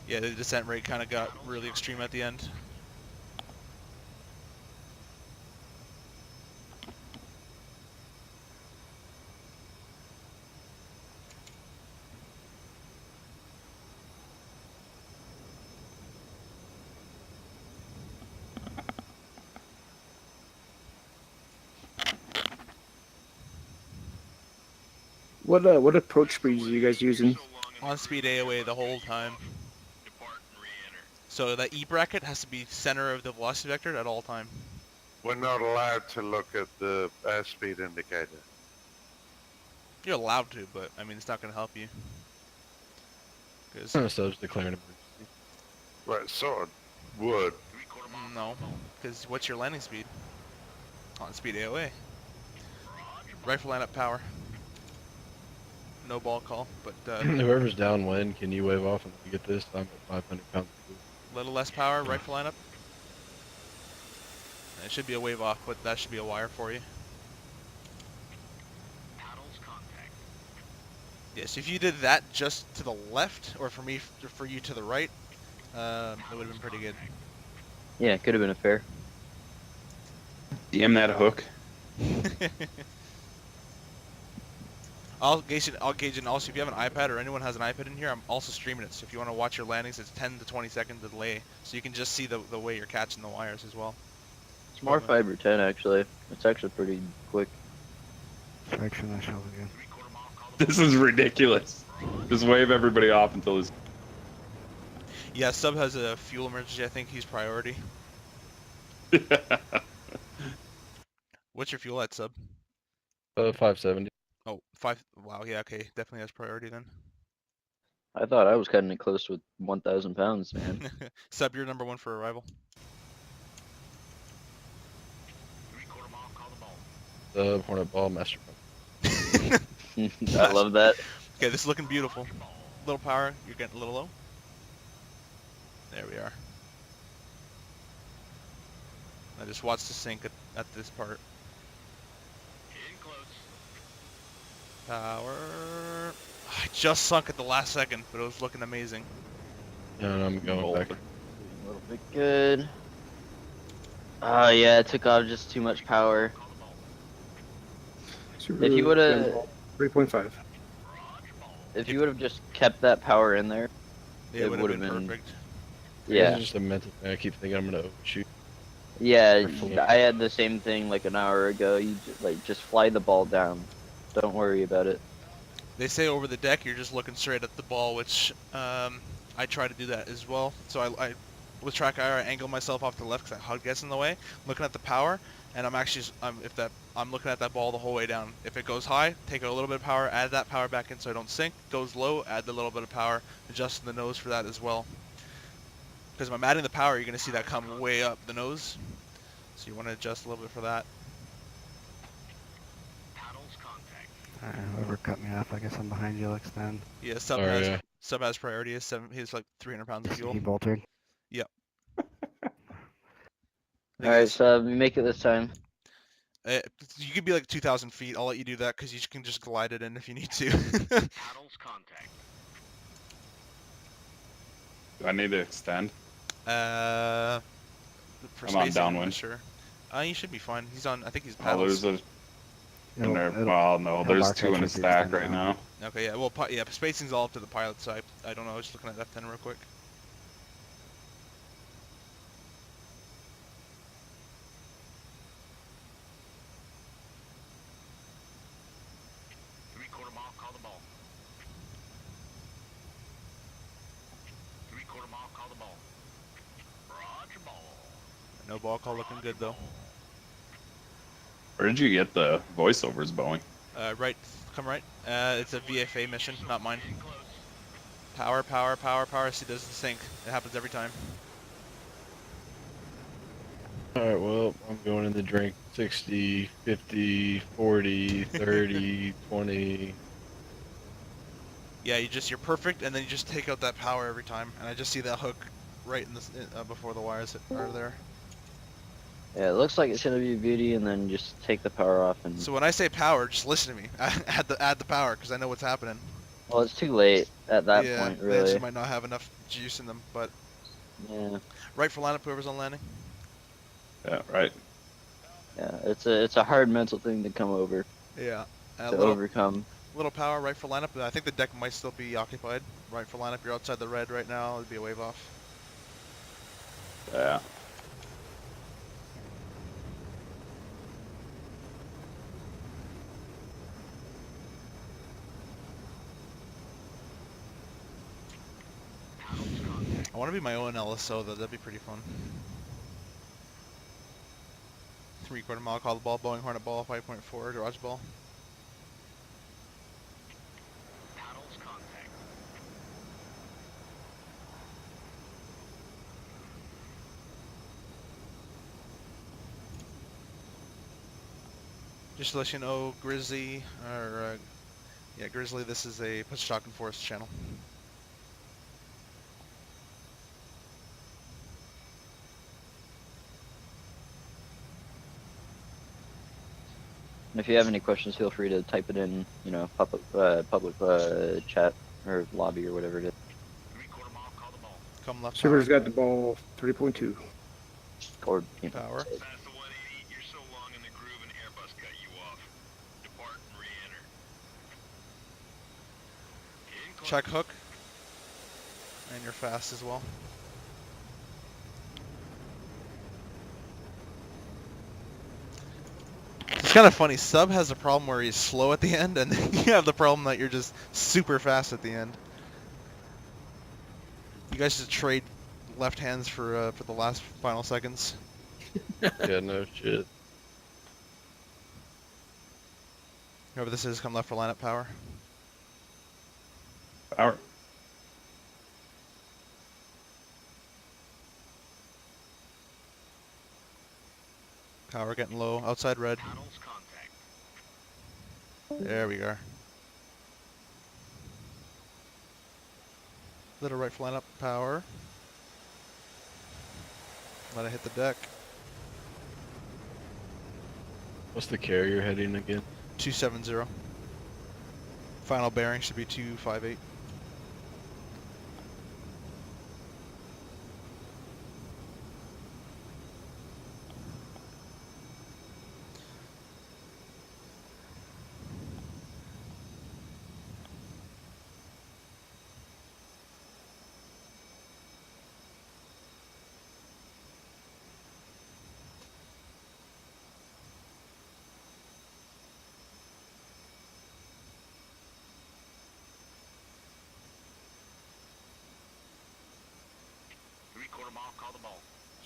S2: Yeah, the descent rate kind of got really extreme at the end.
S10: What approach speeds are you guys using?
S2: On speed AOA the whole time. So that E bracket has to be center of the velocity vector at all time.
S3: We're not allowed to look at the airspeed indicator.
S2: You're allowed to, but I mean it's not going to help you. Because
S9: Subs declaring emergency.
S3: Right, sort of would.
S2: no, because what's your landing speed? On speed AOA. Rifle lineup power. no ball call, but
S9: Whoever's downwind, can you wave off and let me get this? I'm at 500 pounds.
S2: a little less power, rifle lineup. It should be a wave off, but that should be a wire for you. Yes, if you did that just to the left, or for me, for you to the right, it would have been pretty good.
S1: Yeah, it could have been a fair.
S11: DM that hook.
S2: I'll gauge it, and also if you have an iPad or anyone has an iPad in here, I'm also streaming it. So if you want to watch your landings, it's 10 to 20 second delay, so you can just see the way you're catching the wires as well.
S1: It's more 5 or 10 actually. It's actually pretty quick.
S7: Section I shall again.
S11: This is ridiculous. Just wave everybody off until this.
S2: Yeah, Sub has a fuel emergency. I think he's priority. What's your fuel at, Sub?
S9: 570.
S2: Oh, 5. Wow, yeah, okay. Definitely has priority then.
S1: I thought I was cutting it close with 1,000 pounds, man.
S2: Sub, you're number 1 for arrival.
S9: Hornet ball, master.
S1: I love that.
S2: Okay, this is looking beautiful. Little power, you're getting a little low. There we are. I just watched the sync at this part. Power. I just sunk at the last second, but it was looking amazing.
S9: Yeah, and I'm going back.
S1: A little bit good. Oh yeah, it took off just too much power. If you would have
S10: 3.5.
S1: If you would have just kept that power in there,
S2: it would have been perfect.
S1: Yeah.
S9: It's just a mental thing. I keep thinking I'm gonna overshoot.
S1: Yeah, I had the same thing like an hour ago. You just fly the ball down. Don't worry about it.
S2: They say over the deck you're just looking straight at the ball, which I try to do that as well. So I with track IR, I angle myself off to the left because that HUD gets in the way. I'm looking at the power, and I'm looking at that ball the whole way down. If it goes high, take a little bit of power, add that power back in so I don't sink. Goes low, add the little bit of power, adjusting the nose for that as well. Because if I'm adding the power, you're going to see that come way up the nose. So you want to adjust a little bit for that.
S7: Alright, whoever cut me off, I guess I'm behind you, Alex, then.
S2: Yeah, Sub has priority. He's like 300 pounds of fuel.
S7: He bolted.
S2: Yep.
S1: Alright, so you make it this time.
S2: You could be like 2,000 feet. I'll let you do that because you can just glide it in if you need to.
S11: Do I need to extend?
S2: For
S11: I'm on downwind.
S2: Sure. You should be fine. He's on. I think he's
S11: Oh,
S2: paddles.
S11: there's well, no, there's 2 in a stack right now.
S2: Okay, yeah. Well, yeah. Spacing's all up to the pilot, so I don't know. I was just looking at F10 real quick. No ball call looking good though.
S11: Where did you get the voiceovers, Boeing?
S2: Right, come right. It's a VFA mission, not mine. Power, power, power, power. See, doesn't sync. It happens every time.
S9: Alright, well, I'm going in the drink. 60, 50, 40, 30, 20.
S2: Yeah, you're perfect, and then you just take out that power every time. And I just see that hook right in the before the wires are there.
S1: Yeah, it looks like it's gonna be a beauty, and then just take the power off and.
S2: So when I say power, just listen to me. add the power, because I know what's happening.
S1: Well, it's too late at that point,
S2: They
S1: really.
S2: just might not have enough juice in them, but.
S1: Yeah.
S2: Right for lineup, whoever's on landing.
S11: Yeah, right.
S1: Yeah, it's a hard mental thing to come over.
S2: Yeah.
S1: To overcome.
S2: Little power, right for lineup. I think the deck might still be occupied. Right for lineup, you're outside the red right now. It'd be a wave off.
S11: Yeah.
S2: I want to be my own LSO though. That'd be pretty fun. 3/4 mile, call the ball, Boeing Hornet ball, 5.4, garage ball. Just to let you know, Grizzly, or Yeah, Grizzly, this is a Pushtalk and Forest channel.
S1: And if you have any questions, feel free to type it in, you know, public chat or lobby or whatever it is.
S2: Come left
S10: Server's
S2: power.
S10: got the ball 3.2.
S1: Or, you know,
S2: Power.
S5: Past the 180, you're so long in the groove an Airbus cut you off. Depart and re-enter.
S2: Check hook. And you're fast as well. It's kind of funny. Sub has a problem where he's slow at the end, and then you have the problem that you're just super fast at the end. You guys should trade left hands for the last final seconds.
S9: Yeah, no shit.
S2: Whoever this is, come left for lineup power.
S11: Power.
S2: Power getting low. Outside red. There we are. Little right for lineup power. Let it hit the deck.
S9: What's the carrier heading again?
S2: 270. Final bearing should be 258.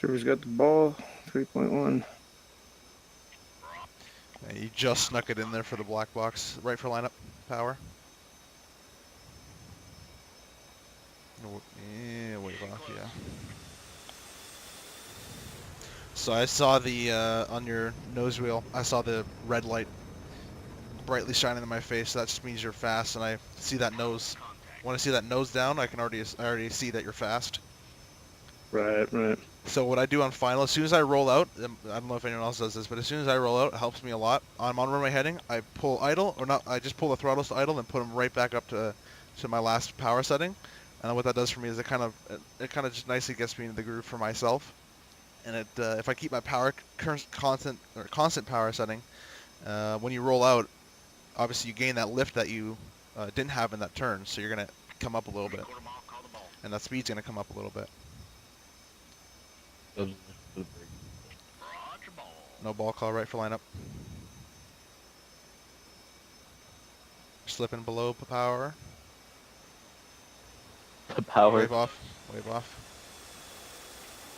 S10: Server's got the ball 3.1.
S2: Yeah, you just snuck it in there for the black box. Right for lineup power. Yeah, wave off, yeah. So I saw the, on your nose wheel, I saw the red light brightly shining in my face, so that just means you're fast, and I see that nose. When I see that nose down, I already see that you're fast.
S10: Right, right.
S2: So what I do on final, as soon as I roll out, I don't know if anyone else does this, but as soon as I roll out, it helps me a lot. I'm on runway heading, I pull idle, or not, I just pull the throttles to idle and put them right back up to my last power setting. And what that does for me is it kind of just nicely gets me into the groove for myself. And it, if I keep my power constant power setting, when you roll out, obviously you gain that lift that you didn't have in that turn, so you're gonna come up a little bit, and that speed's gonna come up a little bit. No ball call, right for lineup. Slipping below power.
S1: the power.
S2: Wave off. Wave off.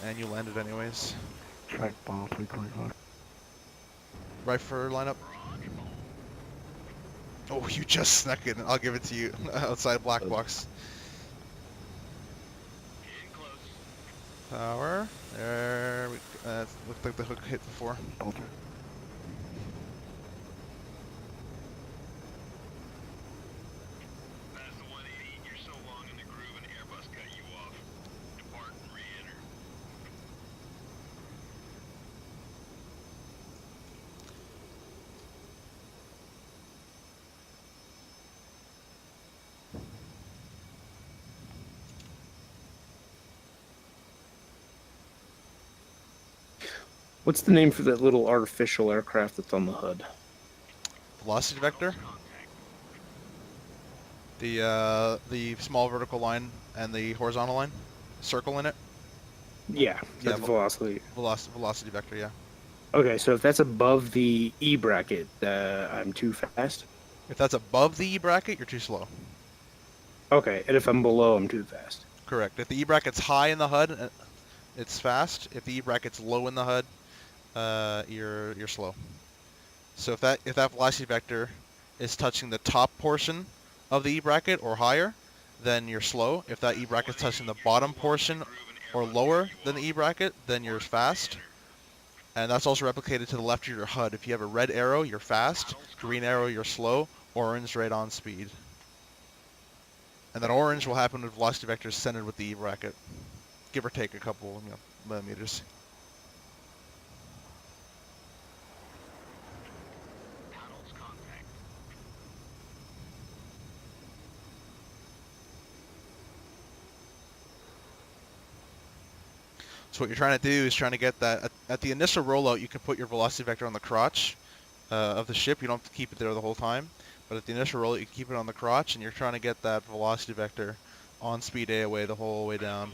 S2: And you landed anyways.
S7: Track ball 3.5.
S2: Right for lineup. Oh, you just snuck it. I'll give it to you. Outside black box. Power. There we looked like the hook hit before.
S7: Bolter.
S5: Past the 180, you're so long in the groove an Airbus cut you off. Depart and re-enter.
S10: What's the name for that little artificial aircraft that's on the hood?
S2: Velocity vector. The small vertical line and the horizontal line, circle in it.
S10: Yeah, that's velocity.
S2: Velocity vector, yeah.
S10: Okay, so if that's above the E bracket, I'm too fast?
S2: If that's above the E bracket, you're too slow.
S10: Okay, and if I'm below, I'm too fast.
S2: Correct. If the E bracket's high in the HUD, it's fast. If the E bracket's low in the HUD, you're slow. So if that velocity vector is touching the top portion of the E bracket or higher, then you're slow. If that E bracket's touching the bottom portion or lower than the E bracket, then you're fast. And that's also replicated to the left of your HUD. If you have a red arrow, you're fast. Green arrow, you're slow. orange right on speed. And then orange will happen with velocity vectors centered with the E bracket, give or take a couple, millimeters. So what you're trying to do is trying to get that at the initial rollout. You can put your velocity vector on the crotch of the ship. You don't have to keep it there the whole time, but at the initial rollout you can keep it on the crotch, and you're trying to get that velocity vector on speed AOA the whole way down.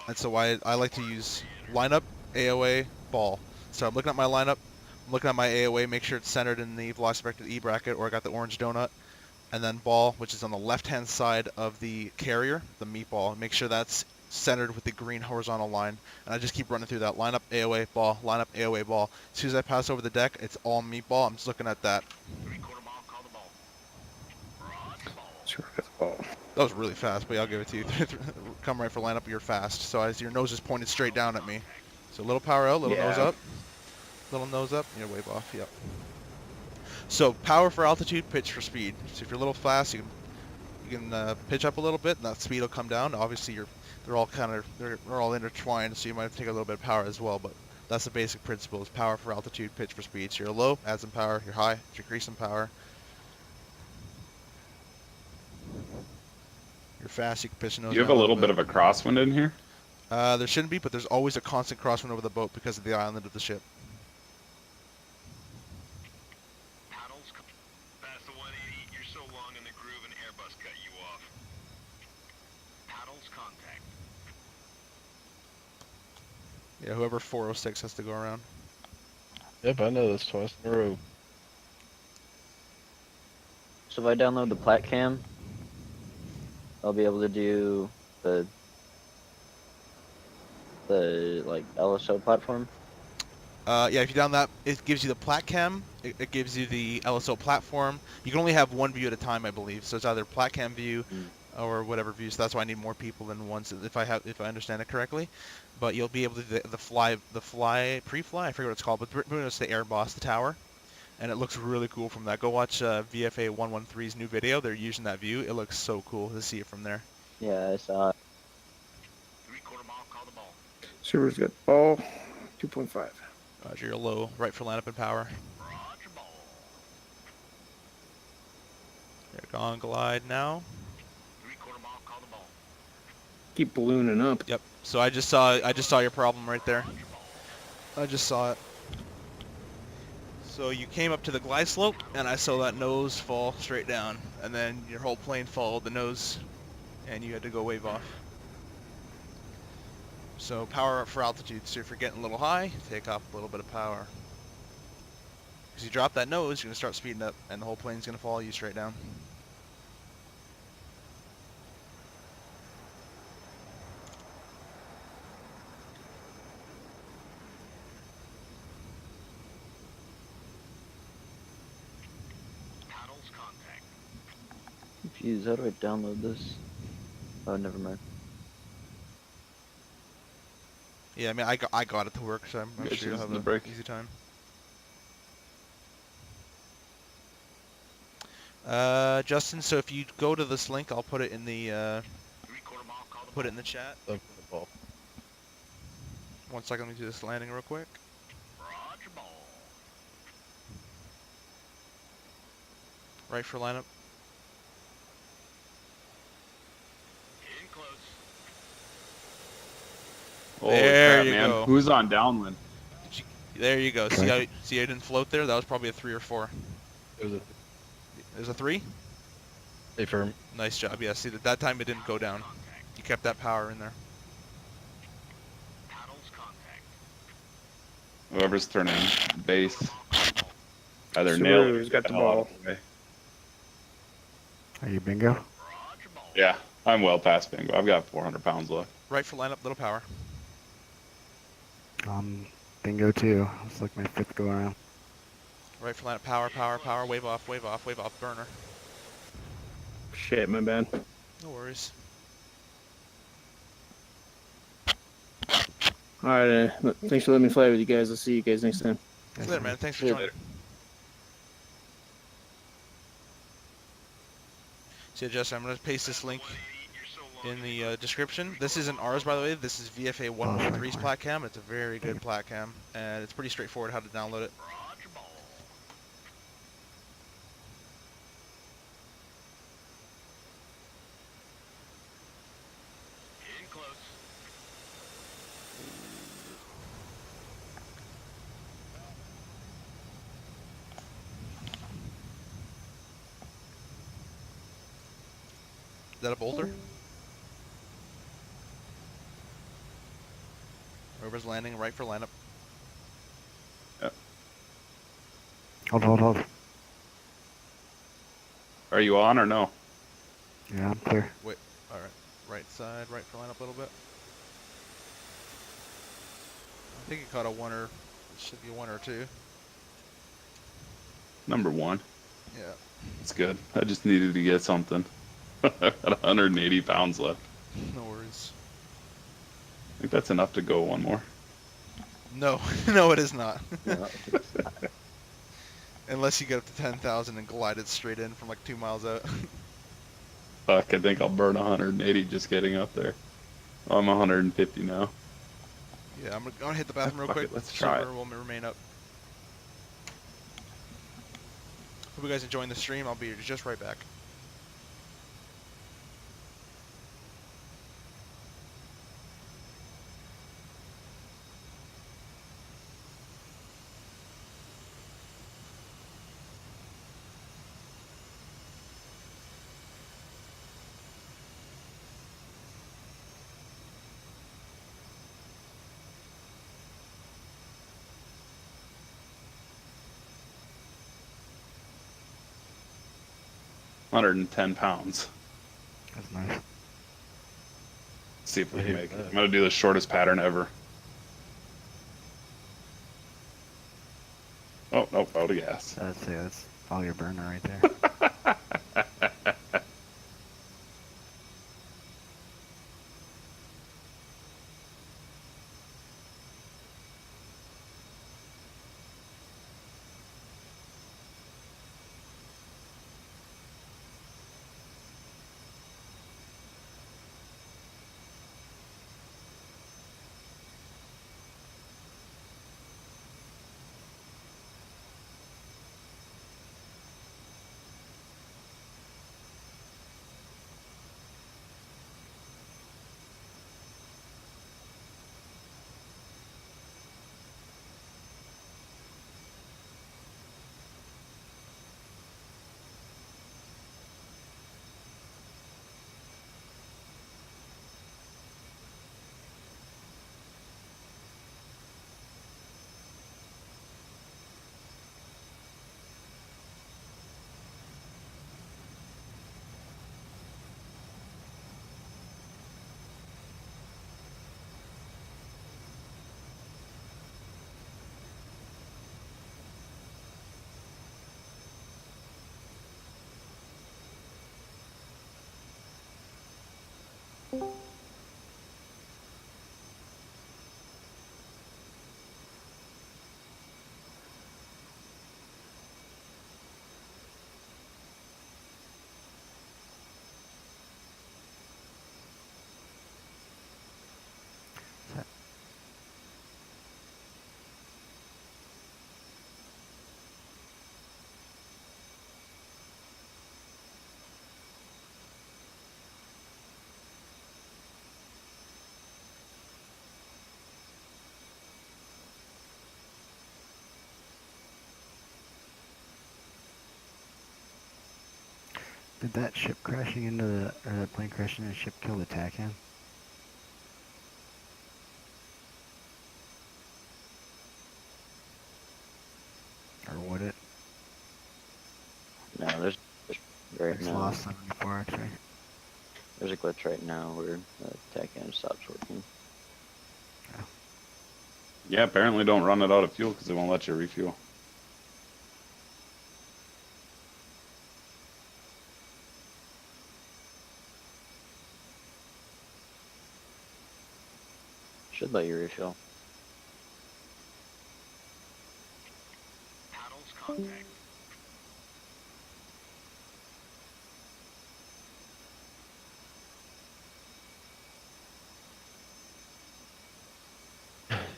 S2: And so I like to use lineup, AOA, ball. So I'm looking at my lineup, I'm looking at my AOA, make sure it's centered in the velocity vector E bracket, or I got the orange donut, and then ball, which is on the left-hand side of the carrier, the meatball. Make sure that's centered with the green horizontal line, and I just keep running through that lineup, AOA, ball, lineup, AOA, ball. As soon as I pass over the deck, it's all meatball. I'm just looking at that.
S10: Sure, got the ball.
S2: That was really fast, but yeah, I'll give it to you. Come right for lineup, you're fast. So as your nose is pointed straight down at me. So a little power out, little nose up. Little nose up, you're wave off, yep. So power for altitude, pitch for speed. So if you're a little fast, you can pitch up a little bit, and that speed will come down. Obviously, they're all intertwined, so you might have to take a little bit of power as well. But that's the basic principle: is power for altitude, pitch for speed. So you're low, add some power. You're high, decrease some power. You're fast, you can pitch the nose.
S11: You have a little bit of a crosswind in here?
S2: There shouldn't be, but there's always a constant crosswind over the boat because of the island of the ship.
S5: Past the 180, you're so long in the groove, an Airbus cut you off. Paddles contact.
S2: Yeah, whoever 406 has to go around.
S9: Yep, I know this twice in a row.
S1: So if I download the Plat Cam, I'll be able to do the like LSO platform.
S2: Yeah, if you down that, it gives you the Plat Cam. It gives you the LSO platform. You can only have one view at a time, I believe. So it's either Plat Cam view or whatever view. So that's why I need more people than once, if I understand it correctly. But you'll be able to do the pre-fly. I forget what it's called, but it's the air boss, the tower. And it looks really cool from that. Go watch VFA-113's new video. They're using that view. It looks so cool to see it from there.
S1: Yeah, I saw it.
S10: Server's got the ball. 2.5.
S2: Roger, you're low. Right for lineup and power. They're gone. Glide now.
S10: Keep ballooning up.
S2: Yep. So I just saw your problem right there. I just saw it. So you came up to the glide slope, and I saw that nose fall straight down, and then your whole plane followed the nose, and you had to go wave off. So power up for altitude. So if you're getting a little high, take off a little bit of power. Because you drop that nose, you're going to start speeding up, and the whole plane's going to follow you straight down.
S1: Confused. How do I download this? Oh, never mind.
S2: Yeah, I mean, I got it to work, so I'm sure you'll have an easy time. Justin, so if you go to this link, I'll put it in the chat.
S9: Look for the ball.
S2: 1 second, let me do this landing real quick. Right for lineup.
S11: Holy
S2: There
S11: crap,
S2: you
S11: man.
S2: go.
S11: Who's on downwind?
S2: There you go. See how I didn't float there? That was probably a 3 or 4.
S9: It was
S2: a 3?
S9: Stay firm.
S2: Nice job. Yeah, see, that time it didn't go down. You kept that power in there.
S11: Whoever's turning base, either nail it or
S10: Who's got
S11: get
S10: the
S11: hell out
S10: ball?
S11: of the way.
S7: Are you bingo?
S11: Yeah, I'm well past bingo. I've got 400 pounds left.
S2: Right for lineup, little power.
S7: Bingo too. It's like my 5th go around.
S2: Right for lineup, power, power, power, wave off, wave off, wave off, burner.
S10: Shit, my bad.
S2: No worries.
S10: Alright, thanks for letting me fly with you guys. I'll see you guys next time.
S2: See you later, man. Thanks for joining. So Jesse, I'm going to paste this link in the description. This isn't ours, by the way. This is VFA-113's Plat Cam. It's a very good Plat Cam, and it's pretty straightforward how to download it. Is that a bolter? Whoever's landing, right for lineup.
S7: Hold.
S11: Are you on or no?
S7: Yeah, I'm clear.
S2: Wait, alright. Right side, right for lineup a little bit. I think you caught a 1 or, it should be a 1 or 2.
S11: Number 1.
S2: Yeah.
S11: It's good. I just needed to get something. I've got 180 pounds left.
S2: No worries.
S11: I think that's enough to go one more.
S2: No, no it is not.
S11: Yeah.
S2: Unless you get up to 10,000 and glide it straight in from like 2 miles out.
S11: Fuck, I think I'll burn 180 just getting up there. I'm 150 now.
S2: Yeah, I'm gonna hit the bathroom real quick.
S11: Let's try it.
S2: Server will remain up. Hope you guys enjoying the stream. I'll be just right back.
S11: £110.
S7: That's nice.
S11: Let's see if we can make it. I'm gonna do the shortest pattern ever. Oh, nope, out of gas.
S7: That's all your burner right there. Did that ship crashing into the, or that plane crashing into the ship kill the TACAN? Or would it?
S1: No, there's right
S7: It's
S1: now.
S7: lost 74 actually.
S1: There's a glitch right now where the TACAN stops working.
S11: Yeah, apparently don't run it out of fuel because it won't let you refuel.
S1: Should let you refuel.
S5: Paddles contact.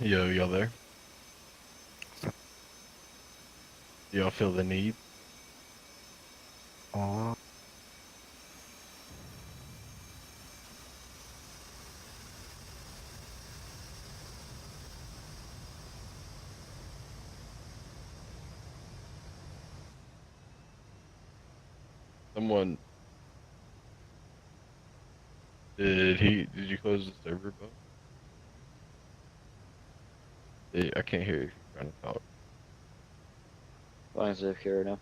S9: Yo, y'all there? Y'all feel the need?
S7: Oh,
S9: Someone, did you close the server, Bo? I can't hear you if you're trying to talk.
S1: As long as they're here now.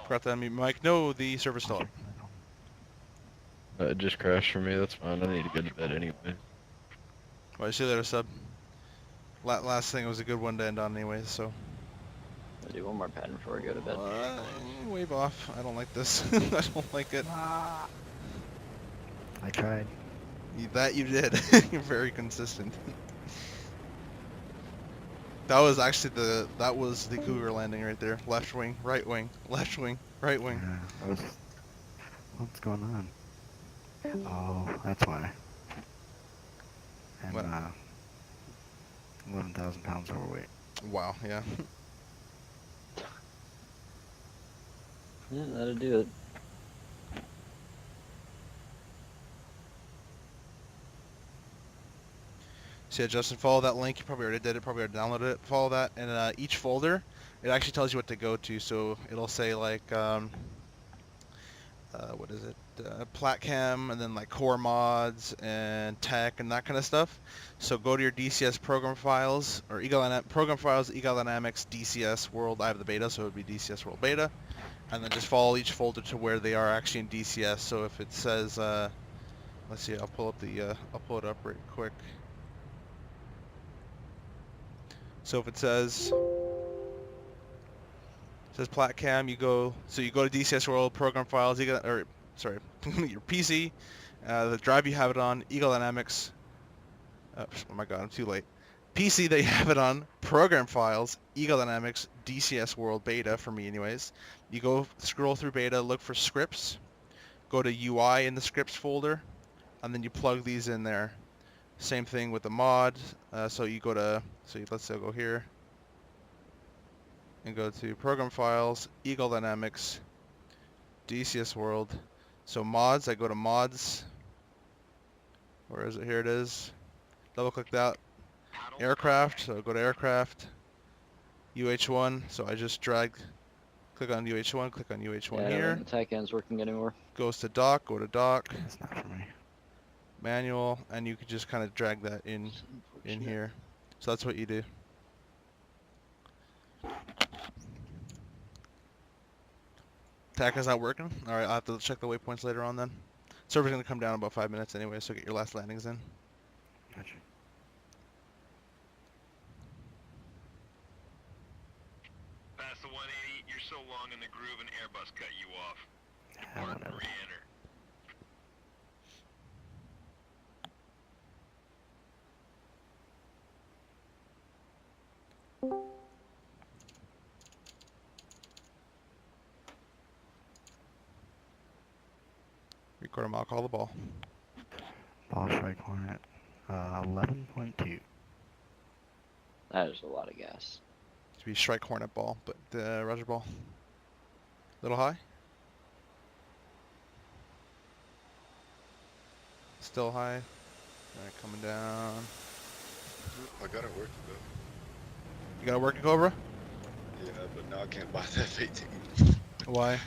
S2: Forgot to unmute mic. No, the server's still up.
S9: It just crashed for me, that's fine. I need to go to bed anyway.
S2: Well, see you later, sub. Last thing was a good one to end on anyway, so.
S1: I'll do one more pattern before I go to bed.
S2: Wave off. I don't like this. I don't like it.
S7: I tried.
S2: That you did. You're very consistent. That was actually that was the cougar landing right there. Left wing, right wing, left wing, right wing.
S7: What's going on? Oh, that's why. And
S2: What?
S7: 11,000 pounds overweight.
S2: Wow, yeah.
S1: Yeah, that'll do it.
S2: So yeah, Justin, follow that link. You probably already did it, probably already downloaded it. Follow that, and each folder, it actually tells you what to go to. So it'll say like, what is it? Plat Cam, and then like core mods and tech and that kind of stuff. So go to your DCS program files or program files, Eagle Dynamics, DCS World. I have the beta, so it would be DCS World Beta, and then just follow each folder to where they are actually in DCS. So if it says, let's see, I'll pull it up right quick. So if it says Plat Cam, you go to DCS World, program files, your PC, the drive you have it on, Eagle Dynamics. Oh my god, I'm too late. PC that you have it on, program files, Eagle Dynamics, DCS World Beta for me anyways. You go scroll through beta, look for scripts, go to UI in the scripts folder, and then you plug these in there. Same thing with the mod. Let's say I'll go here and go to program files, Eagle Dynamics, DCS World. So mods, I go to mods. Where is it? Here it is. Double click that. Aircraft, so I go to aircraft. UH1, so I just click on UH1, click on UH1
S1: yeah,
S2: here.
S1: The tech end's working anymore.
S2: Goes to dock, go to dock.
S7: It's not for me.
S2: Manual, and you could just kind of drag that in here. So that's what you do. TAC is not working? Alright, I'll have to check the waypoints later on then. Server's going to come down in about 5 minutes anyway, so get your last landings in.
S7: Gotcha.
S5: Past the 180, you're so long in the groove, an Airbus cut you off. Depart and re-enter.
S2: Record them, I'll call the ball.
S7: Ball strike hornet. 11.2.
S1: That is a lot of gas.
S2: To be strike hornet ball, but Roger ball. Little high. Still high. Alright, coming down.
S8: I got it working though.
S2: You got a working Cobra?
S8: Yeah, but now I can't buy that 18.
S2: Why?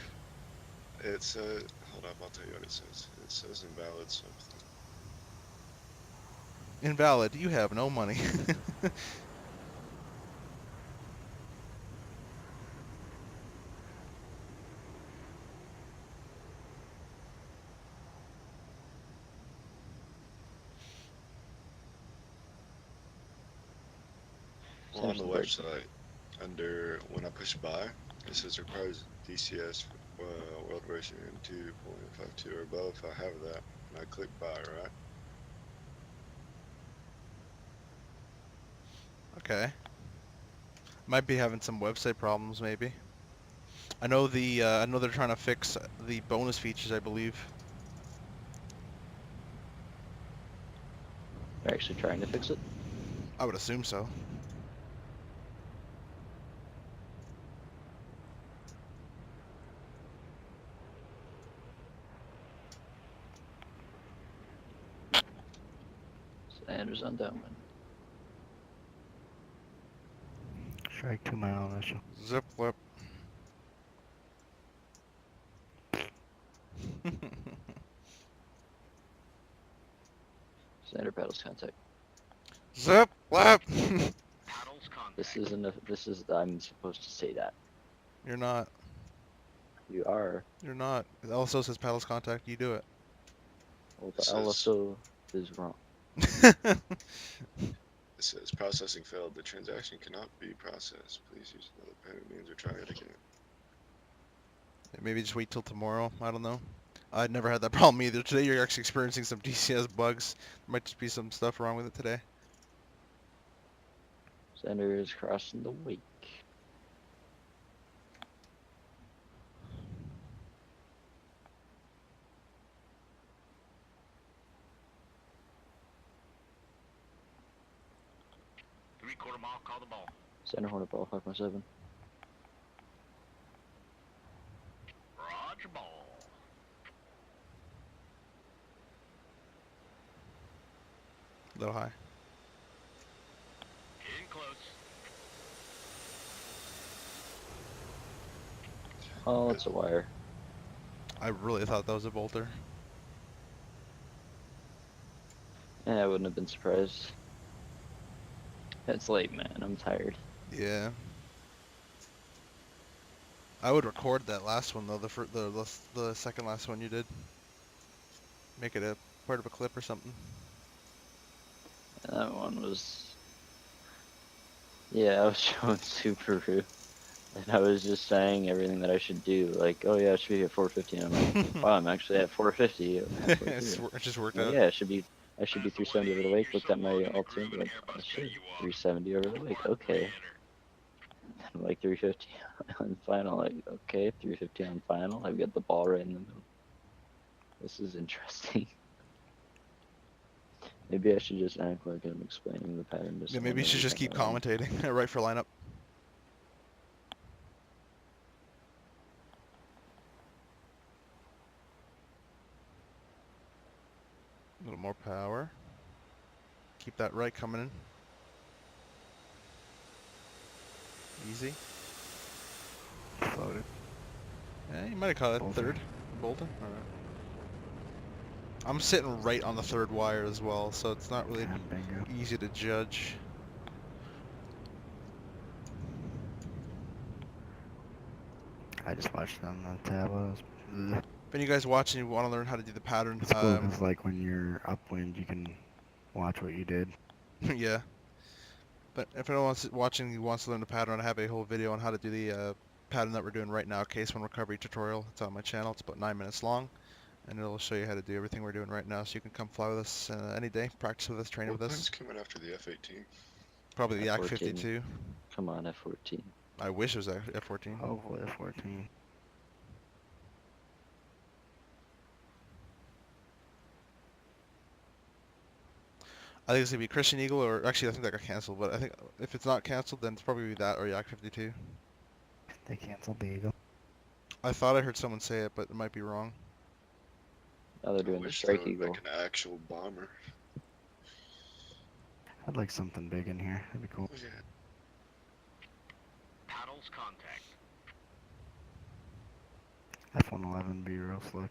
S8: It's hold up, I'll tell you what it says. It says invalid something.
S2: Invalid. You have no money.
S8: Well, on the website, under when I push buy, it says requires DCS World Racing 2.52 or above. If I have that, and I click buy, right?
S2: Okay. Might be having some website problems, maybe. I know I know they're trying to fix the bonus features, I believe.
S1: They're actually trying to fix it.
S2: I would assume so.
S1: Sanders on downwind.
S7: Strike 2 mile initial.
S2: Zip flip.
S1: Sander paddles contact.
S2: Zip flip.
S5: Paddles contact.
S1: This isn't a, this is, I'm supposed to say that.
S2: You're not.
S1: You are.
S2: You're not. It also says paddles contact. You do it.
S1: Well,
S8: It
S1: the
S8: says-
S1: also is wrong.
S8: It says processing failed. The transaction cannot be processed. Please use another payment means or try it again.
S2: Maybe just wait till tomorrow. I don't know. I'd never had that problem either. Today you're actually experiencing some DCS bugs. There might just be some stuff wrong with it today.
S1: Sander is crossing the wake.
S5: Three-quarter mile, call the ball.
S1: Sander Hornet ball 5.7.
S5: Roger ball.
S2: Little high.
S5: In close.
S1: Oh, it's a wire.
S2: I really thought that was a bolter.
S1: Yeah, I wouldn't have been surprised. It's late, man. I'm tired.
S2: Yeah. I would record that last one though, the second last one you did. Make it a part of a clip or something.
S1: That one was... Yeah, I was showing Subaru. And I was just saying everything that I should do. Like, oh yeah, I should be at 450. And I'm like, wow, I'm actually at 450.
S2: It just worked out.
S1: Yeah, I should be 370 over the wake. Looked at my alternative, like, oh shit, 370 over the wake. Okay. I'm like 350 on final. Like, okay, 350 on final. I've got the ball right in the middle. This is interesting. Maybe I should just act like I'm explaining the pattern to
S2: Yeah,
S1: someone
S2: maybe you should
S1: every
S2: just
S1: time
S2: keep
S1: I run.
S2: commentating right for lineup. A little more power. Keep that right coming in. Easy.
S7: Floated.
S2: Yeah, you might have caught it
S7: Bolter.
S2: third. Bolton? Alright. I'm sitting right on the third wire as well, so it's not really
S7: And bingo.
S2: easy to judge.
S7: I just watched it on the tablet.
S2: If any of you guys watching want to learn how to do the pattern,
S7: It's cool 'cause, like when you're upwind, you can watch what you did.
S2: yeah. But if anyone wants to learn the pattern, I have a whole video on how to do the pattern that we're doing right now, Case 1 recovery tutorial. It's on my channel. It's about 9 minutes long, and it'll show you how to do everything we're doing right now. So you can come fly with us any day, practice with us, train
S8: What
S2: with
S8: plane's
S2: us.
S8: coming after the F-18?
S2: Probably the Yak
S1: F-14.
S2: 52.
S1: Come on, F14.
S2: I wish it was F-14.
S7: Hopefully a 14.
S2: I think it's gonna be Christian Eagle, or actually I think that got canceled. But I think if it's not canceled, then it's probably that or Yak 52.
S7: They canceled the Eagle.
S2: I thought I heard someone say it, but it might be wrong.
S1: Now they're
S8: I
S1: doing the
S8: wish they
S1: Strike
S8: would
S1: Eagle.
S8: make an actual bomber.
S7: I'd like something big in here. That'd be cool.
S8: Oh, yeah.
S5: Paddles contact.
S7: F-111 be real slick.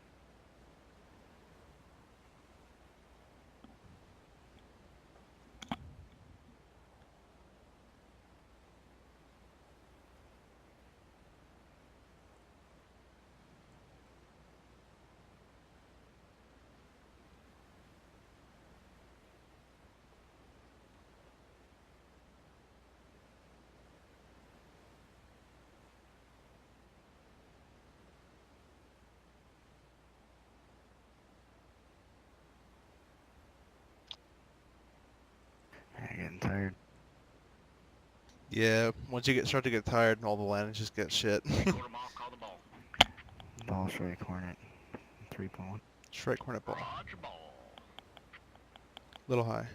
S7: Yeah, getting tired.
S2: Yeah, once you start to get tired, all the landings just get shit.
S5: Three-quarter mile, call the ball.
S7: Ball strike Hornet. 3.1.
S2: Strike Hornet ball.
S5: Roger ball.
S2: Little high.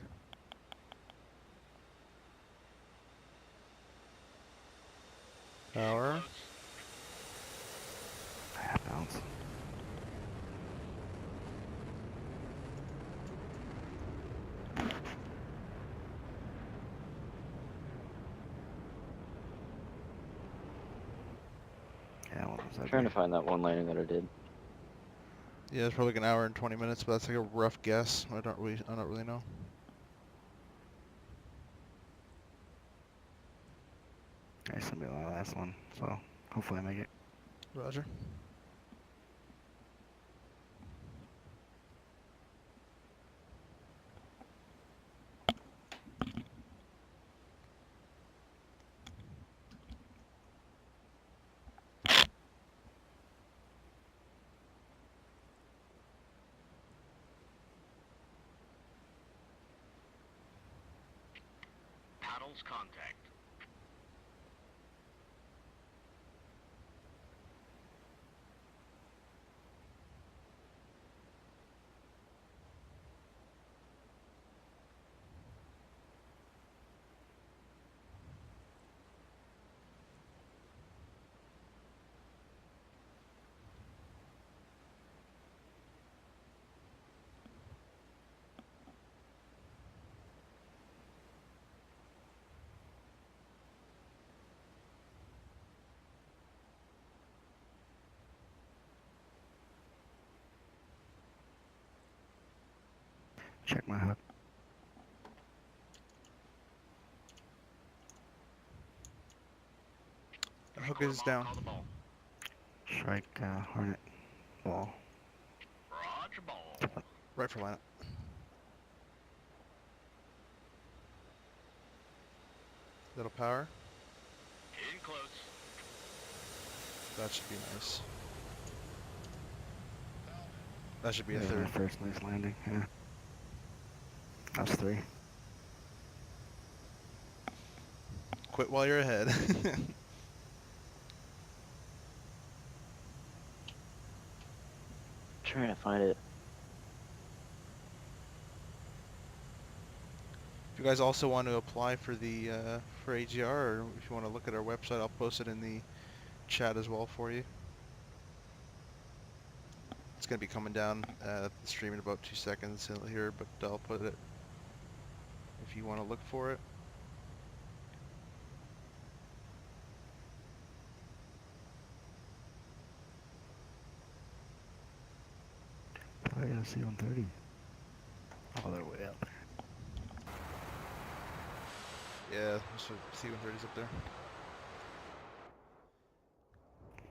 S2: Power.
S7: Half ounce. Yeah, what was
S1: I'm
S7: that?
S1: trying to find that one landing that I did.
S2: Yeah, it's probably like an hour and 20 minutes, but that's like a rough guess. I don't really know.
S7: This will be my last one, so hopefully I make it.
S2: Roger.
S5: Paddles contact.
S7: Check my hook.
S2: The hook is down.
S5: Call the ball.
S7: Strike Hornet ball.
S5: Roger ball.
S2: Right for lineup. Little power.
S5: In close.
S2: That should be nice. That should be a
S7: Yeah, my
S2: third.
S7: first nice landing. Yeah. That's 3.
S2: Quit while you're ahead.
S1: Trying to find it.
S2: If you guys also want to apply for the for AGR, or if you want to look at our website, I'll post it in the chat as well for you. It's going to be coming down the stream in about 2 seconds here, but I'll put it if you want to look for it.
S7: Oh yeah, C-130. Oh, they're way up there.
S2: Yeah, so C-130's up there.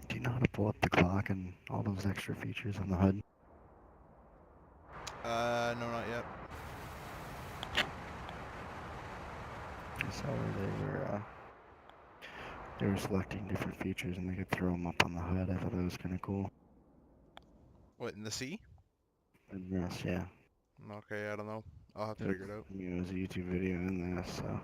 S7: Do you know how to pull up the clock and all those extra features on the HUD?
S2: No, not yet.
S7: I saw where they were selecting different features and they could throw them up on the HUD. I thought that was kind of cool.
S2: What, in the C?
S7: And yes, yeah.
S2: Okay, I don't know. I'll have to figure it out.
S7: You know, there's a YouTube video in there, so.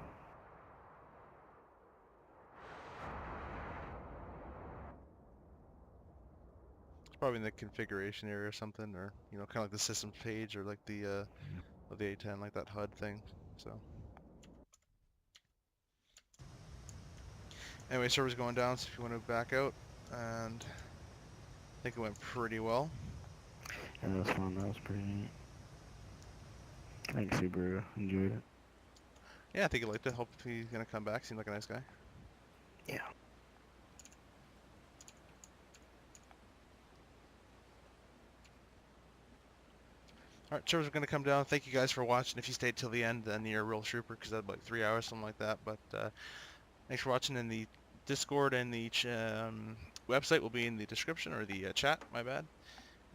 S2: It's probably in the configuration area or something, or, you know, kind of like the systems page, or like the, of the A10, like that HUD thing, so. Anyway, server's going down, so if you want to back out, and I think it went pretty well.
S7: Yeah, that was fun. That was pretty neat. I think Subaru enjoyed it.
S2: Yeah, I think he liked it. Hope he's gonna come back. Seemed like a nice guy.
S7: Yeah.
S2: Alright, server's gonna come down. Thank you guys for watching. If you stayed till the end, then you're a real trooper, because that's like 3 hours, something like that. But thanks for watching. In the Discord and the website will be in the description, or the chat, my bad.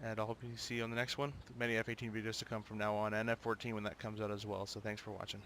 S2: And I hope you see you on the next one. Many F-18 videos to come from now on, and F-14 when that comes out as well. So thanks for watching.